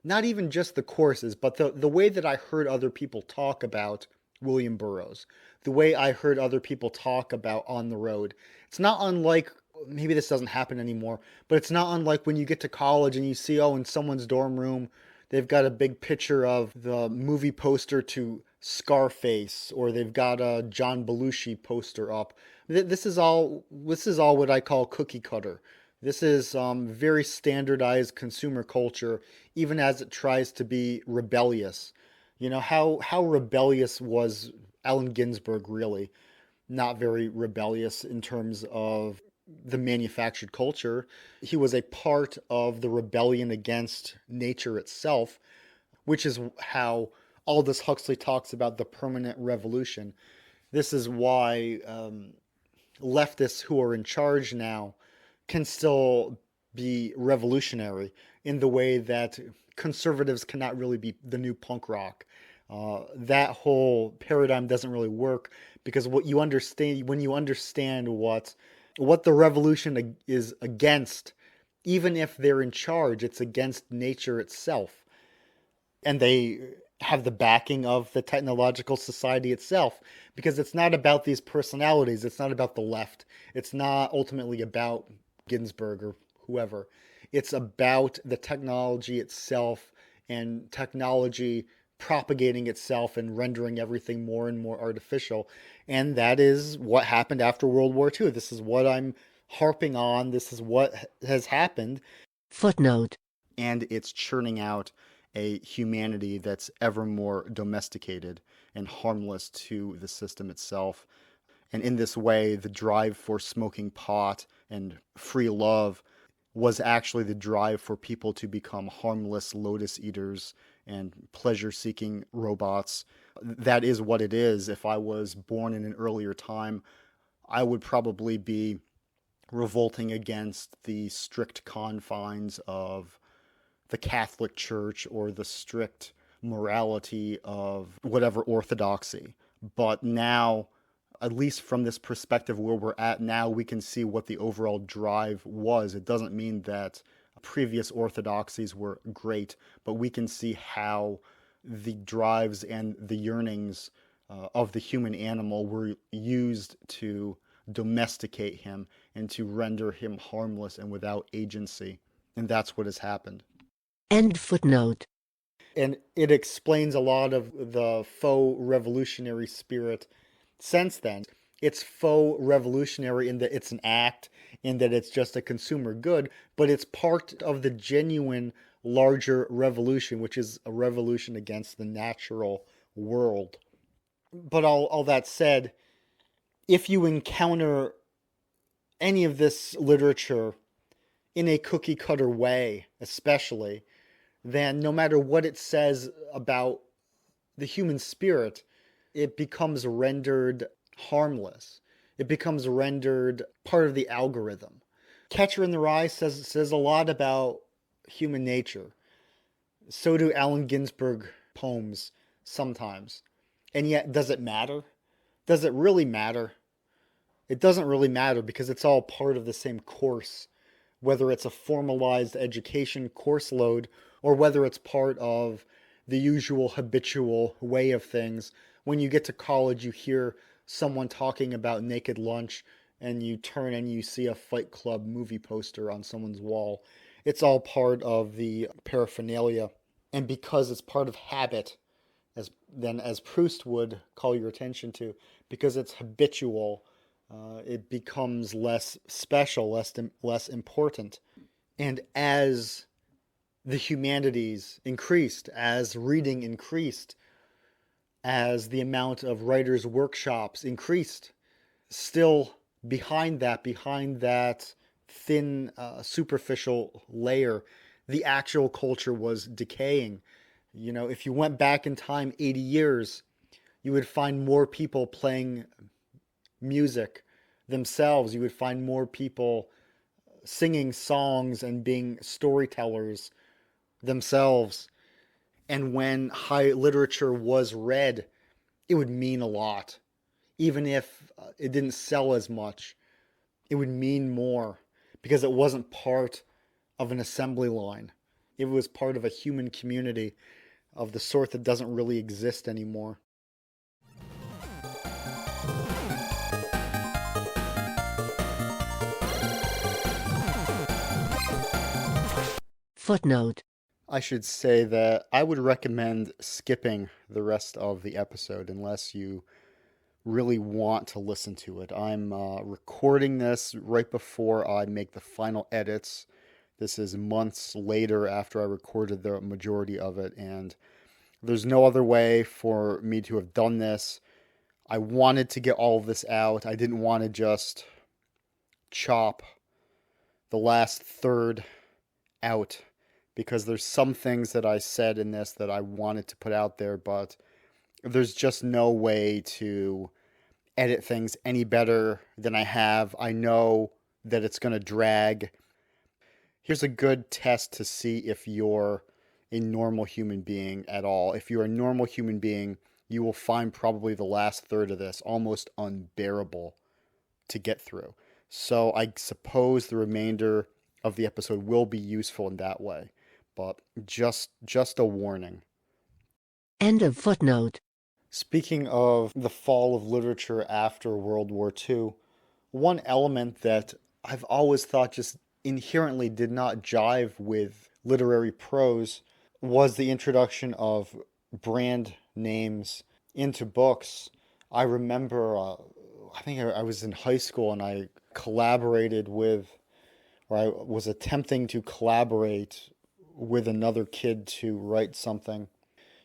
not even just the courses, but the way that I heard other people talk about William Burroughs, the way I heard other people talk about On the Road. It's not unlike, maybe this doesn't happen anymore, but it's not unlike when you get to college and you see, in someone's dorm room, they've got a big picture of the movie poster to Scarface, or they've got a John Belushi poster up. This is all what I call cookie cutter. This is very standardized consumer culture, even as it tries to be rebellious. You know, how rebellious was Allen Ginsberg, really? Not very rebellious in terms of the manufactured culture. He was a part of the rebellion against nature itself, which is how Aldous Huxley talks about the permanent revolution. This is why leftists who are in charge now can still be revolutionary in the way that conservatives cannot really be the new punk rock. That whole paradigm doesn't really work, because when you understand what the revolution is against, even if they're in charge, it's against nature itself. And they have the backing of the technological society itself, because it's not about these personalities. It's not about the left. It's not ultimately about Ginsberg or whoever. It's about the technology itself, and technology propagating itself and rendering everything more and more artificial. And that is what happened after World War II. This is what I'm harping on. This is what has happened. Footnote. And it's churning out a humanity that's ever more domesticated and harmless to the system itself. And in this way, the drive for smoking pot and free love was actually the drive for people to become harmless lotus eaters and pleasure-seeking robots. That is what it is. If I was born in an earlier time, I would probably be revolting against the strict confines of the Catholic Church or the strict morality, of whatever orthodoxy. But now, at least from this perspective where we're at now, we can see what the overall drive was. It doesn't mean that previous orthodoxies were great, but we can see how the drives and the yearnings of the human animal were used to domesticate him and to render him harmless and without agency. And that's what has happened. End footnote. And it explains a lot of the faux revolutionary spirit since then. It's faux revolutionary in that it's an act, in that it's just a consumer good, but it's part of the genuine larger revolution, which is a revolution against the natural world. But all that said, if you encounter any of this literature in a cookie cutter way, especially, then no matter what it says about the human spirit, it becomes rendered harmless. It becomes rendered part of the algorithm. Catcher in the Rye says a lot about human nature. So do Allen Ginsberg poems sometimes. And yet, does it matter? Does it really matter? It doesn't really matter because it's all part of the same course, whether it's a formalized education course load or whether it's part of the usual habitual way of things. When you get to college, you hear someone talking about naked lunch and you turn and you see a Fight Club movie poster on someone's wall. It's all part of the paraphernalia. And because it's part of habit, as Proust would call your attention to, because it's habitual, it becomes less special, less important. And as the humanities increased, as reading increased, as the amount of writers' workshops increased, still behind that thin, superficial layer, the actual culture was decaying. You know, if you went back in time 80 years, you would find more people playing music themselves. You would find more people singing songs and being storytellers themselves. And when high literature was read, it would mean a lot. Even if it didn't sell as much, it would mean more because it wasn't part of an assembly line. It was part of a human community of the sort that doesn't really exist anymore. Footnote. I should say that I would recommend skipping the rest of the episode unless you really want to listen to it. I'm recording this right before I make the final edits. This is months later after I recorded the majority of it, and there's no other way for me to have done this. I wanted to get all of this out. I didn't want to just chop the last third out, because there's some things that I said in this that I wanted to put out there, but there's just no way to edit things any better than I have. I know that it's going to drag. Here's a good test to see if you're a normal human being at all. If you're a normal human being, you will find probably the last third of this almost unbearable to get through. So I suppose the remainder of the episode will be useful in that way. But just a warning. End of footnote. Speaking of the fall of literature after World War II, one element that I've always thought just inherently did not jive with literary prose was the introduction of brand names into books. I remember, I think I was in high school and I collaborated with, or I was attempting to collaborate with another kid to write something.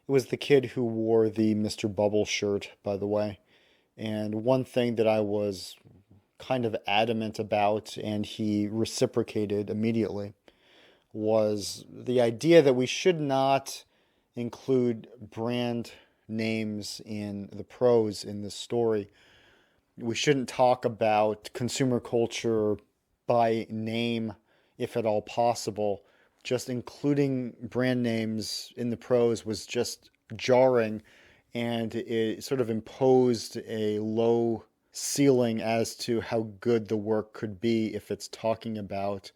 It was the kid who wore the Mr. Bubble shirt, by the way. And one thing that I was kind of adamant about, and he reciprocated immediately, was the idea that we should not include brand names in the prose in this story. We shouldn't talk about consumer culture by name, if at all possible. just including brand names in the prose was just jarring, and it sort of imposed a low ceiling as to how good the work could be if it's talking about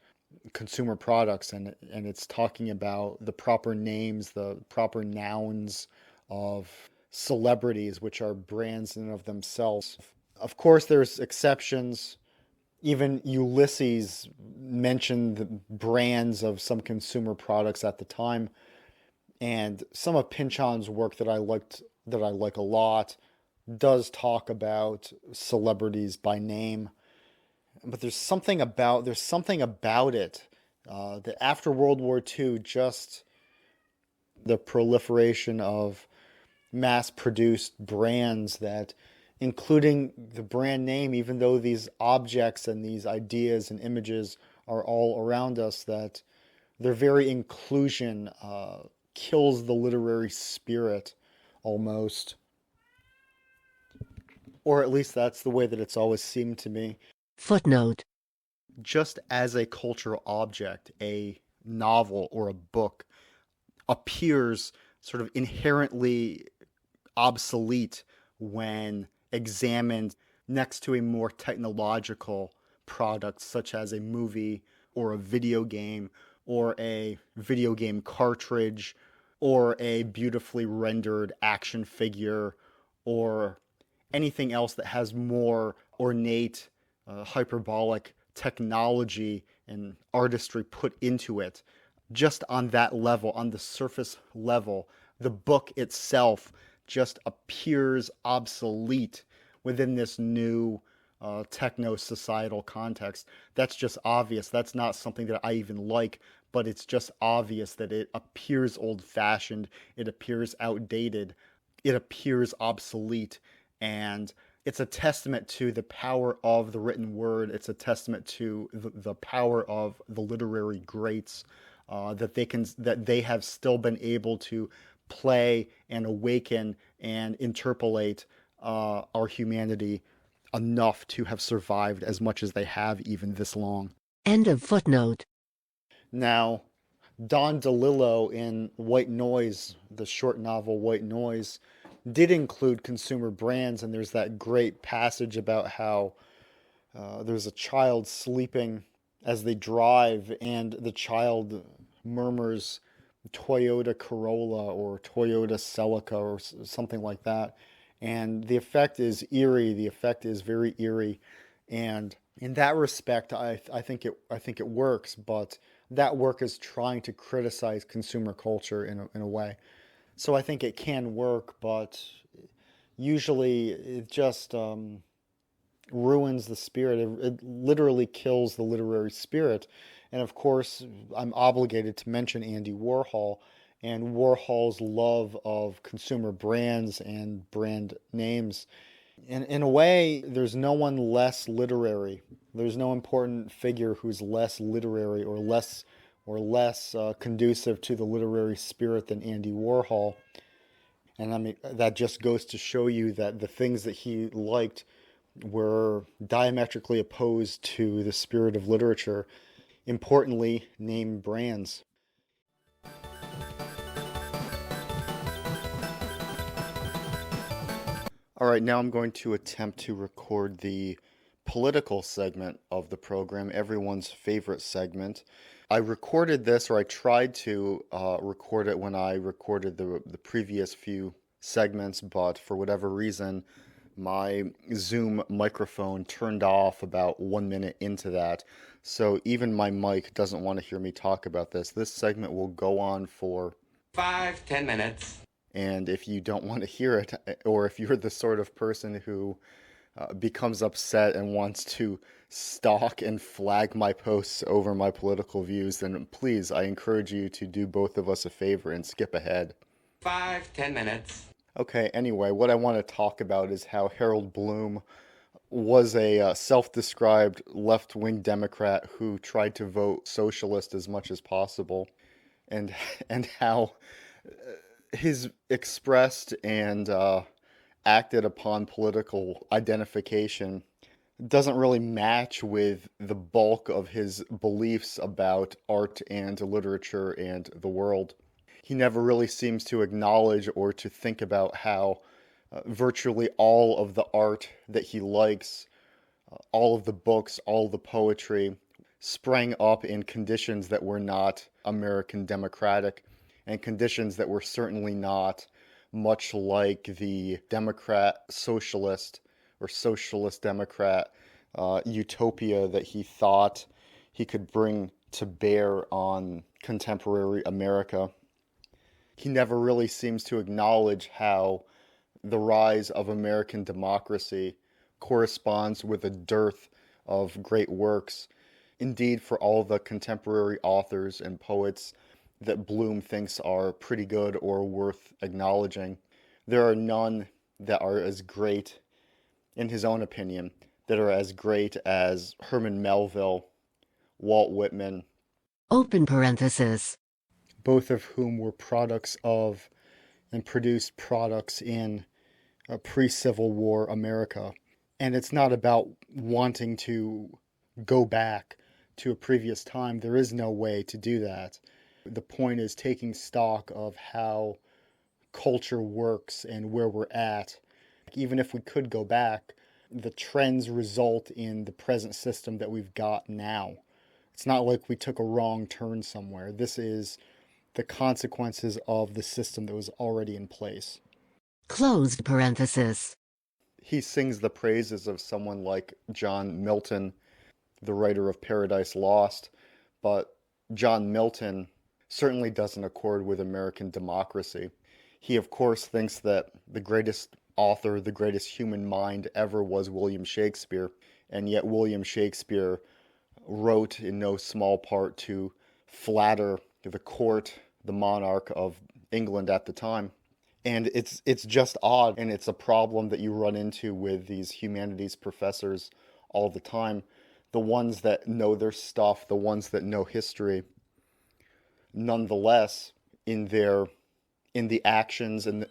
consumer products and it's talking about the proper names, the proper nouns of celebrities, which are brands in and of themselves. Of course, there's exceptions. Even Ulysses mentioned the brands of some consumer products at the time, and some of Pynchon's work that I like a lot does talk about celebrities by name. But there's something about it that after World War II, just the proliferation of mass-produced brands, that including the brand name, even though these objects and these ideas and images are all around us, that their very inclusion kills the literary spirit almost. Or at least that's the way that it's always seemed to me. Footnote. Just as a cultural object, a novel or a book appears sort of inherently obsolete when examined next to a more technological product such as a movie or a video game or a video game cartridge or a beautifully rendered action figure or anything else that has more ornate, hyperbolic technology and artistry put into it. Just on that level, on the surface level, the book itself just appears obsolete within this new techno-societal context. That's just obvious. That's not something that I even like, but it's just obvious that it appears old-fashioned, it appears outdated, it appears obsolete, and it's a testament to the power of the written word. It's a testament to the power of the literary greats, that they have still been able to play and awaken and interpolate our humanity enough to have survived as much as they have even this long. End of footnote. Now, Don DeLillo in White Noise, the short novel White Noise, did include consumer brands, and there's that great passage about how there's a child sleeping as they drive, and the child murmurs Toyota Corolla or Toyota Celica or something like that. And the effect is eerie. The effect is very eerie. And in that respect, I think it works, but that work is trying to criticize consumer culture in a way. So I think it can work, but usually it just ruins the spirit. It literally kills the literary spirit. And of course, I'm obligated to mention Andy Warhol and Warhol's love of consumer brands and brand names. In a way, there's no one less literary. There's no important figure who's less literary or less conducive to the literary spirit than Andy Warhol. And I mean, that just goes to show you that the things that he liked were diametrically opposed to the spirit of literature. Importantly, name brands. All right, now I'm going to attempt to record the political segment of the program, everyone's favorite segment. I recorded this, or I tried to record it when I recorded the previous few segments, but for whatever reason, my Zoom microphone turned off about 1 minute into that. So even my mic doesn't want to hear me talk about this. This segment will go on for 5-10 minutes. And if you don't want to hear it, or if you're the sort of person who becomes upset and wants to stalk and flag my posts over my political views, then please, I encourage you to do both of us a favor and skip ahead. 5-10 minutes. Okay, anyway, what I want to talk about is how Harold Bloom was a self-described left-wing Democrat who tried to vote socialist as much as possible, and how his expressed and acted upon political identification doesn't really match with the bulk of his beliefs about art and literature and the world. He never really seems to acknowledge or to think about how virtually all of the art that he likes, all of the books, all of the poetry, sprang up in conditions that were not American democratic, and conditions that were certainly not much like the Democrat socialist or socialist Democrat utopia that he thought he could bring to bear on contemporary America. He never really seems to acknowledge how the rise of American democracy corresponds with a dearth of great works. Indeed, for all the contemporary authors and poets that Bloom thinks are pretty good or worth acknowledging, there are none that are as great, in his own opinion, that are as great as Herman Melville, Walt Whitman, Open parenthesis. both of whom were products of and produced products in a pre-Civil War America. And it's not about wanting to go back to a previous time. There is no way to do that. The point is taking stock of how culture works and where we're at. Even if we could go back, the trends result in the present system that we've got now. It's not like we took a wrong turn somewhere. This is the consequences of the system that was already in place. Closed parenthesis. He sings the praises of someone like John Milton, the writer of Paradise Lost, but John Milton certainly doesn't accord with American democracy. He, of course, thinks that the greatest author, the greatest human mind ever was William Shakespeare, and yet William Shakespeare wrote in no small part to flatter the court, the monarch of England at the time. And it's just odd, and it's a problem that you run into with these humanities professors all the time. The ones that know their stuff, the ones that know history, nonetheless, in the actions and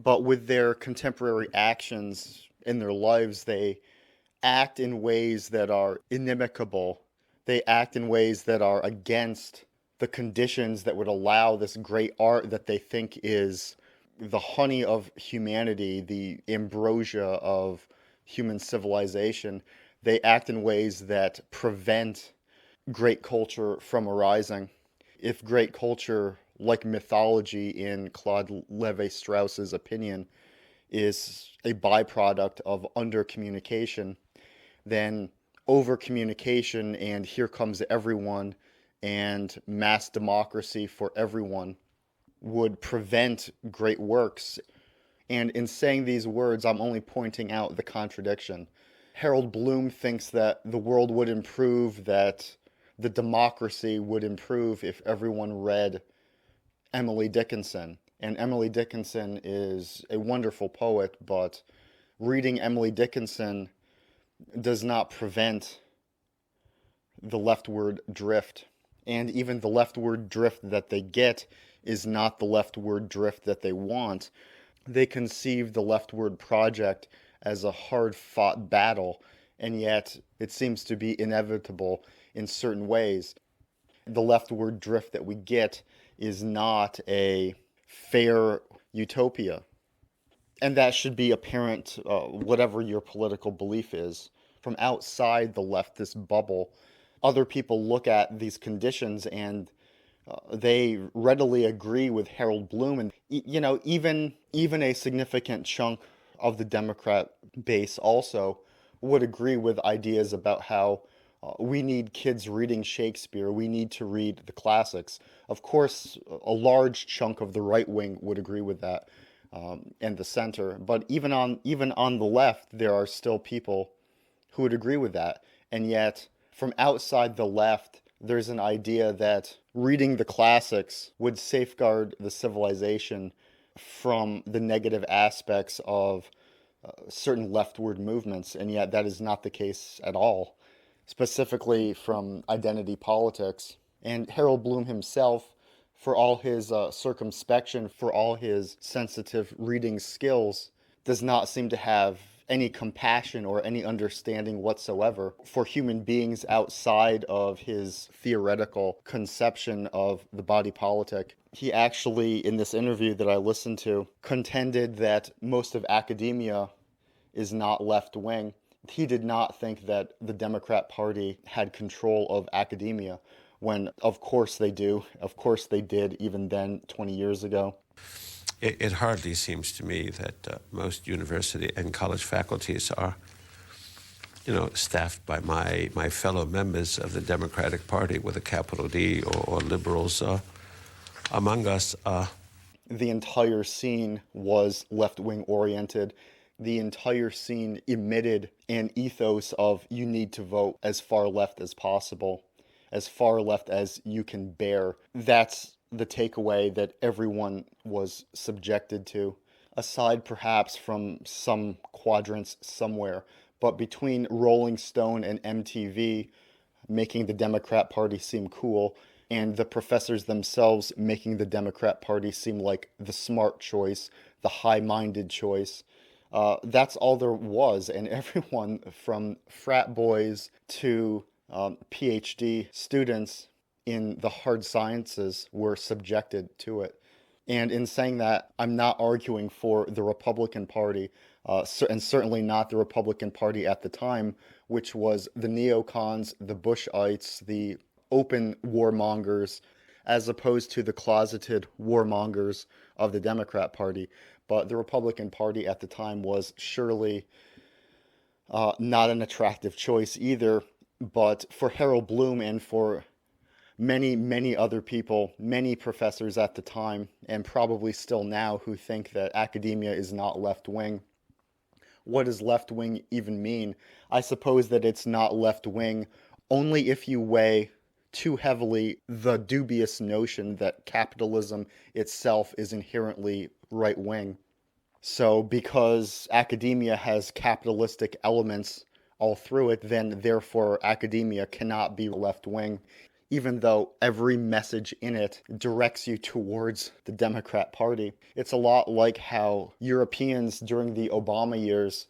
but with their contemporary actions in their lives, they act in ways that are inimical. They act in ways that are against the conditions that would allow this great art that they think is the honey of humanity, the ambrosia of human civilization. They act in ways that prevent great culture from arising. If great culture, like mythology in Claude Lévi-Strauss's opinion, is a byproduct of under-communication, then over-communication and here comes everyone and mass democracy for everyone would prevent great works. And in saying these words, I'm only pointing out the contradiction. Harold Bloom thinks that the world would improve, that the democracy would improve if everyone read Emily Dickinson. And Emily Dickinson is a wonderful poet, but reading Emily Dickinson does not prevent the leftward drift. And even the leftward drift that they get is not the leftward drift that they want. They conceive the leftward project as a hard-fought battle, and yet it seems to be inevitable in certain ways. The leftward drift that we get is not a fair utopia. And that should be apparent, whatever your political belief is. From outside the leftist bubble, other people look at these conditions and they readily agree with Harold Bloom. And, even a significant chunk of the Democrat base also would agree with ideas about how we need kids reading Shakespeare. We need to read the classics. Of course, a large chunk of the right wing would agree with that, and the center. But even on the left, there are still people who would agree with that. And yet, from outside the left, there's an idea that reading the classics would safeguard the civilization from the negative aspects of certain leftward movements. And yet, that is not the case at all, specifically from identity politics. And Harold Bloom himself, for all his circumspection, for all his sensitive reading skills, does not seem to have any compassion or any understanding whatsoever for human beings outside of his theoretical conception of the body politic. He actually, in this interview that I listened to, contended that most of academia is not left-wing. He did not think that the Democrat Party had control of academia, when of course they do. Of course they did, even then, 20 years ago. It hardly seems to me that most university and college faculties are, staffed by my fellow members of the Democratic Party with a capital D or liberals among us. The entire scene was left-wing oriented. The entire scene emitted an ethos of you need to vote as far left as possible, as far left as you can bear. That's the takeaway that everyone was subjected to, aside perhaps from some quadrants somewhere. But between Rolling Stone and MTV making the Democrat Party seem cool, and the professors themselves making the Democrat Party seem like the smart choice, the high-minded choice, that's all there was. And everyone from frat boys to PhD students in the hard sciences were subjected to it. And in saying that, I'm not arguing for the Republican Party, and certainly not the Republican Party at the time, which was the neocons, the Bushites, the open warmongers, as opposed to the closeted warmongers of the Democrat Party. But the Republican Party at the time was surely not an attractive choice either. But for Harold Bloom and for many, many other people, many professors at the time, and probably still now, who think that academia is not left-wing, what does left-wing even mean? I suppose that it's not left-wing only if you weigh too heavily the dubious notion that capitalism itself is inherently right-wing. So because academia has capitalistic elements all through it, then therefore academia cannot be left-wing, even though every message in it directs you towards the Democrat Party. It's a lot like how Europeans during the Obama years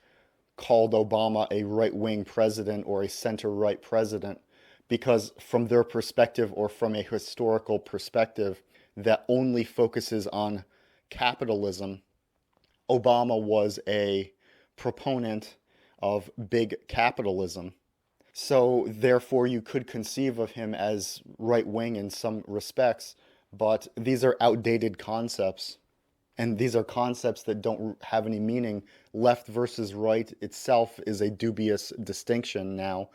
called Obama a right-wing president or a center-right president, because from their perspective, or from a historical perspective that only focuses on capitalism, Obama was a proponent of big capitalism. So therefore you could conceive of him as right-wing in some respects, but these are outdated concepts, and these are concepts that don't have any meaning. Left versus right itself is a dubious distinction now,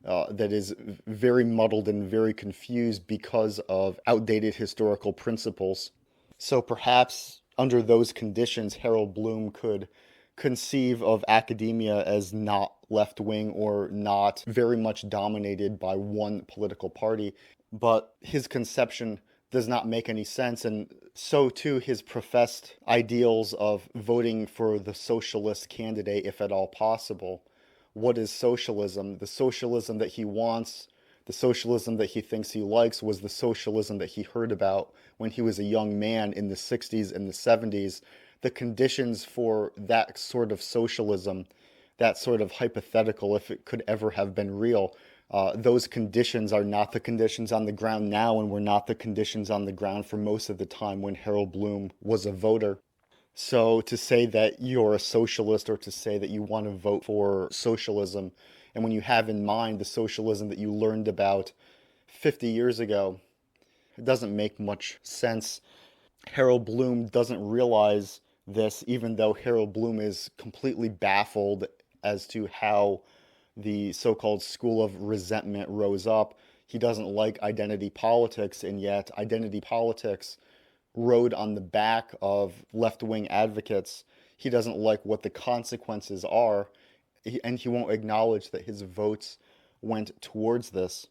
that is very muddled and very confused because of outdated historical principles. So perhaps under those conditions, Harold Bloom could conceive of academia as not left-wing or not very much dominated by one political party. But his conception does not make any sense, and so too his professed ideals of voting for the socialist candidate if at all possible. What is socialism? The socialism that he wants, the socialism that he thinks he likes, was the socialism that he heard about when he was a young man in the 60s and the 70s, the conditions for that sort of socialism, that sort of hypothetical, if it could ever have been real, those conditions are not the conditions on the ground now, and were not the conditions on the ground for most of the time when Harold Bloom was a voter. So to say that you're a socialist, or to say that you want to vote for socialism, and when you have in mind the socialism that you learned about 50 years ago, it doesn't make much sense. Harold Bloom doesn't realize this, even though Harold Bloom is completely baffled as to how the so-called school of resentment rose up. He doesn't like identity politics, and yet identity politics rode on the back of left-wing advocates. He doesn't like what the consequences are, and he won't acknowledge that his votes went towards this.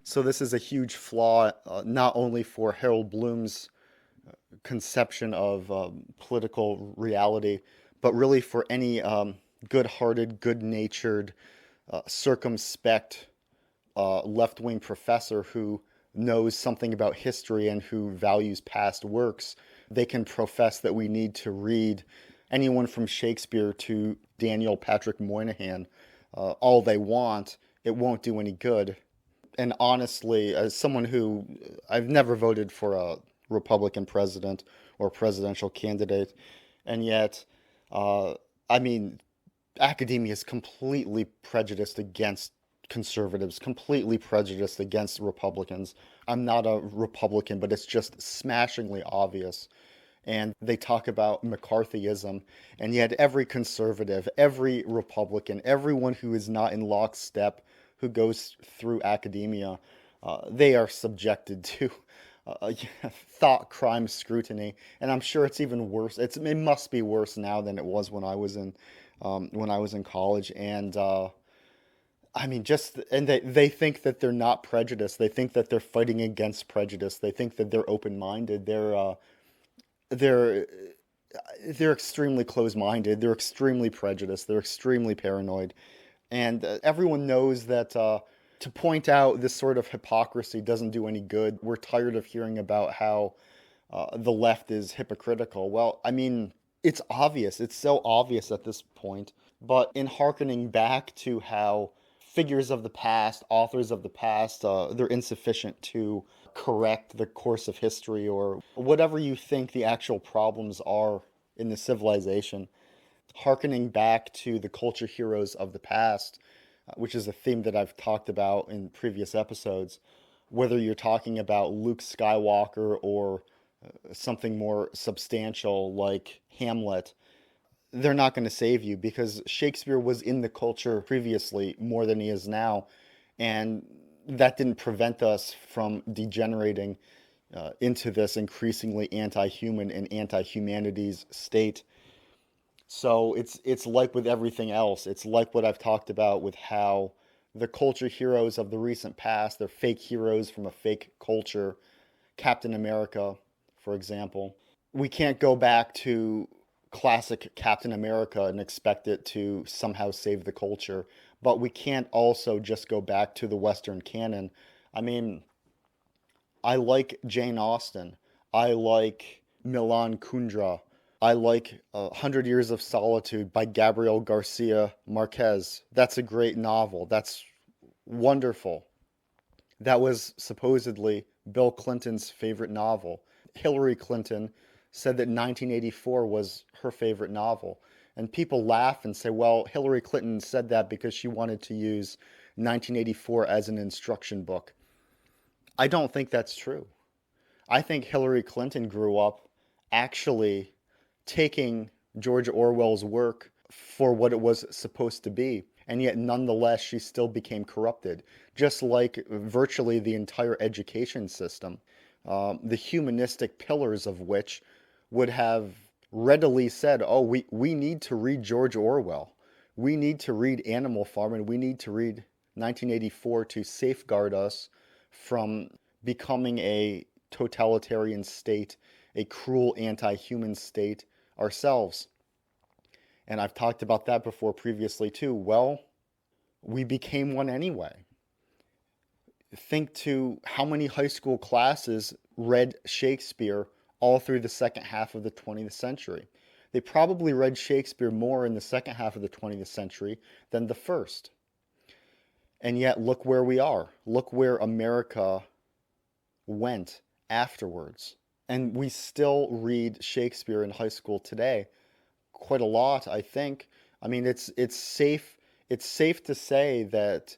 So this is a huge flaw, not only for Harold Bloom's conception of political reality, but really for any good-hearted, good-natured, circumspect left-wing professor who knows something about history and who values past works. They can profess that we need to read anyone from Shakespeare to Daniel Patrick Moynihan all they want. It won't do any good. And honestly, as someone who, I've never voted for a Republican president or presidential candidate, and yet, academia is completely prejudiced against conservatives, completely prejudiced against Republicans. I'm not a Republican, but it's just smashingly obvious. And they talk about McCarthyism, and yet every conservative, every Republican, everyone who is not in lockstep, who goes through academia, they are subjected to thought crime scrutiny. And I'm sure it's even worse. It must be worse now than it was when I was in college. And they think that they're not prejudiced. They think that they're fighting against prejudice. They think that they're open-minded. They're extremely closed-minded. They're extremely prejudiced. They're extremely paranoid. And everyone knows that to point out this sort of hypocrisy doesn't do any good. We're tired of hearing about how the left is hypocritical. Well, it's obvious. It's so obvious at this point. But in hearkening back to how figures of the past, authors of the past, they're insufficient to correct the course of history or whatever you think the actual problems are in the civilization. Hearkening back to the culture heroes of the past, which is a theme that I've talked about in previous episodes, whether you're talking about Luke Skywalker or something more substantial like Hamlet, they're not going to save you, because Shakespeare was in the culture previously more than he is now, and that didn't prevent us from degenerating into this increasingly anti-human and anti-humanities state. So it's like with everything else. It's like what I've talked about with how the culture heroes of the recent past, they're fake heroes from a fake culture. Captain America, for example. We can't go back to classic Captain America and expect it to somehow save the culture. But we can't also just go back to the Western canon. I like Jane Austen. I like Milan Kundera. I like 100 Years of Solitude by Gabriel Garcia Marquez. That's a great novel. That's wonderful. That was supposedly Bill Clinton's favorite novel. Hillary Clinton said that 1984 was her favorite novel. And people laugh and say, well, Hillary Clinton said that because she wanted to use 1984 as an instruction book. I don't think that's true. I think Hillary Clinton grew up actually taking George Orwell's work for what it was supposed to be, and yet nonetheless she still became corrupted, just like virtually the entire education system, the humanistic pillars of which would have readily said, oh, we need to read George Orwell, we need to read Animal Farm, and we need to read 1984 to safeguard us from becoming a totalitarian state, a cruel anti-human state ourselves. And I've talked about that before previously too. Well, we became one anyway. Think to how many high school classes read Shakespeare all through the second half of the 20th century. They probably read Shakespeare more in the second half of the 20th century than the first. And yet, look where we are. Look where America went afterwards. And we still read Shakespeare in high school today quite a lot, I think. I mean, it's safe to say that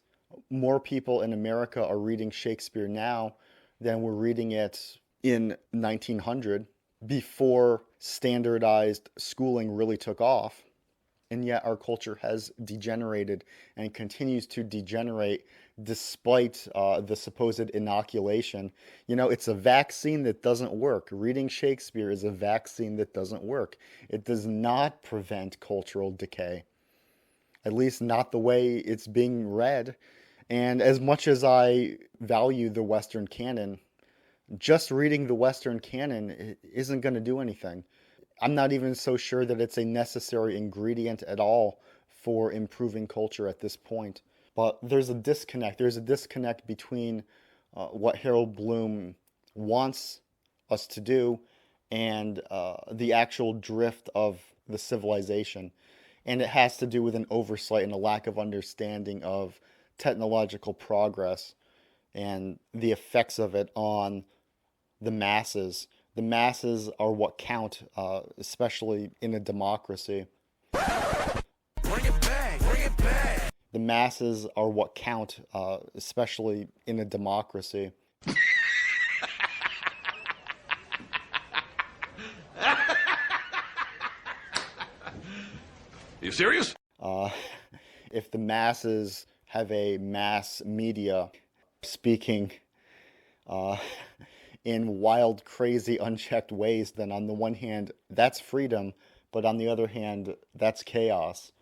more people in America are reading Shakespeare now than were reading it in 1900, before standardized schooling really took off. And yet our culture has degenerated and continues to degenerate despite the supposed inoculation. You know, it's a vaccine that doesn't work. Reading Shakespeare is a vaccine that doesn't work. It does not prevent cultural decay, at least not the way it's being read. And as much as I value the Western canon, just reading the Western canon isn't going to do anything. I'm not even so sure that it's a necessary ingredient at all for improving culture at this point. But there's a disconnect. There's a disconnect between what Harold Bloom wants us to do and the actual drift of the civilization. And it has to do with an oversight and a lack of understanding of technological progress and the effects of it on the masses. The masses are what count, especially in a democracy. Bring it back, bring it back. The masses are what count, especially in a democracy. You serious? If the masses have a mass media speaking in wild, crazy, unchecked ways, then on the one hand, that's freedom, but on the other hand, that's chaos.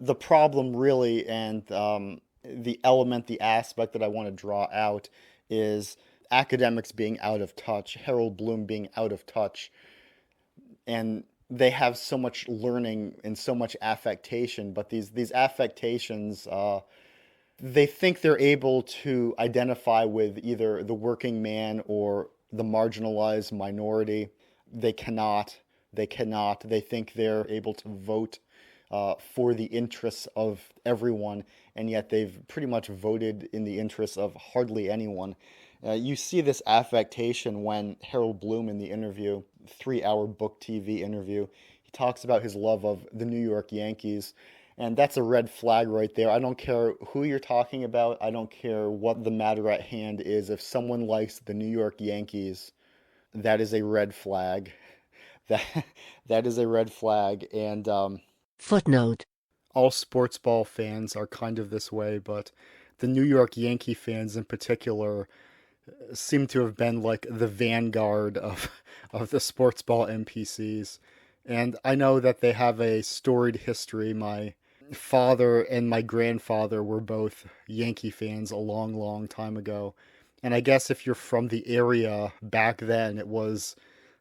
The problem really, and the element, the aspect that I want to draw out is academics being out of touch, Harold Bloom being out of touch, and they have so much learning and so much affectation, but these affectations, they think they're able to identify with either the working man or the marginalized minority. They cannot. They think they're able to vote for the interests of everyone, and yet they've pretty much voted in the interests of hardly anyone. You see this affectation when Harold Bloom, in the interview, 3-hour book TV interview, he talks about his love of the New York Yankees. And that's a red flag right there. I don't care who you're talking about. I don't care what the matter at hand is. If someone likes the New York Yankees, that is a red flag. That is a red flag. And Footnote. All sports ball fans are kind of this way, but the New York Yankee fans in particular seem to have been like the vanguard of the sports ball NPCs. And I know that they have a storied history. My father and my grandfather were both Yankee fans a long, long time ago. And I guess if you're from the area back then, it was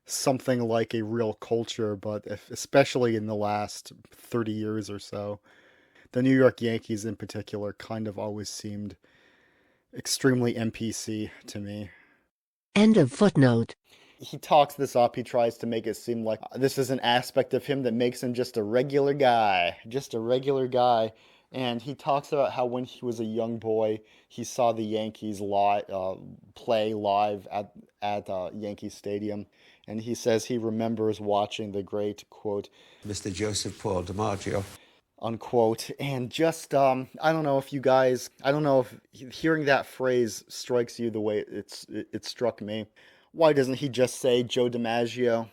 something like a real culture, but especially in the last 30 years or so, the New York Yankees in particular kind of always seemed extremely NPC to me. End of footnote. He talks this up. He tries to make it seem like this is an aspect of him that makes him just a regular guy. And he talks about how when he was a young boy, he saw the Yankees play live at Yankee Stadium. And he says he remembers watching the great, quote, Mr. Joseph Paul DiMaggio, unquote. And just, I don't know if hearing that phrase strikes you the way it struck me. Why doesn't he just say Joe DiMaggio?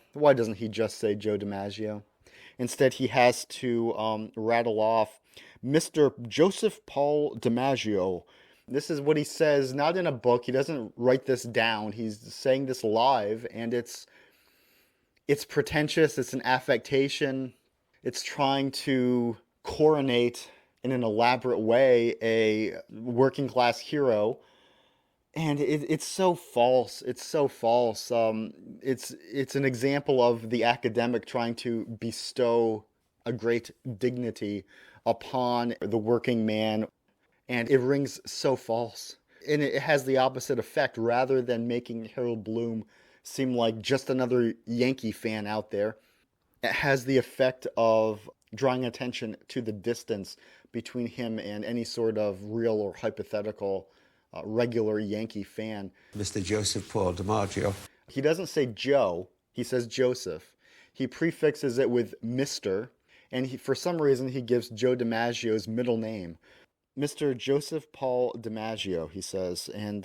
Instead, he has to rattle off Mr. Joseph Paul DiMaggio. This is what he says, not in a book. He doesn't write this down. He's saying this live, and it's pretentious. It's an affectation. It's trying to coronate in an elaborate way a working class hero. And it's so false. It's an example of the academic trying to bestow a great dignity upon the working man. And it rings so false. And it has the opposite effect. Rather than making Harold Bloom seem like just another Yankee fan out there. It has the effect of drawing attention to the distance between him and any sort of real or hypothetical regular Yankee fan. Mr. Joseph Paul DiMaggio. He doesn't say Joe, he says Joseph. He prefixes it with Mr., and for some reason he gives Joe DiMaggio's middle name. Mr. Joseph Paul DiMaggio, he says, and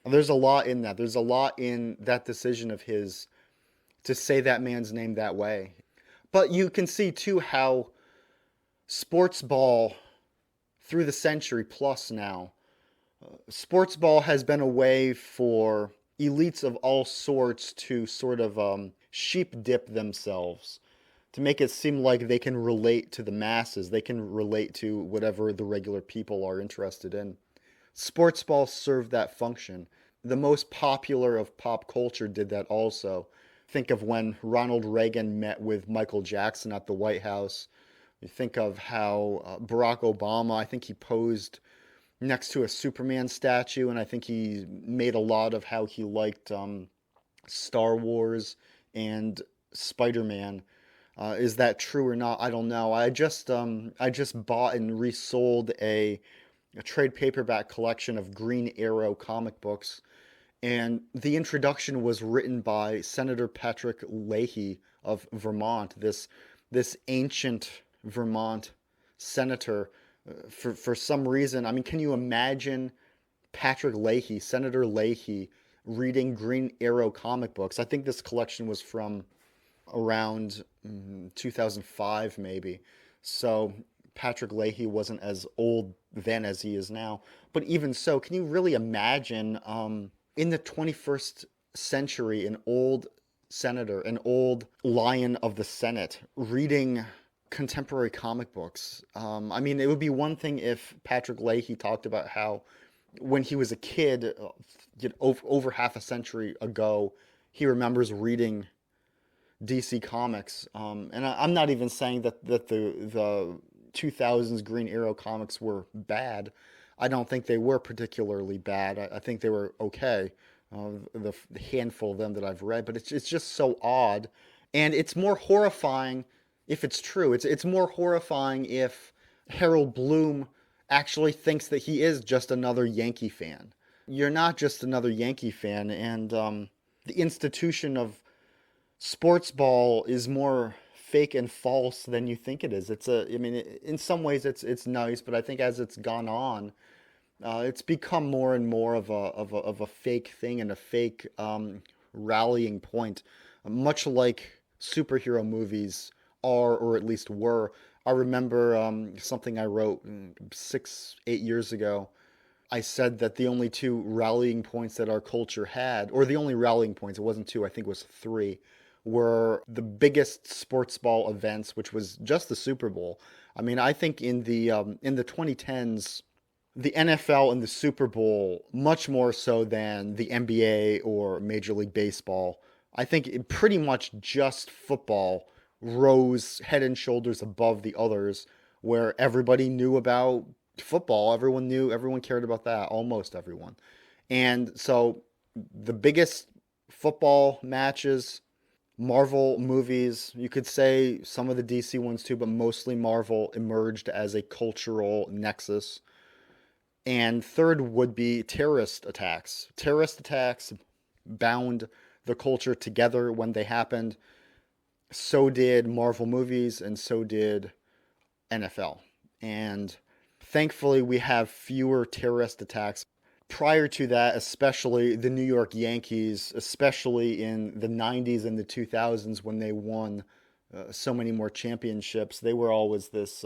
there's a lot in that. There's a lot in that decision of his to say that man's name that way. But you can see, too, how sports ball, through the century plus now, sports ball has been a way for elites of all sorts to sort of sheep dip themselves, to make it seem like they can relate to the masses, they can relate to whatever the regular people are interested in. Sports ball served that function. The most popular of pop culture did that also. Think of when Ronald Reagan met with Michael Jackson at the White House. You think of how Barack Obama, I think he posed next to a Superman statue, and I think he made a lot of how he liked Star Wars and Spider-Man. Is that true or not? I don't know. I just bought and resold a trade paperback collection of Green Arrow comic books, and the introduction was written by Senator Patrick Leahy of Vermont, this ancient Vermont senator. For some reason, I mean, can you imagine Patrick Leahy, Senator Leahy, reading Green Arrow comic books? I think this collection was from around 2005, maybe. So Patrick Leahy wasn't as old then as he is now. But even so, can you really imagine in the 21st century an old senator, an old lion of the Senate, reading contemporary comic books? I mean, it would be one thing if Patrick Leahy talked about how when he was a kid, over half a century ago, he remembers reading DC Comics. And I'm not even saying that the 2000s Green Arrow comics were bad. I don't think they were particularly bad. I think they were okay, the handful of them that I've read. But it's just so odd. And it's more horrifying if it's true. It's more horrifying if Harold Bloom actually thinks that he is just another Yankee fan. You're not just another Yankee fan, and the institution of sports ball is more fake and false than you think it is. I mean, in some ways it's nice, but I think as it's gone on, it's become more and more of a fake thing and a fake rallying point, much like superhero movies are, or at least were. I remember something I wrote 6-8 years ago. I said that the only two rallying points that our culture had, or the only rallying points, it wasn't two, I think it was three, were the biggest sports ball events, which was just the Super Bowl. I mean, I think in the 2010s, the NFL and the Super Bowl, much more so than the NBA or Major League Baseball, I think pretty much just football rose head and shoulders above the others, where everybody knew about football. Everyone cared about that, almost everyone. And so the biggest football matches, Marvel movies, you could say some of the DC ones too, but mostly Marvel, emerged as a cultural nexus. And third would be terrorist attacks. Terrorist attacks bound the culture together when they happened. So did Marvel movies, and so did NFL. And thankfully, we have fewer terrorist attacks. Prior to that, especially the New York Yankees, especially in the 90s and the 2000s when they won so many more championships, they were always this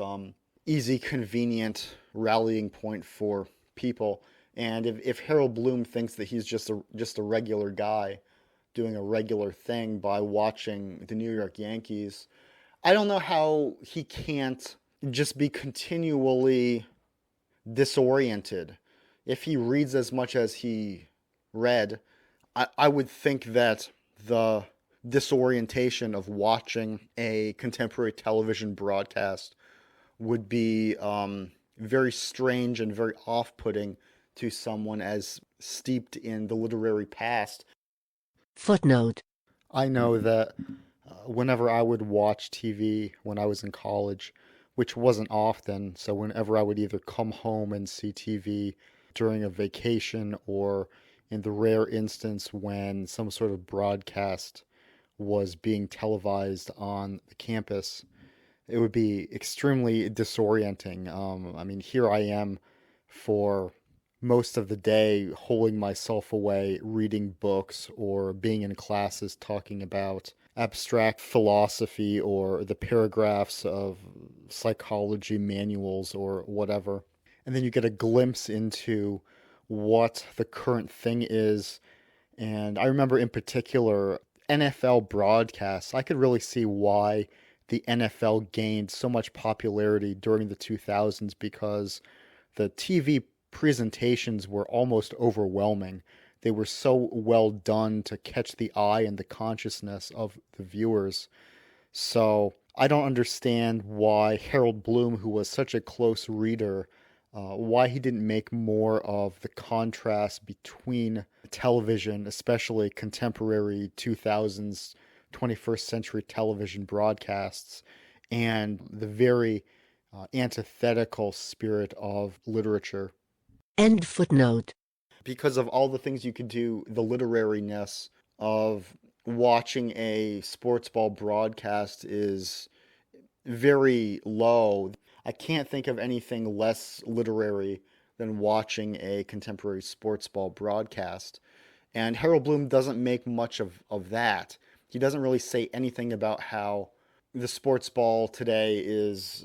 easy, convenient rallying point for people. And if Harold Bloom thinks that he's just a regular guy doing a regular thing by watching the New York Yankees, I don't know how he can't just be continually disoriented. If he reads as much as he read, I would think that the disorientation of watching a contemporary television broadcast would be very strange and very off-putting to someone as steeped in the literary past. Footnote. I know that whenever I would watch TV when I was in college, which wasn't often, so whenever I would either come home and see TV during a vacation or in the rare instance when some sort of broadcast was being televised on the campus, it would be extremely disorienting. I mean, here I am for most of the day holding myself away, reading books or being in classes talking about abstract philosophy or the paragraphs of psychology manuals or whatever. And then you get a glimpse into what the current thing is. And I remember in particular, NFL broadcasts. I could really see why the NFL gained so much popularity during the 2000s because the TV presentations were almost overwhelming. They were so well done to catch the eye and the consciousness of the viewers. So I don't understand why Harold Bloom, who was such a close reader, why he didn't make more of the contrast between television, especially contemporary 2000s, 21st century television broadcasts, and the very antithetical spirit of literature. End footnote. Because of all the things you could do, the literariness of watching a sports ball broadcast is very low. I can't think of anything less literary than watching a contemporary sports ball broadcast. And Harold Bloom doesn't make much of that. He doesn't really say anything about how the sports ball today is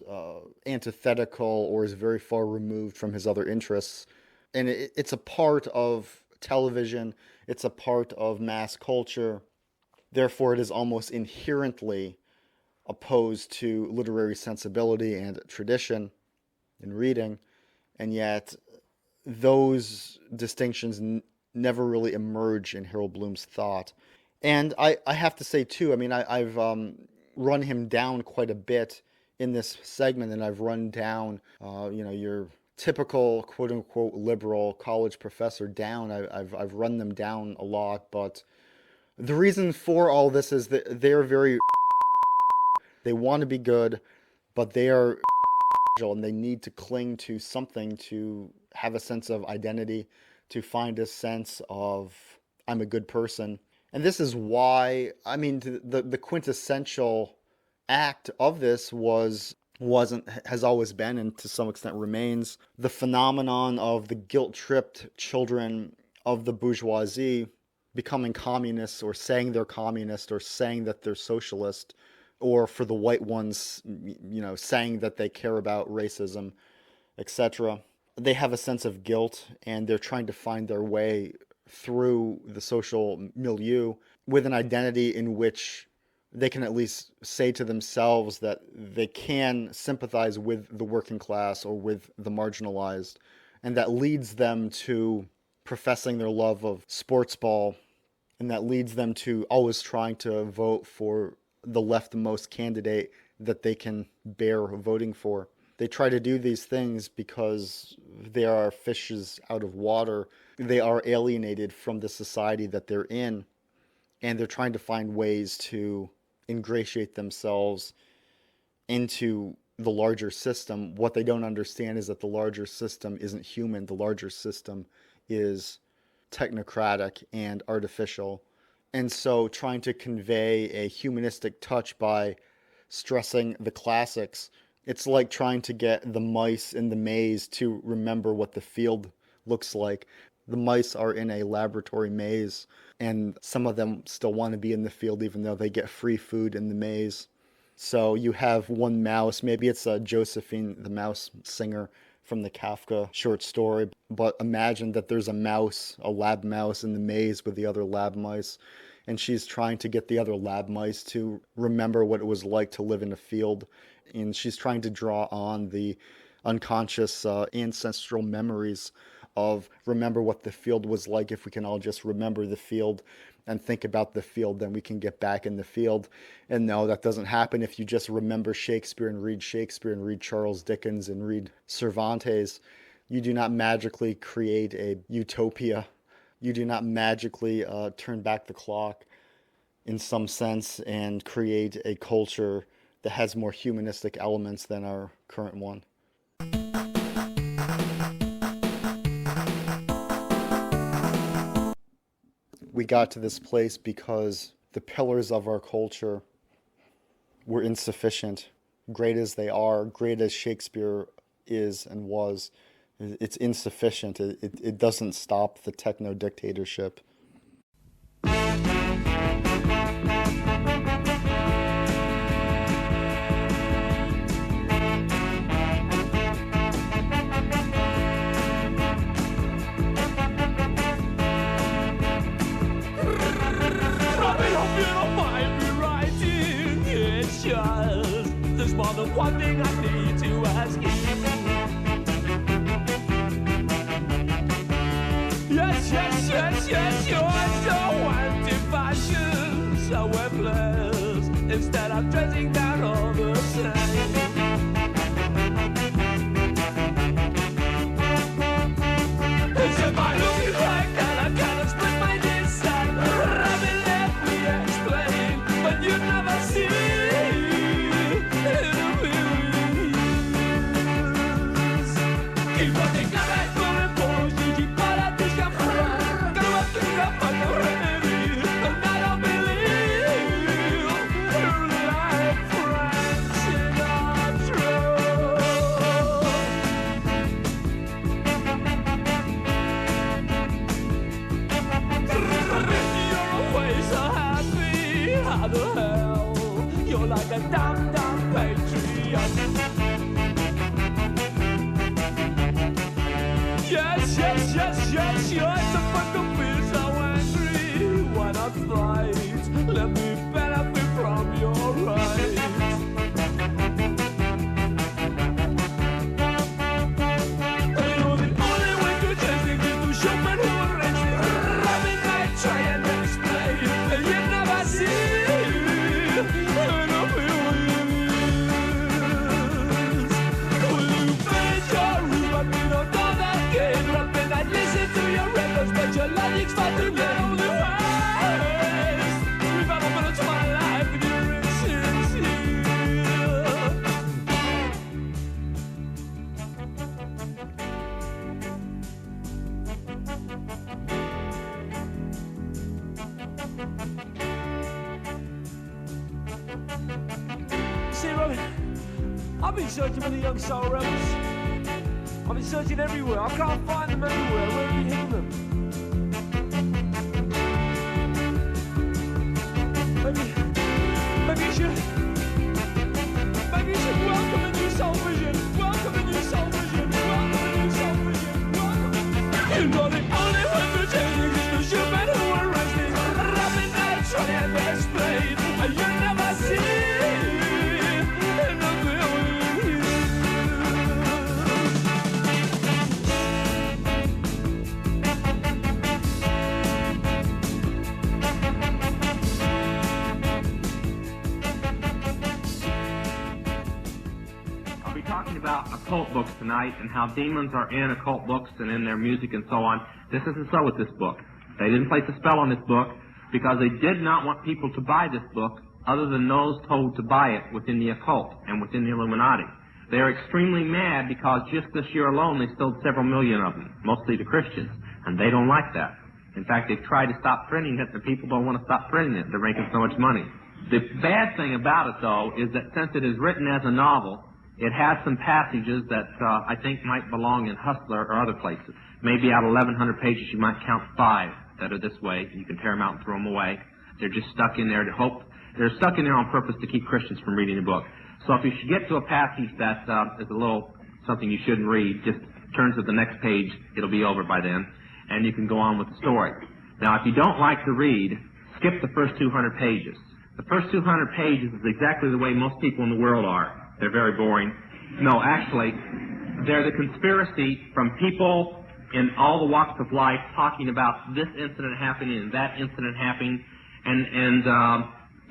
antithetical or is very far removed from his other interests. And it's a part of television. It's a part of mass culture. Therefore, it is almost inherently opposed to literary sensibility and tradition in reading. And yet, those distinctions never really emerge in Harold Bloom's thought. And I have to say, too, I mean, I've run him down quite a bit in this segment, and I've run down, your typical quote-unquote liberal college professor down. I've run them down a lot, but the reason for all this is that they're very they want to be good, but they are and they need to cling to something to have a sense of identity, to find a sense of I'm a good person. And this is why, I mean, the quintessential act of this has always been, and to some extent remains, the phenomenon of the guilt-tripped children of the bourgeoisie becoming communists or saying they're communist or saying that they're socialist, or for the white ones, saying that they care about racism, etc. They have a sense of guilt, and they're trying to find their way through the social milieu with an identity in which they can at least say to themselves that they can sympathize with the working class or with the marginalized, and that leads them to professing their love of sports ball, and that leads them to always trying to vote for the leftmost candidate that they can bear voting for. They try to do these things because they are fishes out of water. They are alienated from the society that they're in, and they're trying to find ways to ingratiate themselves into the larger system. What they don't understand is that the larger system isn't human. The larger system is technocratic and artificial. And so trying to convey a humanistic touch by stressing the classics, it's like trying to get the mice in the maze to remember what the field looks like. The mice are in a laboratory maze, and some of them still want to be in the field even though they get free food in the maze. So you have one mouse, maybe it's Josephine the mouse singer from the Kafka short story, but imagine that there's a lab mouse in the maze with the other lab mice, and she's trying to get the other lab mice to remember what it was like to live in a field, and she's trying to draw on the unconscious ancestral memories of remember what the field was like. If we can all just remember the field and think about the field, then we can get back in the field. And no, that doesn't happen if you just remember Shakespeare and read Charles Dickens and read Cervantes. You do not magically create a utopia You do not magically turn back the clock in some sense and create a culture that has more humanistic elements than our current one. We got to this place because the pillars of our culture were insufficient. Great as they are, great as Shakespeare is and was, it's insufficient. It doesn't stop the techno-dictatorship. There's more than one thing I need to ask you. Yes, you're so anti-fashion, so worthless. Instead of dressing down all the same. As if I look like that, I cannot split my desire. Rabbit let me explain, but you never see. Like a damn patriot. Yes, you're supposed to be so angry. Why not fight? Let me benefit from your right. You're the only way to change things is to show men who are racist. Rabbit might try and explain, and you never see. But your logic's far too good on the ways. We've had a minute to my life with your See, Robin, I've been searching for the young soul rebels. I've been searching everywhere. I can't find them everywhere. Where have you hidden them? Maybe you should welcome a new soul vision. Welcome a new soul vision. Welcome a new soul vision. Welcome. You know the only way to change things is to shoot men who are resting. Rabbit night trying to explain. And you never see. About occult books tonight and how demons are in occult books and in their music and so on. This isn't so with this book. They didn't place a spell on this book because they did not want people to buy this book other than those told to buy it within the occult and within the Illuminati. They're extremely mad because just this year alone they sold several million of them, mostly to Christians, and they don't like that. In fact, they've tried to stop printing it, and people don't want to stop printing it. They're making so much money. The bad thing about it, though, is that since it is written as a novel, it has some passages that I think might belong in Hustler or other places. Maybe out of 1,100 pages, you might count 5 that are this way. You can tear them out and throw them away. They're just stuck in there to hope. They're stuck in there on purpose to keep Christians from reading the book. So if you should get to a passage that is a little something you shouldn't read, just turn to the next page. It'll be over by then, and you can go on with the story. Now, if you don't like to read, skip the first 200 pages. The first 200 pages is exactly the way most people in the world are. They're very boring. No, actually, they're the conspiracy from people in all the walks of life talking about this incident happening and that incident happening, and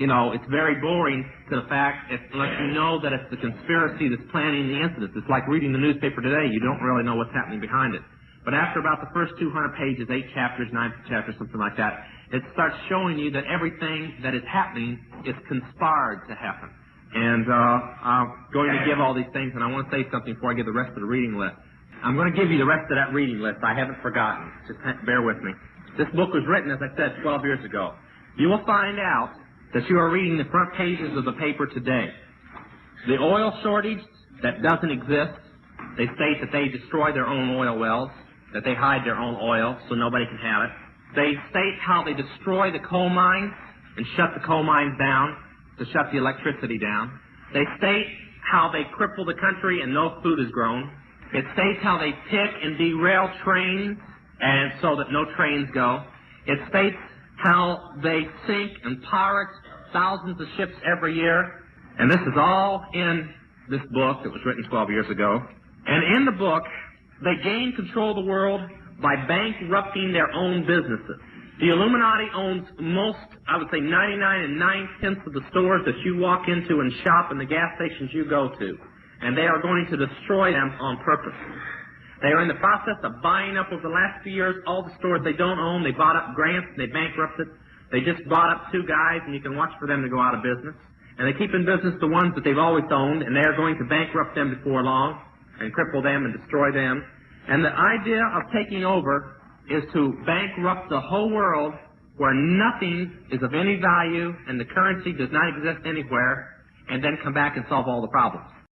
you know, it's very boring to the fact unless you know that it's the conspiracy that's planning the incidents. It's like reading the newspaper today. You don't really know what's happening behind it. But after about the first 200 pages, 8 chapters, 9 chapters, something like that, it starts showing you that everything that is happening is conspired to happen. And I'm going to give all these things, and I want to say something before I give the rest of the reading list. I'm going to give you the rest of that reading list. I haven't forgotten. Just bear with me. This book was written, as I said, 12 years ago. You will find out that you are reading the front pages of the paper today. The oil shortage that doesn't exist, they state that they destroy their own oil wells, that they hide their own oil so nobody can have it. They state how they destroy the coal mines and shut the coal mines down to shut the electricity down. They state how they cripple the country and no food is grown. It states how they pick and derail trains and so that no trains go. It states how they sink and pirate thousands of ships every year. And this is all in this book that was written 12 years ago. And in the book, they gain control of the world by bankrupting their own businesses. The Illuminati owns most, I would say 99 9/10 of the stores that you walk into and shop and the gas stations you go to. And they are going to destroy them on purpose. They are in the process of buying up over the last few years all the stores they don't own. They bought up Grants, they bankrupted. They just bought up 2 guys, and you can watch for them to go out of business. And they keep in business the ones that they've always owned, and they are going to bankrupt them before long and cripple them and destroy them. And the idea of taking over is to bankrupt the whole world where nothing is of any value and the currency does not exist anywhere, and then come back and solve all the problems.